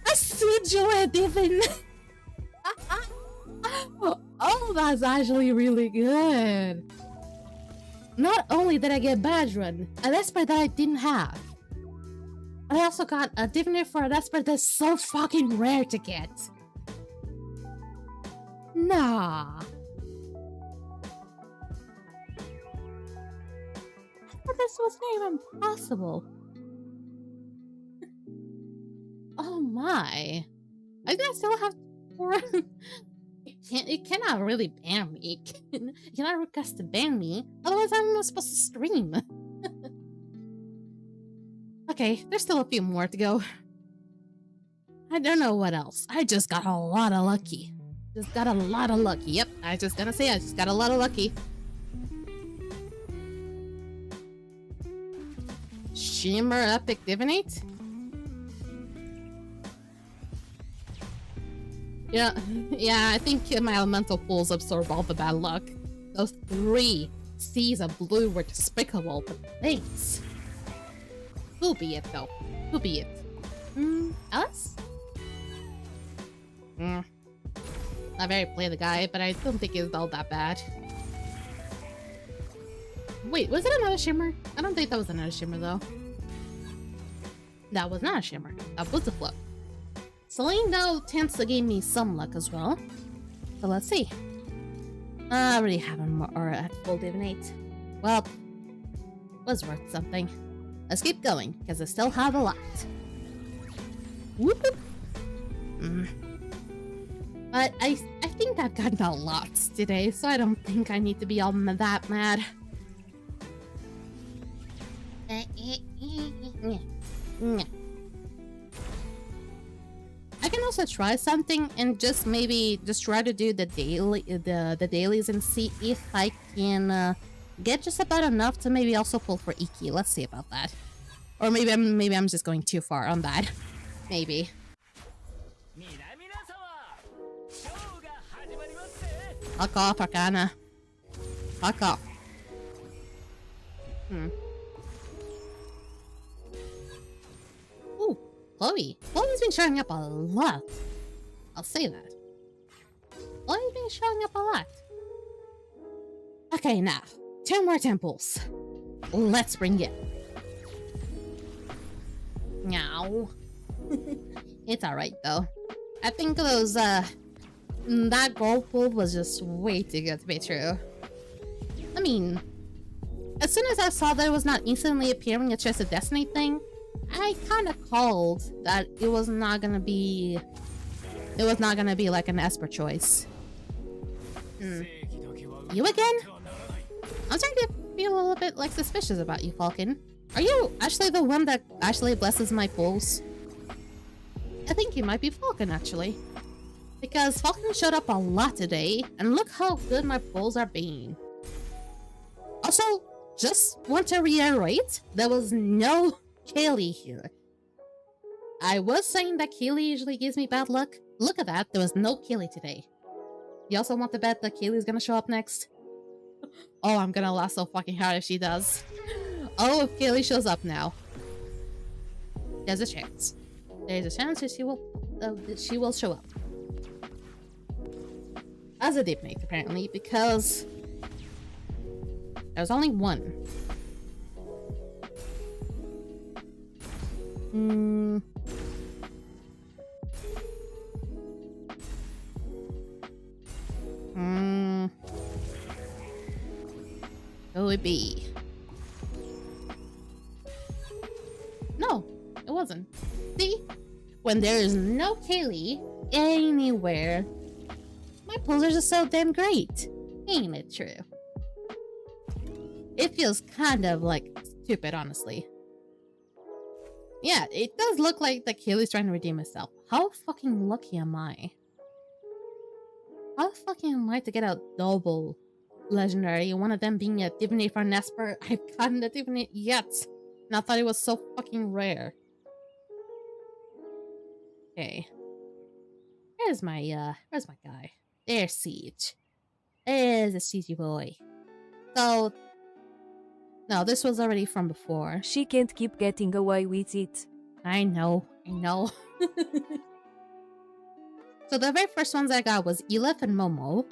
I see Joy Divin. Oh, that's actually really good. Not only did I get Badge Run, an Esper that I didn't have, I also got a Divinate for an Esper that's so fucking rare to get. Nah. I thought this was not even possible. Oh my. I think I still have 4. It cannot really ban me. You cannot request to ban me. Otherwise, I'm not supposed to stream. Okay, there's still a few more to go. I don't know what else. I just got a lot of lucky. Just got a lot of lucky. Yep, I just gonna say I just got a lot of lucky. Shimmer Epic Divinate? Yeah, I think my elemental pools absorb all the bad luck. Those 3 seas of blue were despicable, but thanks. Who be it, though? Who be it? Alice? Not very play the guy, but I don't think it's all that bad. Wait, was it another shimmer? I don't think that was another shimmer, though. That was not a shimmer. That was a float. Celine, though, tends to give me some luck as well. So let's see. I already have him or at full Divinate. Well, was worth something. Let's keep going, because I still have a lot. Whoop whoop. But I think I've gotten a lot today, so I don't think I need to be all that mad. I can also try something and just maybe just try to do the dailies and see if I can get just about enough to maybe also pull for Iki. Let's see about that. Or maybe I'm just going too far on that. Maybe. Fuck off, Arcana. Fuck off. Ooh, Chloe. Chloe's been showing up a lot. I'll say that. Chloe's been showing up a lot. Okay, now. 2 more temples. Let's bring it. Meow. It's alright, though. I think those, that gold pool was just way too good to be true. I mean, as soon as I saw that it was not instantly appearing a Chest of Destiny thing, I kind of called that it was not gonna be... It was not gonna be like an Esper choice. You again? I'm starting to feel a little bit like suspicious about you, Falcon. Are you actually the one that actually blesses my pulls? I think you might be Falcon, actually. Because Falcon showed up a lot today, and look how good my pulls are being. Also, just want to reiterate, there was no Kaylee here. I was saying that Kaylee usually gives me bad luck. Look at that, there was no Kaylee today. You also want to bet that Kaylee's gonna show up next? Oh, I'm gonna laugh so fucking hard if she does. Oh, if Kaylee shows up now. There's a chance. There's a chance that she will show up. As a Divinate, apparently, because there's only one. Who would it be? No, it wasn't. See? When there is no Kaylee anywhere, my pulls are just so damn great. Ain't it true? It feels kind of like stupid, honestly. Yeah, it does look like the Kaylee's trying to redeem itself. How fucking lucky am I? How fucking am I to get a double legendary? One of them being a Divinate for an Esper. I've gotten a Divinate yet. And I thought it was so fucking rare. Okay. Where's my guy? There's Siege. There's a Siege boy. So, no, this was already from before. She can't keep getting away with it. I know. So the very first ones I got was Elif and Momo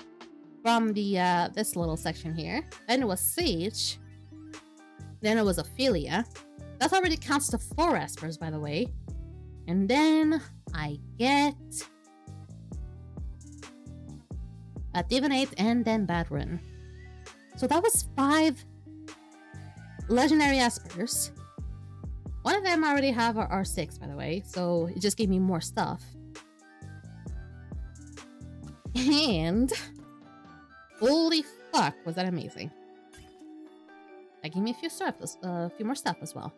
from the this little section here. Then it was Siege. Then it was Ophelia. That already counts to 4 Espers, by the way. And then I get a Divinate and then Badrun. So that was 5 legendary Espers. One of them I already have are R6, by the way, so it just gave me more stuff. And holy fuck, was that amazing. That gave me a few more stuff as well.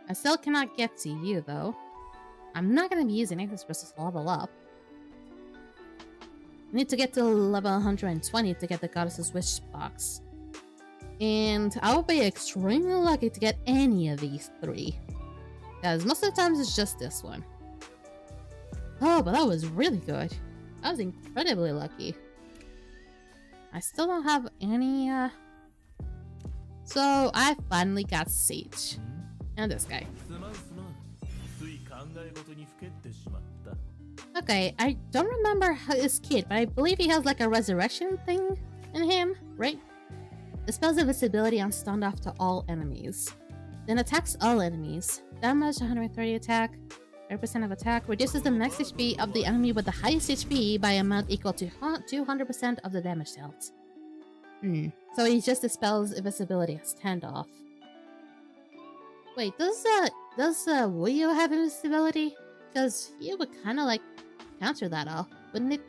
I still cannot get to you though. I'm not gonna be using it, it's supposed to level up. I need to get to level 120 to get the Goddess's Wish box. And I will be extremely lucky to get any of these 3. Because most of the times it's just this one. Oh, but that was really good. I was incredibly lucky. I still don't have any, So I finally got Sage. And this guy. Okay, I don't remember his kid, but I believe he has like a resurrection thing in him, right? Dispels invisibility on stunned off to all enemies. Then attacks all enemies. Damage 130 attack, 30% of attack. Reduces the max HP of the enemy with the highest HP by amount equal to 200% of the damage dealt. So he just dispels invisibility on standoff. Wait, does Wuyo have invisibility? Because he would kind of like counter that off, wouldn't it?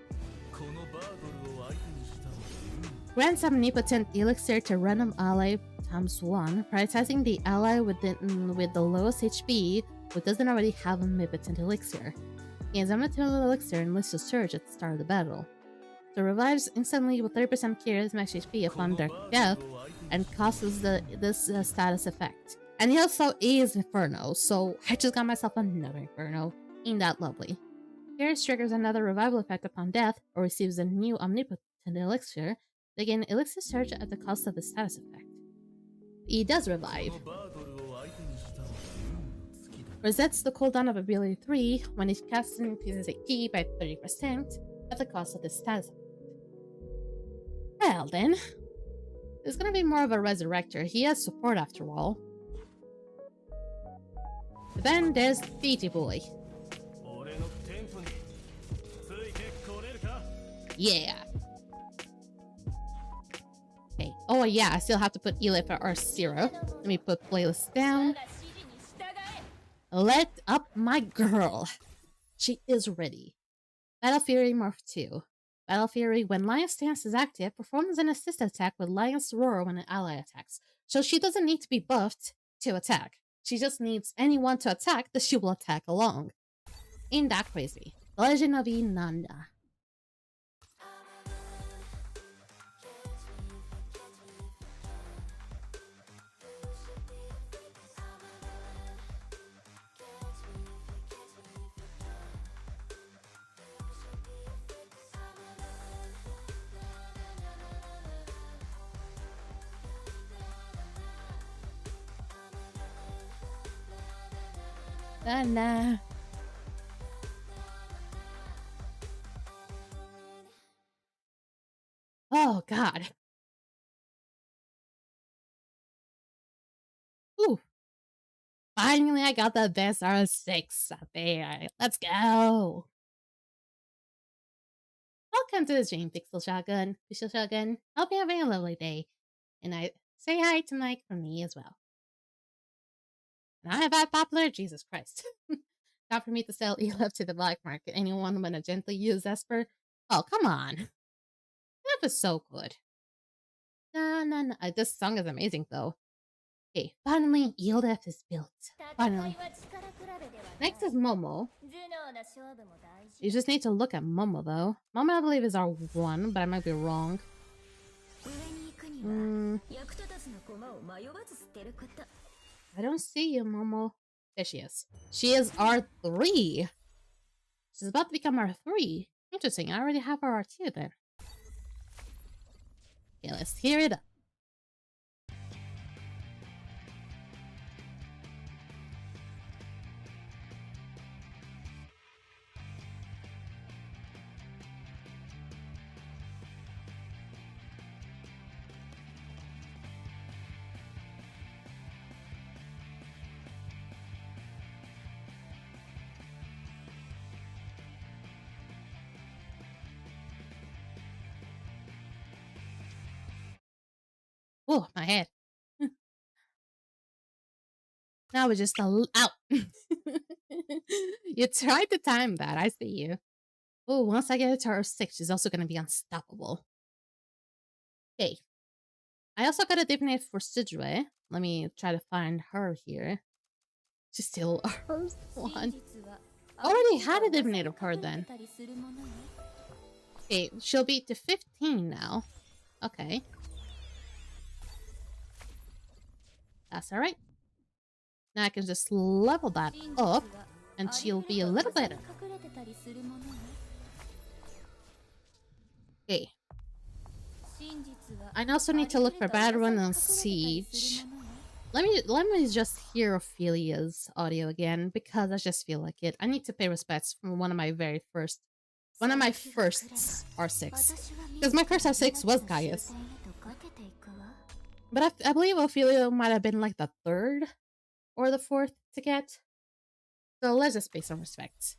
Grants omnipotent elixir to random ally ×1, prioritizing the ally with the lowest HP who doesn't already have omnipotent elixir. Gains omnipotent elixir and lists a surge at the start of the battle. So revives instantly with 30% cures max HP upon their death and causes this status effect. And he also is Inferno, so I just got myself another Inferno. Ain't that lovely? Cures triggers another revival effect upon death or receives a new omnipotent elixir. They gain elixir surge at the cost of the status effect. He does revive. Resets the cooldown of ability 3 when it casts and increases HP by 30% at the cost of the status effect. Well then, there's gonna be more of a resurrector. He has support after all. But then there's Fiji Boy. Yeah. Okay. Oh yeah, I still have to put Eli for R0. Let me put playlist down. Let up my girl. She is ready. Battle Fury Morph 2. Battle Fury, when Lion's Stance is active, performs an assist attack with Lion's Roar when an ally attacks. So she doesn't need to be buffed to attack. She just needs anyone to attack that she will attack along. Ain't that crazy? The Legend of Inanna. Nah. Oh god. Ooh. Finally I got the best R6 out there. Let's go. Welcome to the stream, Pixel Shotgun. Hope you're having a lovely day. And I say hi to Mike from me as well. Now I have that popular, Jesus Christ. Not for me to sell Elif to the black market. Anyone want to gently use Esper? Oh, come on. Elif is so good. No. This song is amazing though. Okay, finally, Elif is built. Finally. Next is Momo. You just need to look at Momo though. Momo I believe is R1, but I might be wrong. I don't see you, Momo. There she is. She is R3. She's about to become R3. Interesting. I already have her R2 then. Okay, let's hear it up. Oh, my head. Now we're just out. You tried to time that. I see you. Oh, once I get to her 6, she's also going to be unstoppable. Okay. I also got a divinate for Sidre. Let me try to find her here. She's still ours one. Already had a divinate of her then. Okay, she'll be to 15 now. Okay. That's alright. Now I can just level that up, and she'll be a little better. Okay. I also need to look for Bad Run and Siege. Let me just hear Ophelia's audio again, because I just feel like it. I need to pay respects from one of my firsts R6. Because my first R6 was Gaius. But I believe Ophelia might have been like the 3rd or the 4th to get. So let's just pay some respect.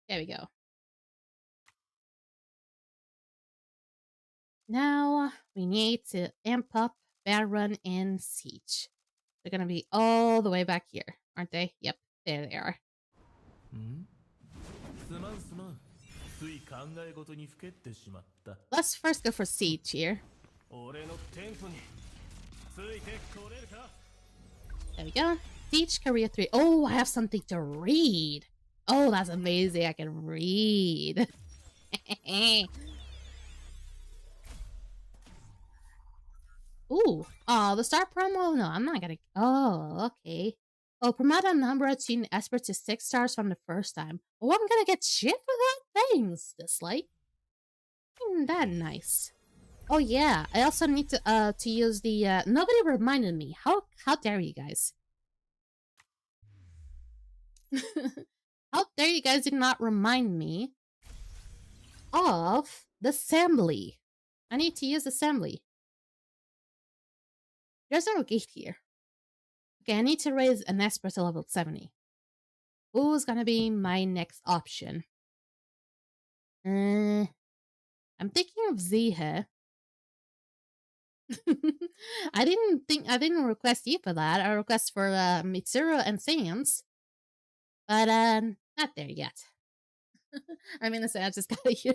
There we go. Now we need to amp up Baron and Siege. They're gonna be all the way back here, aren't they? Yep, there they are. Let's first go for Siege here. There we go. Siege Career 3. Oh, I have something to read. Oh, that's amazing. I can read. Ooh. Oh, the star promo? No, I'm not gonna. Oh, okay. Oh, promote a number of teen experts to 6 stars from the first time. Oh, I'm gonna get shit for that? Thanks, Dislyte. Isn't that nice? Oh yeah, I also need to use the nobody reminded me. How dare you guys? How dare you guys did not remind me of the assembly. I need to use assembly. There's no gate here. Okay, I need to raise an expert to level 70. Who's gonna be my next option? I'm thinking of Zihe. I didn't request you for that. I request for Mitsuru and Sans. But not there yet. I mean, I just got you.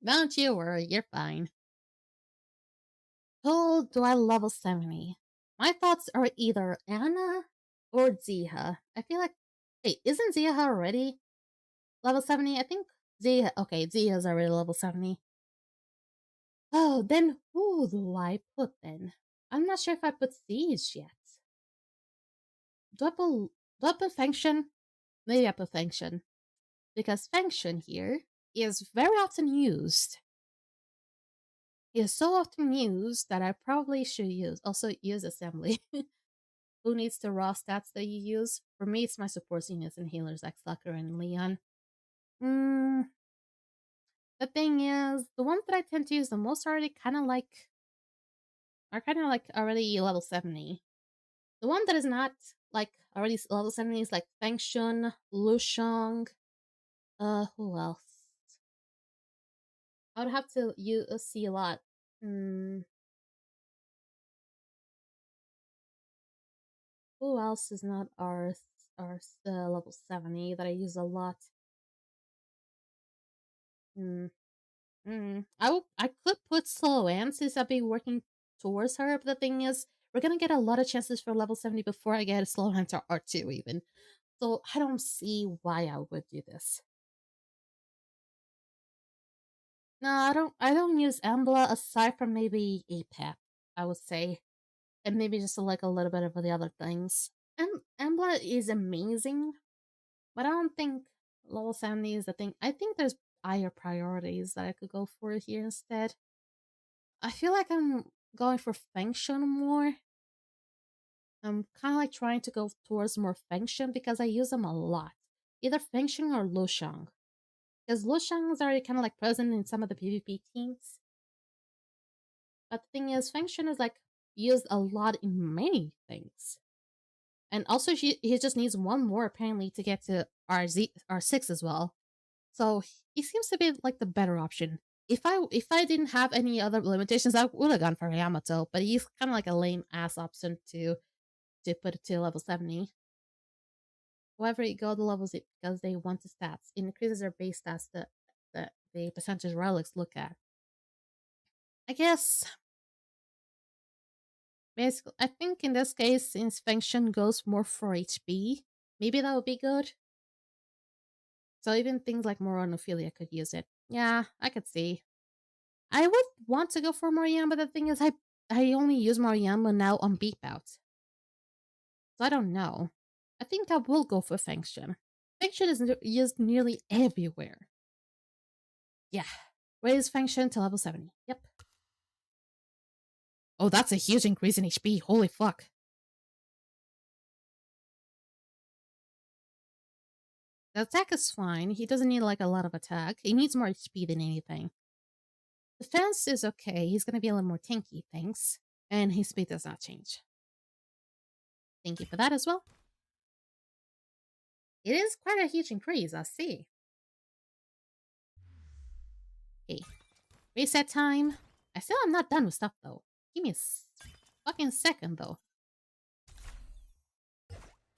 Don't you worry, you're fine. Who do I level 70? My thoughts are either Anna or Ziha. I feel like, wait, isn't Ziha already level 70? I think Ziha, okay, Ziha's already level 70. Oh, then who do I put then? I'm not sure if I put Siege yet. Do I put Function? Maybe I put Function. Because Function here is very often used. It is so often used that I probably should also use Assembly. Who needs the raw stats that you use? For me, it's my support units and healers like Sucker and Leon. The thing is, the ones that I tend to use the most are already kind of like already level 70. The one that is not like already level 70 is like Fengshun, Lushong. Who else? I would have to see a lot. Who else is not our level 70 that I use a lot? I could put Slow Ann since I've been working towards her, but the thing is, we're gonna get a lot of chances for level 70 before I get a Slow Ann to R2 even. So I don't see why I would do this. No, I don't use Embla aside from maybe Apep, I would say. And maybe just like a little bit of the other things. And Embla is amazing, but I don't think level 70 is the thing. I think there's higher priorities that I could go for here instead. I feel like I'm going for function more. I'm kind of like trying to go towards more function because I use them a lot. Either function or Lushang. Because Lushang is already kind of like present in some of the PvP teams. But the thing is, function is like used a lot in many things. And also, he just needs one more apparently to get to R6 as well. So he seems to be like the better option. If I didn't have any other limitations, I would have gone for Yamato. But he's kind of like a lame ass option to put it to level 70. However, you go the levels because they want the stats. It increases their base stats that the percentage relics look at. I guess. Basically, I think in this case, since function goes more for HP, maybe that would be good. So even things like Moronophilia could use it. Yeah, I could see. I would want to go for Moriam, but the thing is, I only use Moriam now on beep out. So I don't know. I think I will go for function. Function is used nearly everywhere. Yeah. Raise function to level 70. Yep. Oh, that's a huge increase in HP. Holy fuck. The attack is fine. He doesn't need like a lot of attack. He needs more HP than anything. Defense is okay. He's gonna be a little more tanky, thanks. And his speed does not change. Thank you for that as well. It is quite a huge increase, I see. Okay. Reset time. I still am not done with stuff though. Give me a fucking second though.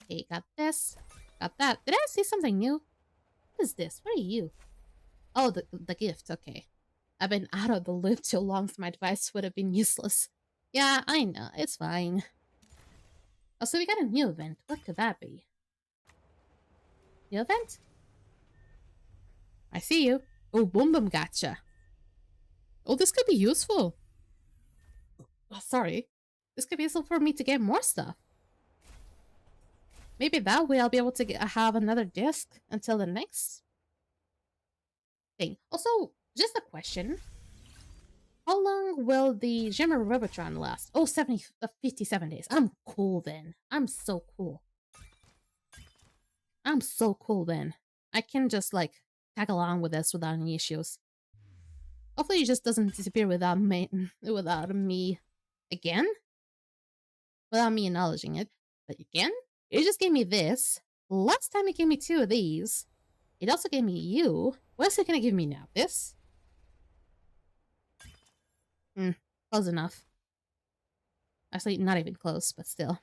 Okay, got this. Got that. Did I see something new? What is this? What are you? Oh, the gift. Okay. I've been out of the loop too long, so my device would have been useless. Yeah, I know. It's fine. Oh, so we got a new event. What could that be? New event? I see you. Oh, boom boom gacha. Oh, this could be useful. Oh, sorry. This could be useful for me to get more stuff. Maybe that way I'll be able to have another disc until the next thing. Also, just a question. How long will the Gemma Robotron last? Oh, 57 days. I'm cool then. I'm so cool. I'm so cool then. I can just like tag along with this without any issues. Hopefully it just doesn't disappear without me again. Without me acknowledging it. But again, it just gave me this. Last time it gave me 2 of these. It also gave me you. What else is it gonna give me now? This? Close enough. Actually, not even close, but still.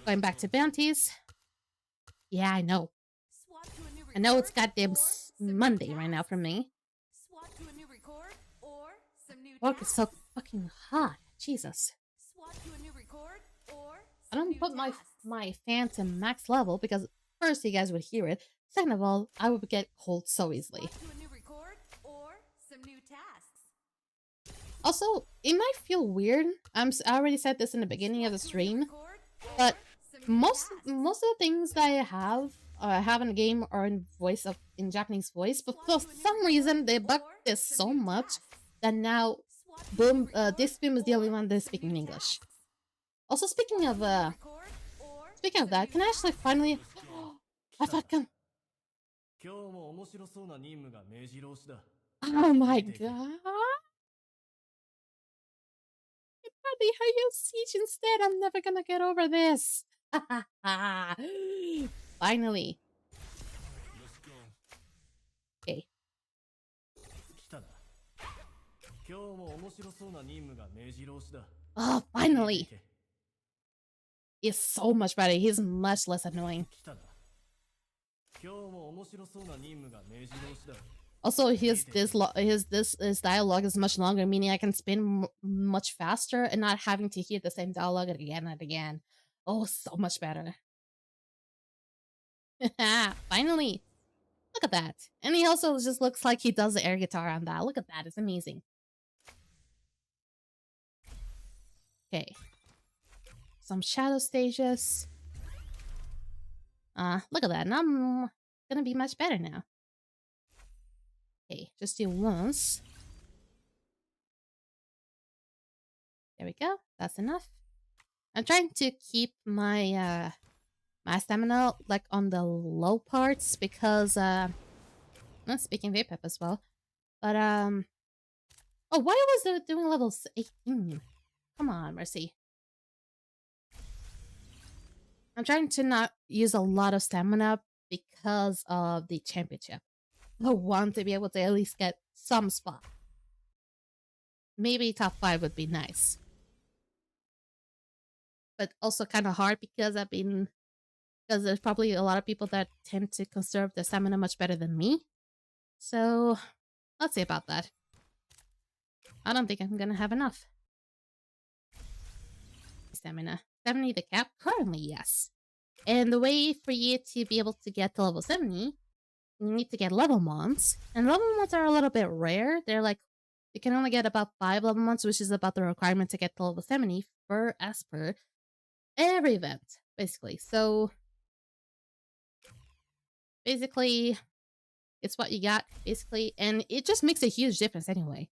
Going back to bounties. Yeah, I know. I know it's goddamn Monday right now for me. Work is so fucking hot. Jesus. I don't put my fan to max level because first you guys would hear it. Second of all, I would get cold so easily. Also, it might feel weird. I already said this in the beginning of the stream, but most of the things that I have in the game are in Japanese voice. But for some reason, they bugged this so much that now, boom, this stream is the only one that's speaking English. Also, speaking of that, can I actually finally? I fucking. Oh my god. How siege instead? I'm never gonna get over this. Finally. Okay. Oh, finally. He's so much better. He's much less annoying. Also, his dialogue is much longer, meaning I can spin much faster and not having to hear the same dialogue again and again. Oh, so much better. Finally. Look at that. And he also just looks like he does the air guitar on that. Look at that. It's amazing. Okay. Some shadow stages. Look at that. Now I'm gonna be much better now. Okay, just do once. There we go. That's enough. I'm trying to keep my my stamina like on the low parts because I'm speaking Vapep as well. But oh, why was it doing levels 18? Come on, Mercy. I'm trying to not use a lot of stamina because of the championship. I want to be able to at least get some spot. Maybe top 5 would be nice. But also kind of hard because because there's probably a lot of people that tend to conserve their stamina much better than me. So, let's see about that. I don't think I'm gonna have enough. Stamina. 70 the cap? Currently, yes. And the way for you to be able to get to level 70, you need to get level mons. And level mons are a little bit rare. They're like, you can only get about 5 level mons, which is about the requirement to get to level 70 for Esper. Every event, basically. So, basically, it's what you got, basically. And it just makes a huge difference anyway.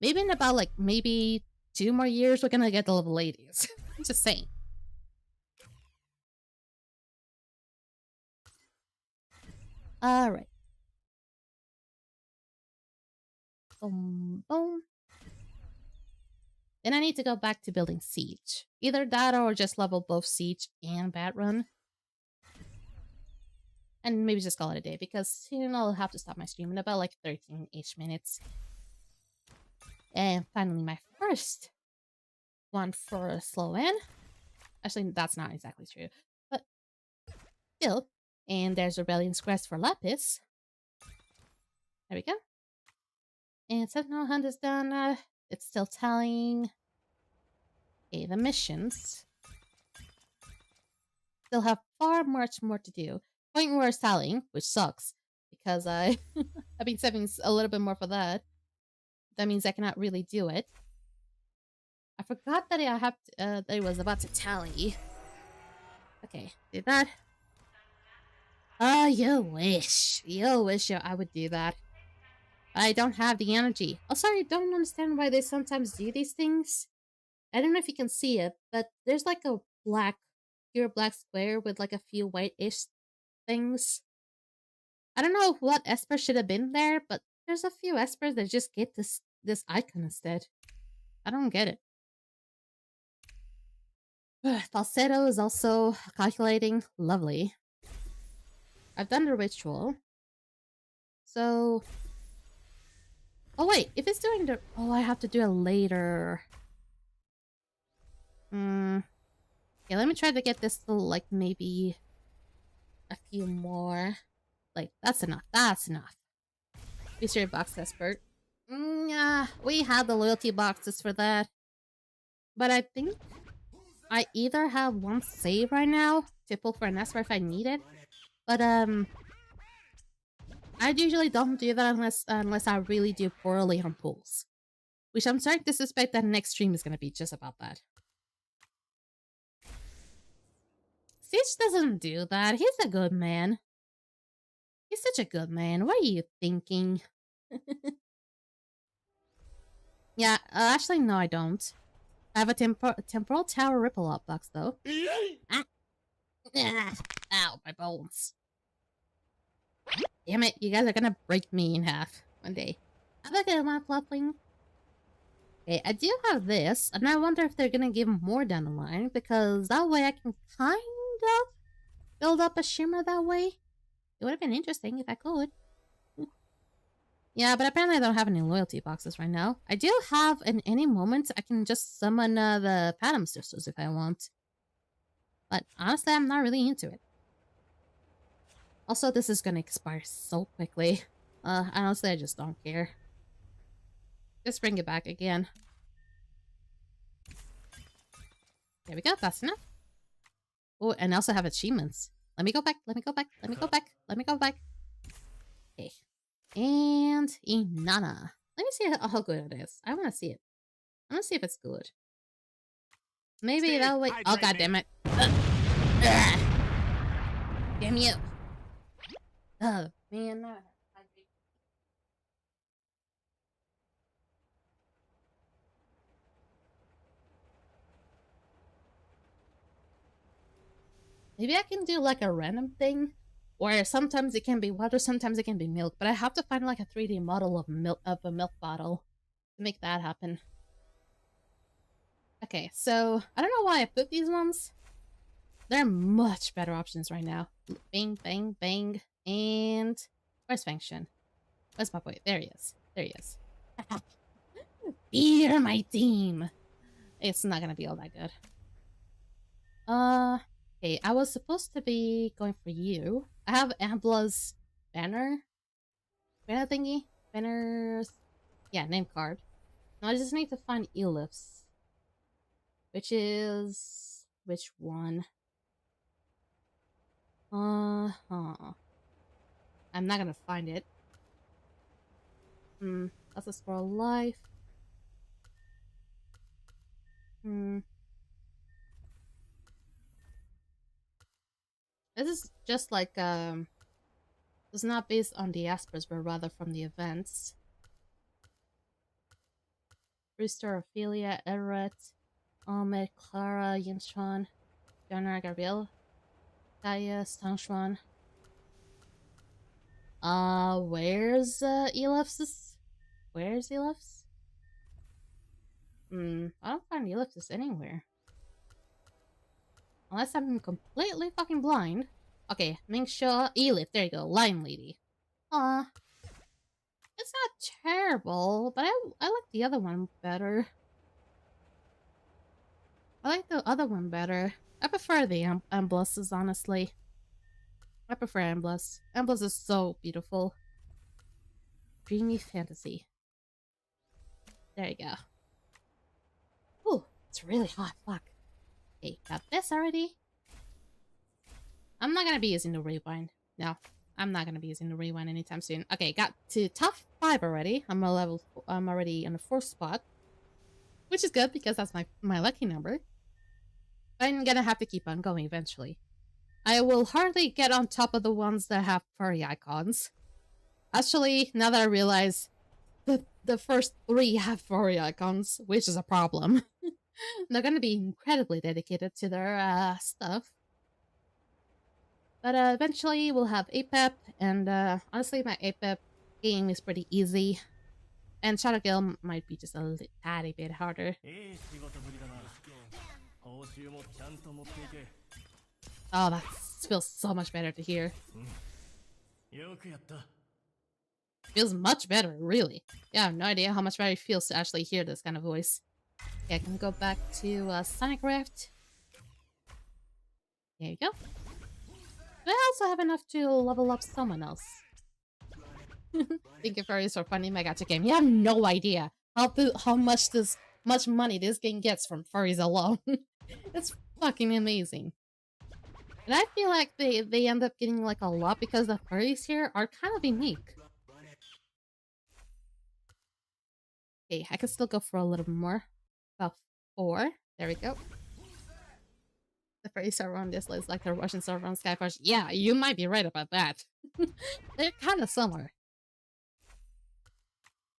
Maybe in about, like, maybe 2 more years, we're gonna get the level 80s. I'm just saying. Alright. Boom, boom. Then I need to go back to building Siege. Either that or just level both Siege and Bat Run. And maybe just call it a day because soon I'll have to stop my stream in about like 13-ish minutes. And finally my first one for a slow in. Actually, that's not exactly true. But still. And there's Rebellion's Crest for Lapis. There we go. And Sentinel Hunt is done. It's still telling. Okay, the missions still have far much more to do. Point where it's telling, which sucks because I've been saving a little bit more for that. That means I cannot really do it. I forgot that I have to, that it was about to tally. Okay, did that. Oh, you wish. You wish I would do that. I don't have the energy. Oh, sorry, I don't understand why they sometimes do these things. I don't know if you can see it, but there's like a pure black square with like a few white-ish things. I don't know what Esper should have been there, but there's a few Espers that just get this icon instead. I don't get it. Falsetto is also calculating. Lovely. I've done the ritual. So... Oh wait, if it's doing the... Oh, I have to do it later. Yeah, let me try to get this to, like, maybe... a few more. Like, that's enough. That's enough. Mystery box expert. Yeah, we had the loyalty boxes for that. But I think I either have one save right now to pull for an Esper if I need it. But, I usually don't do that unless I really do poorly on pulls. Which I'm starting to suspect that next stream is going to be just about that. Siege doesn't do that. He's a good man. He's such a good man. What are you thinking? Yeah, actually, no, I don't. I have a temporal tower ripple up box, though. Ah. Ow, my bones. Damn it, you guys are gonna break me in half one day. I'm not gonna want fluffing. Okay, I do have this, and I wonder if they're gonna give more down the line, because that way I can kind of build up a shimmer that way. It would have been interesting if I could. Yeah, but apparently I don't have any loyalty boxes right now. I do have, in any moment, I can just summon the Panem Sisters if I want. But honestly, I'm not really into it. Also, this is gonna expire so quickly. Honestly, I just don't care. Just bring it back again. There we go, that's enough. Oh, and I also have achievements. Let me go back. Let me go back. Let me go back. Let me go back. Okay. And Inanna. Let me see how good it is. I want to see it. I want to see if it's good. Maybe Steve, that'll wait. Oh, hydrate god me. damn it. Damn you. Oh, man. Now I have to hydrate. Maybe I can do like a random thing where sometimes it can be water, sometimes it can be milk, but I have to find like a 3D model of a milk bottle to make that happen. Okay, so I don't know why I put these ones. They're much better options right now. Bang, bang, bang, and where's Fangshan? Where's my boy? There he is. There he is. Fear my team. It's not gonna be all that good. Okay, I was supposed to be going for you. I have Ambla's banner thingy, banners. Yeah, name card. Now I just need to find Elif's, which is which one? I'm not gonna find it. That's a scroll life. This is just like it's not based on the Aspers, but rather from the events. Brewster, Ophelia, Everett, Ahmed, Clara, Yinshuan, Jonah, Gabriel, Kaya, Stangshuan. Where's Elif's? Where's Elif's? I don't find Elif's anywhere. Unless I'm completely fucking blind. Okay, Mingshaw, Elif, there you go, Lion Lady. Aw. It's not terrible, but I like the other one better. I like the other one better. I prefer the Amblusses, honestly. I prefer Amblus. Amblus is so beautiful. Dreamy fantasy. There you go. Ooh, it's really hot. Fuck. Okay, got this already. I'm not gonna be using the rewind. No, I'm not gonna be using the rewind anytime soon. Okay, got to top 5 already. I'm already on the 4th spot, which is good because that's my lucky number. I'm gonna have to keep on going eventually. I will hardly get on top of the ones that have furry icons. Actually, now that I realize the first 3 have furry icons, which is a problem. They're gonna be incredibly dedicated to their stuff. But eventually we'll have APEP, and honestly my APEP game is pretty easy. And Shadow Gale might be just a tiny bit harder. Oh, that feels so much better to hear. Feels much better, really. Yeah, I have no idea how much better it feels to actually hear this kind of voice. Okay, I can go back to Sonic Rift. There you go. I also have enough to level up someone else. Thank you furries for funding my gacha game. You have no idea how much money this game gets from furries alone. It's fucking amazing. And I feel like they end up getting like a lot because the furries here are kind of unique. Okay, I can still go for a little bit more. About 4. There we go. The furry server on this list like the Russian server on Skyforge. Yeah, you might be right about that. They're kind of similar.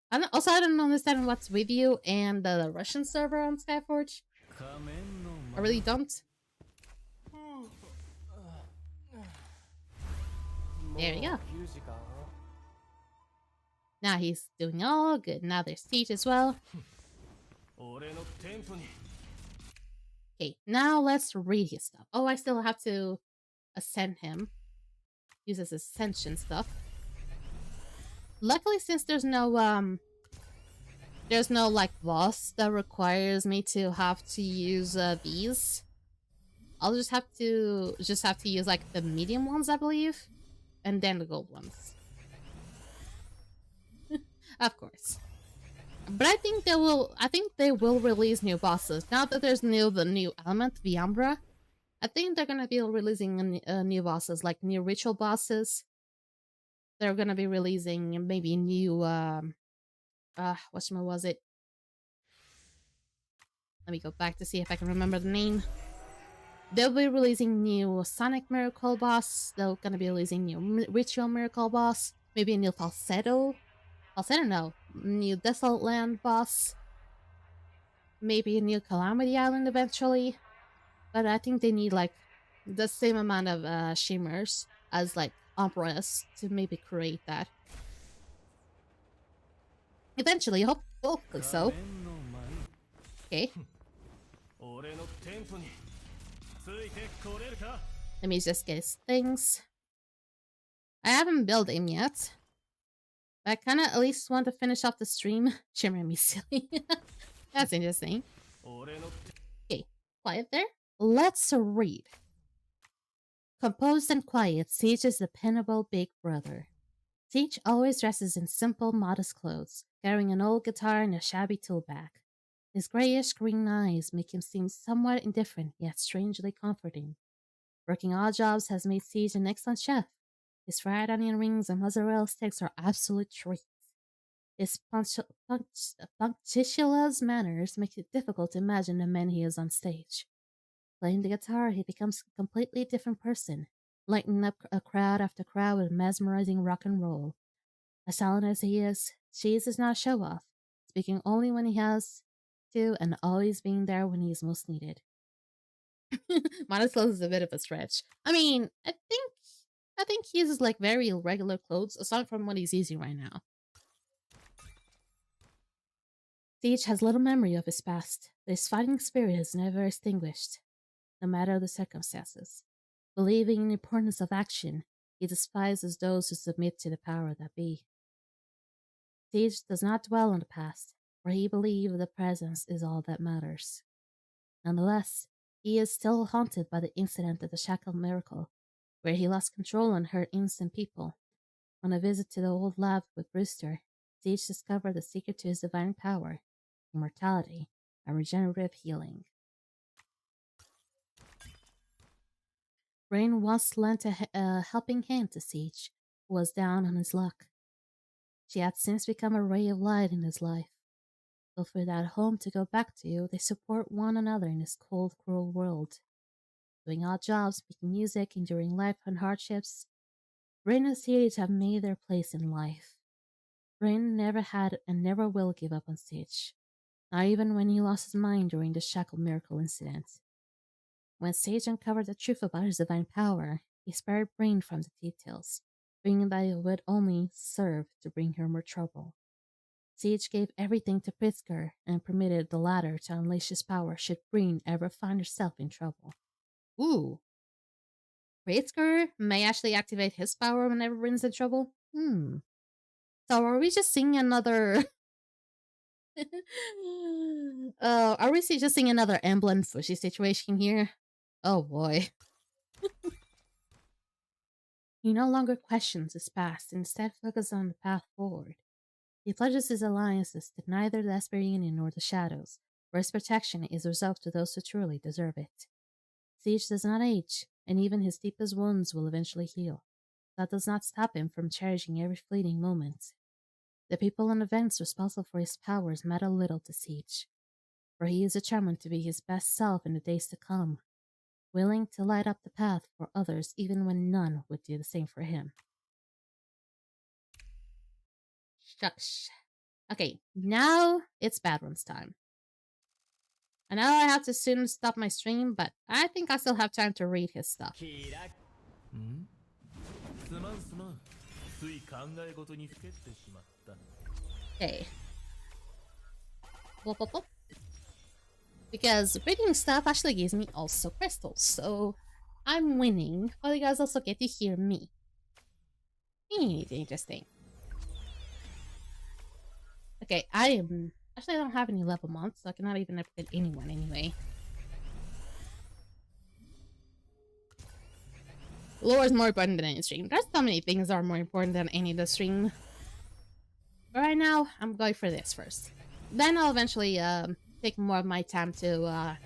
I don't understand what's with you and the Russian server on Skyforge. I really don't. There we go. Now he's doing all good. Now there's Siege as well. Okay, now let's read his stuff. Oh, I still have to ascend him. Use his ascension stuff. Luckily, since there's no like boss that requires me to have to use these, I'll just have to use like the medium ones, I believe, and then the gold ones. Of course. But I think they will release new bosses. Now that there's the new element, the Umbra, I think they're gonna be releasing new bosses, like new ritual bosses. They're gonna be releasing maybe new what was it? Let me go back to see if I can remember the name. They'll be releasing new Sonic Miracle boss. They're gonna be releasing new Ritual Miracle boss. Maybe a new Falsetto. Falsetto, no. New Desolate Land boss. Maybe a new Calamity Island eventually. But I think they need like the same amount of shimmers as like Umbrellas to maybe create that. Eventually, hopefully so. Okay. Let me just get his things. I haven't built him yet. But I kind of at least want to finish off the stream. Shimmer me silly. That's interesting. Okay, quiet there. Let's read. Composed and quiet, Sage is dependable big brother. Sage always dresses in simple, modest clothes, carrying an old guitar and a shabby tool bag. His grayish-green eyes make him seem somewhat indifferent, yet strangely comforting. Working odd jobs has made Sage an excellent chef. His fried onion rings and mozzarella sticks are absolute treats. His punctilious manners make it difficult to imagine the man he is on stage. Playing the guitar, he becomes a completely different person, lighting up a crowd after crowd with mesmerizing rock and roll. As silent as he is, Cheese is not a show-off, speaking only when he has to and always being there when he is most needed. Modest clothes is a bit of a stretch. I mean, I think he uses like very regular clothes, aside from what he's using right now. Siege has little memory of his past, but his fighting spirit is never extinguished, no matter the circumstances. Believing in the importance of action, he despises those who submit to the power that be. Siege does not dwell on the past, for he believes the present is all that matters. Nonetheless, he is still haunted by the incident at the Shackle Miracle, where he lost control and hurt innocent people. On a visit to the old lab with Brewster, Siege discovered the secret to his divine power, immortality, and regenerative healing. Rain once lent a helping hand to Siege, who was down on his luck. She had since become a ray of light in his life. But without home to go back to, they support one another in this cold, cruel world. Doing odd jobs, making music, enduring life and hardships, Rain and Siege have made their place in life. Rain never had and never will give up on Siege, not even when he lost his mind during the Shackle Miracle incident. When Sage uncovered the truth about his divine power, he spared Rain from the details, bringing that it would only serve to bring her more trouble. Sage gave everything to Pritzker and permitted the latter to unleash his power should Breen ever find herself in trouble. Ooh. Pritzker may actually activate his power whenever Breen's in trouble? So are we just seeing another... are we just seeing another Emblem Fushy situation here? Oh boy. He no longer questions his past, instead focuses on the path forward. He pledges his alliances to neither the Esperian nor the Shadows, where his protection is reserved to those who truly deserve it. Siege does not age, and even his deepest wounds will eventually heal. That does not stop him from cherishing every fleeting moment. The people and events responsible for his powers matter little to Siege, for he is determined to be his best self in the days to come, willing to light up the path for others even when none would do the same for him. Shucks. Okay, now it's Badrooms time. I know I have to soon stop my stream, but I think I still have time to read his stuff. Okay. Whoop, whoop, whoop. Because reading stuff actually gives me also crystals, so I'm winning, but you guys also get to hear me. Interesting. Okay, actually I don't have any level months, so I cannot even upgrade anyone anyway. Lore is more important than any stream. There's so many things that are more important than any of the stream. But right now, I'm going for this first. Then I'll eventually take more of my time to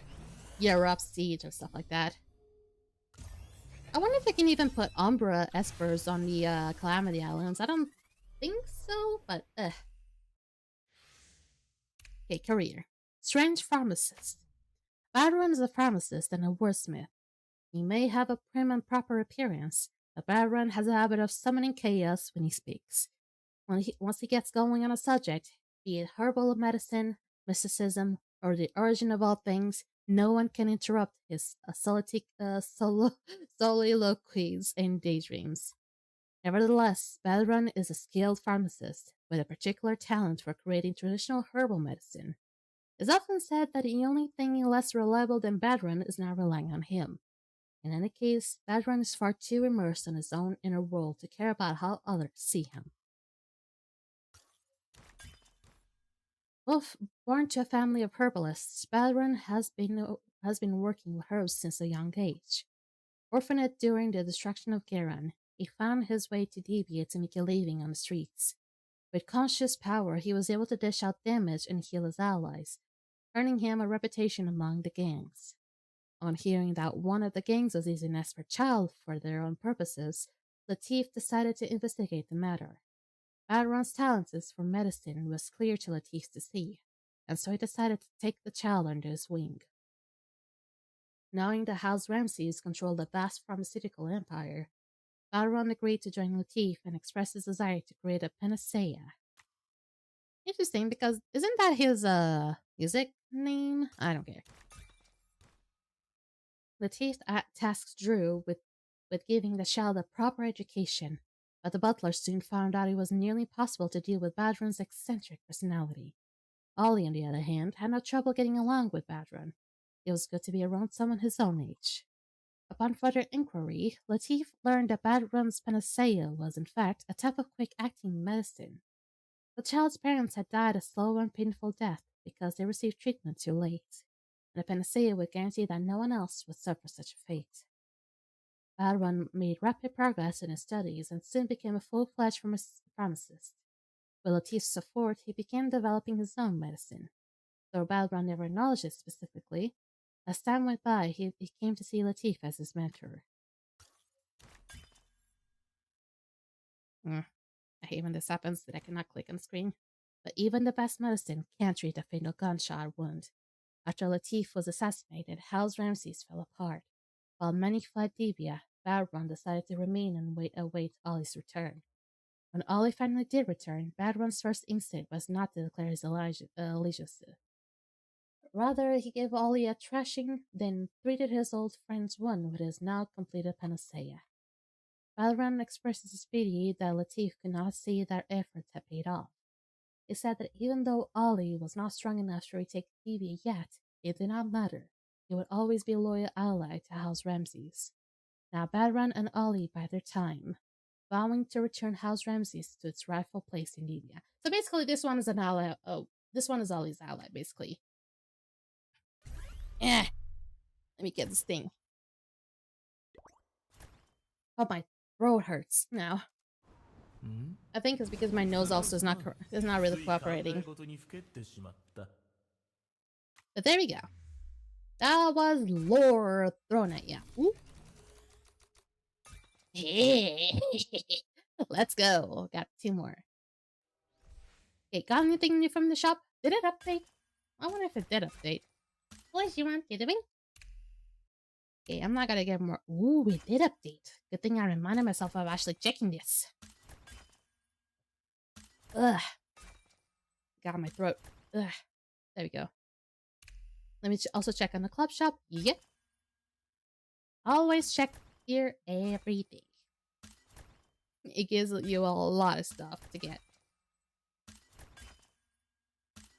gear up Siege and stuff like that. I wonder if they can even put Umbra Espers on the Calamity Islands. I don't think so, but Okay, career. Strange pharmacist. Badron is a pharmacist and a wordsmith. He may have a prim and proper appearance, but Badron has a habit of summoning chaos when he speaks. Once he gets going on a subject, be it herbal medicine, mysticism, or the origin of all things, no one can interrupt his soliloquies and daydreams. Nevertheless, Badron is a skilled pharmacist with a particular talent for creating traditional herbal medicine. It's often said that the only thing less reliable than Badron is not relying on him. In any case, Badron is far too immersed in his own inner world to care about how others see him. Born to a family of herbalists, Badron has been working with herbs since a young age. Orphaned during the destruction of Geran, he found his way to Debia to make a living on the streets. With conscious power, he was able to dish out damage and heal his allies, earning him a reputation among the gangs. On hearing that one of the gangs was using Esper Child for their own purposes, Latif decided to investigate the matter. Badron's talent for medicine was clear to Latif to see, and so he decided to take the child under his wing. Knowing that House Ramses controlled a vast pharmaceutical empire, Badron agreed to join Latif and expressed his desire to create a panacea. Interesting, because isn't that his music name? I don't care. Latif tasks Drew with giving the child a proper education, but the butler soon found out it was nearly impossible to deal with Badron's eccentric personality. Ollie, on the other hand, had no trouble getting along with Badron. It was good to be around someone his own age. Upon further inquiry, Latif learned that Badron's panacea was, in fact, a type of quick-acting medicine. The child's parents had died a slow and painful death because they received treatment too late, and the panacea would guarantee that no one else would suffer such a fate. Badron made rapid progress in his studies and soon became a full-fledged pharmacist. With Latif's support, he began developing his own medicine. Though Badron never acknowledged it specifically, as time went by, he came to see Latif as his mentor. I hate when this happens that I cannot click on the screen. But even the best medicine can't treat a fatal gunshot wound. After Latif was assassinated, House Ramses fell apart. While many fled Debia, Badron decided to remain and await Ollie's return. When Ollie finally did return, Badron's first instinct was not to declare his allegiance. Rather, he gave Ollie a thrashing, then treated his old friend's wound with his now completed panacea. Badron expressed his pity that Latif could not see their efforts had paid off. He said that even though Ollie was not strong enough to retake Debia yet, it did not matter. He would always be a loyal ally to House Ramses. Now Badron and Ollie bide their time, vowing to return House Ramses to its rightful place in Debia. So basically, this one is an ally. Oh, this one is Ollie's ally, basically. Let me get this thing. Oh, my throat hurts now. I think it's because my nose also is not really cooperating. But there we go. That was lore thrown at you. Ooh. Hey, let's go. Got 2 more. Okay, got anything new from the shop? Did it update? I wonder if it did update. What you want to do? Okay, I'm not gonna get more. Ooh, it did update. Good thing I reminded myself of actually checking this. Ugh. Got my throat. Ugh. There we go. Let me also check on the club shop. Yep. Always check here every day. It gives you a lot of stuff to get.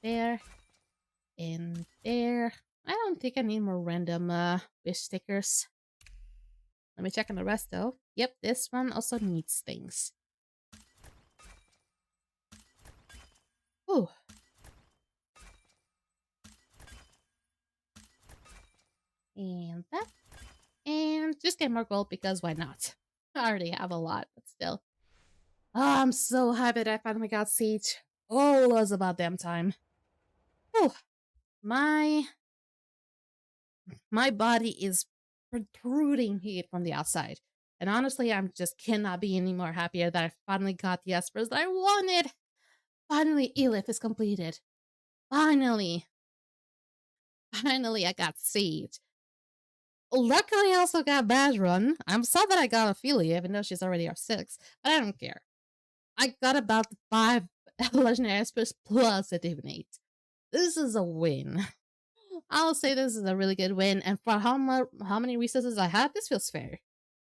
There. And there. I don't think I need more random wish stickers. Let me check on the rest though. Yep, this one also needs things. Ooh. And that. And just get more gold because why not? I already have a lot, but still. Oh, I'm so happy that I finally got Siege. Oh, it was about damn time. Ooh. My body is protruding heat from the outside. And honestly, I'm just cannot be any more happier that I finally got the espers that I wanted. Finally, Elif is completed. Finally. Finally, I got saved. Luckily, I also got Badge Run. I'm sad that I got Ophelia, even though she's already R6, but I don't care. I got about 5 legendary espers plus a Divinate. This is a win. I'll say this is a really good win, and for how many resources I had, this feels fair.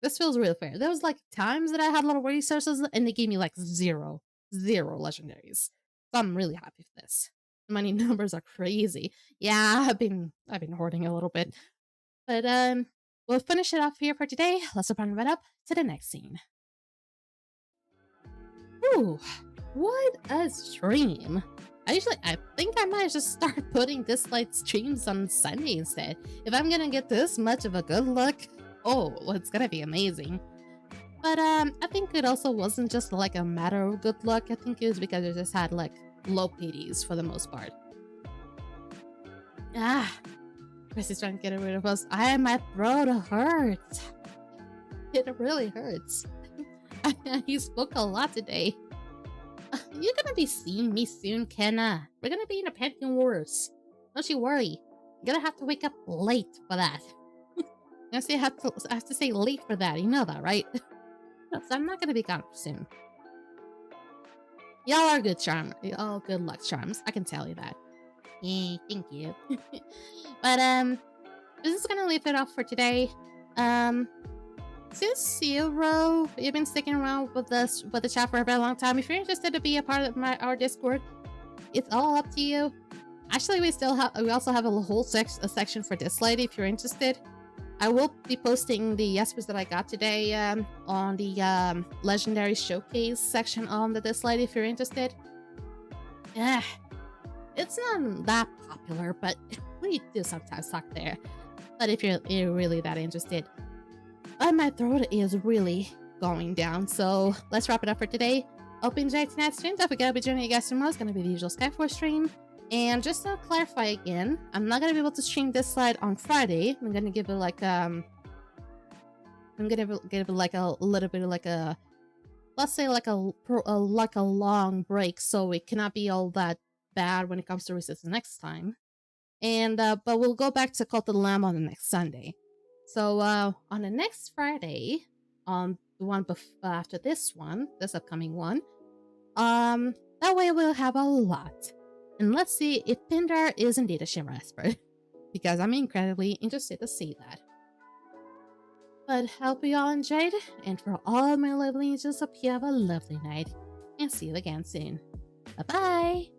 This feels real fair. There was like times that I had a lot of resources, and they gave me like zero legendaries. So I'm really happy for this. The money numbers are crazy. Yeah, I've been hoarding a little bit, but we'll finish it off here for today. Let's open it up to the next scene. Ooh, what a stream! I think I might just start putting Dislyte streams on Sunday instead. If I'm gonna get this much of a good look, oh, it's gonna be amazing. But I think it also wasn't just like a matter of good luck. I think it was because I just had like low PDs for the most part. Chris is trying to get rid of us. My throat hurts. It really hurts. He spoke a lot today. You're gonna be seeing me soon, Kenna. We're gonna be in a Pantheon Wars. Don't you worry. You're gonna have to wake up late for that. I have to say late for that. You know that, right? So I'm not gonna be gone soon. Y'all are good y'all good luck charms. I can tell you that. Yeah, thank you. But this is gonna leave it off for today. Since you've been sticking around with the chat for a very long time, if you're interested to be a part of our Discord, it's all up to you. Actually, we also have a whole section for Dislyte if you're interested. I will be posting the espers that I got today on the legendary showcase section on the Dislyte if you're interested. Yeah, it's not that popular, but we do sometimes talk there. But if you're really that interested. My throat is really going down, so let's wrap it up for today. Hope you enjoyed tonight's stream. Don't forget I'll be joining you guys tomorrow. It's going to be the usual Skyforce stream. And just to clarify again, I'm not going to be able to stream Dislyte on Friday. I'm going to give it like a little bit of like a, let's say like a long break, so it cannot be all that bad when it comes to resistance next time. And but we'll go back to Cult of the Lamb on the next Sunday. So on the next Friday, on the one after this upcoming one, that way we'll have a lot. And let's see if Pindar is indeed a Shimmer Esper, because I'm incredibly interested to see that. But hope you all enjoyed, and for all my lovely angels, hope you have a lovely night, and see you again soon. Bye-bye!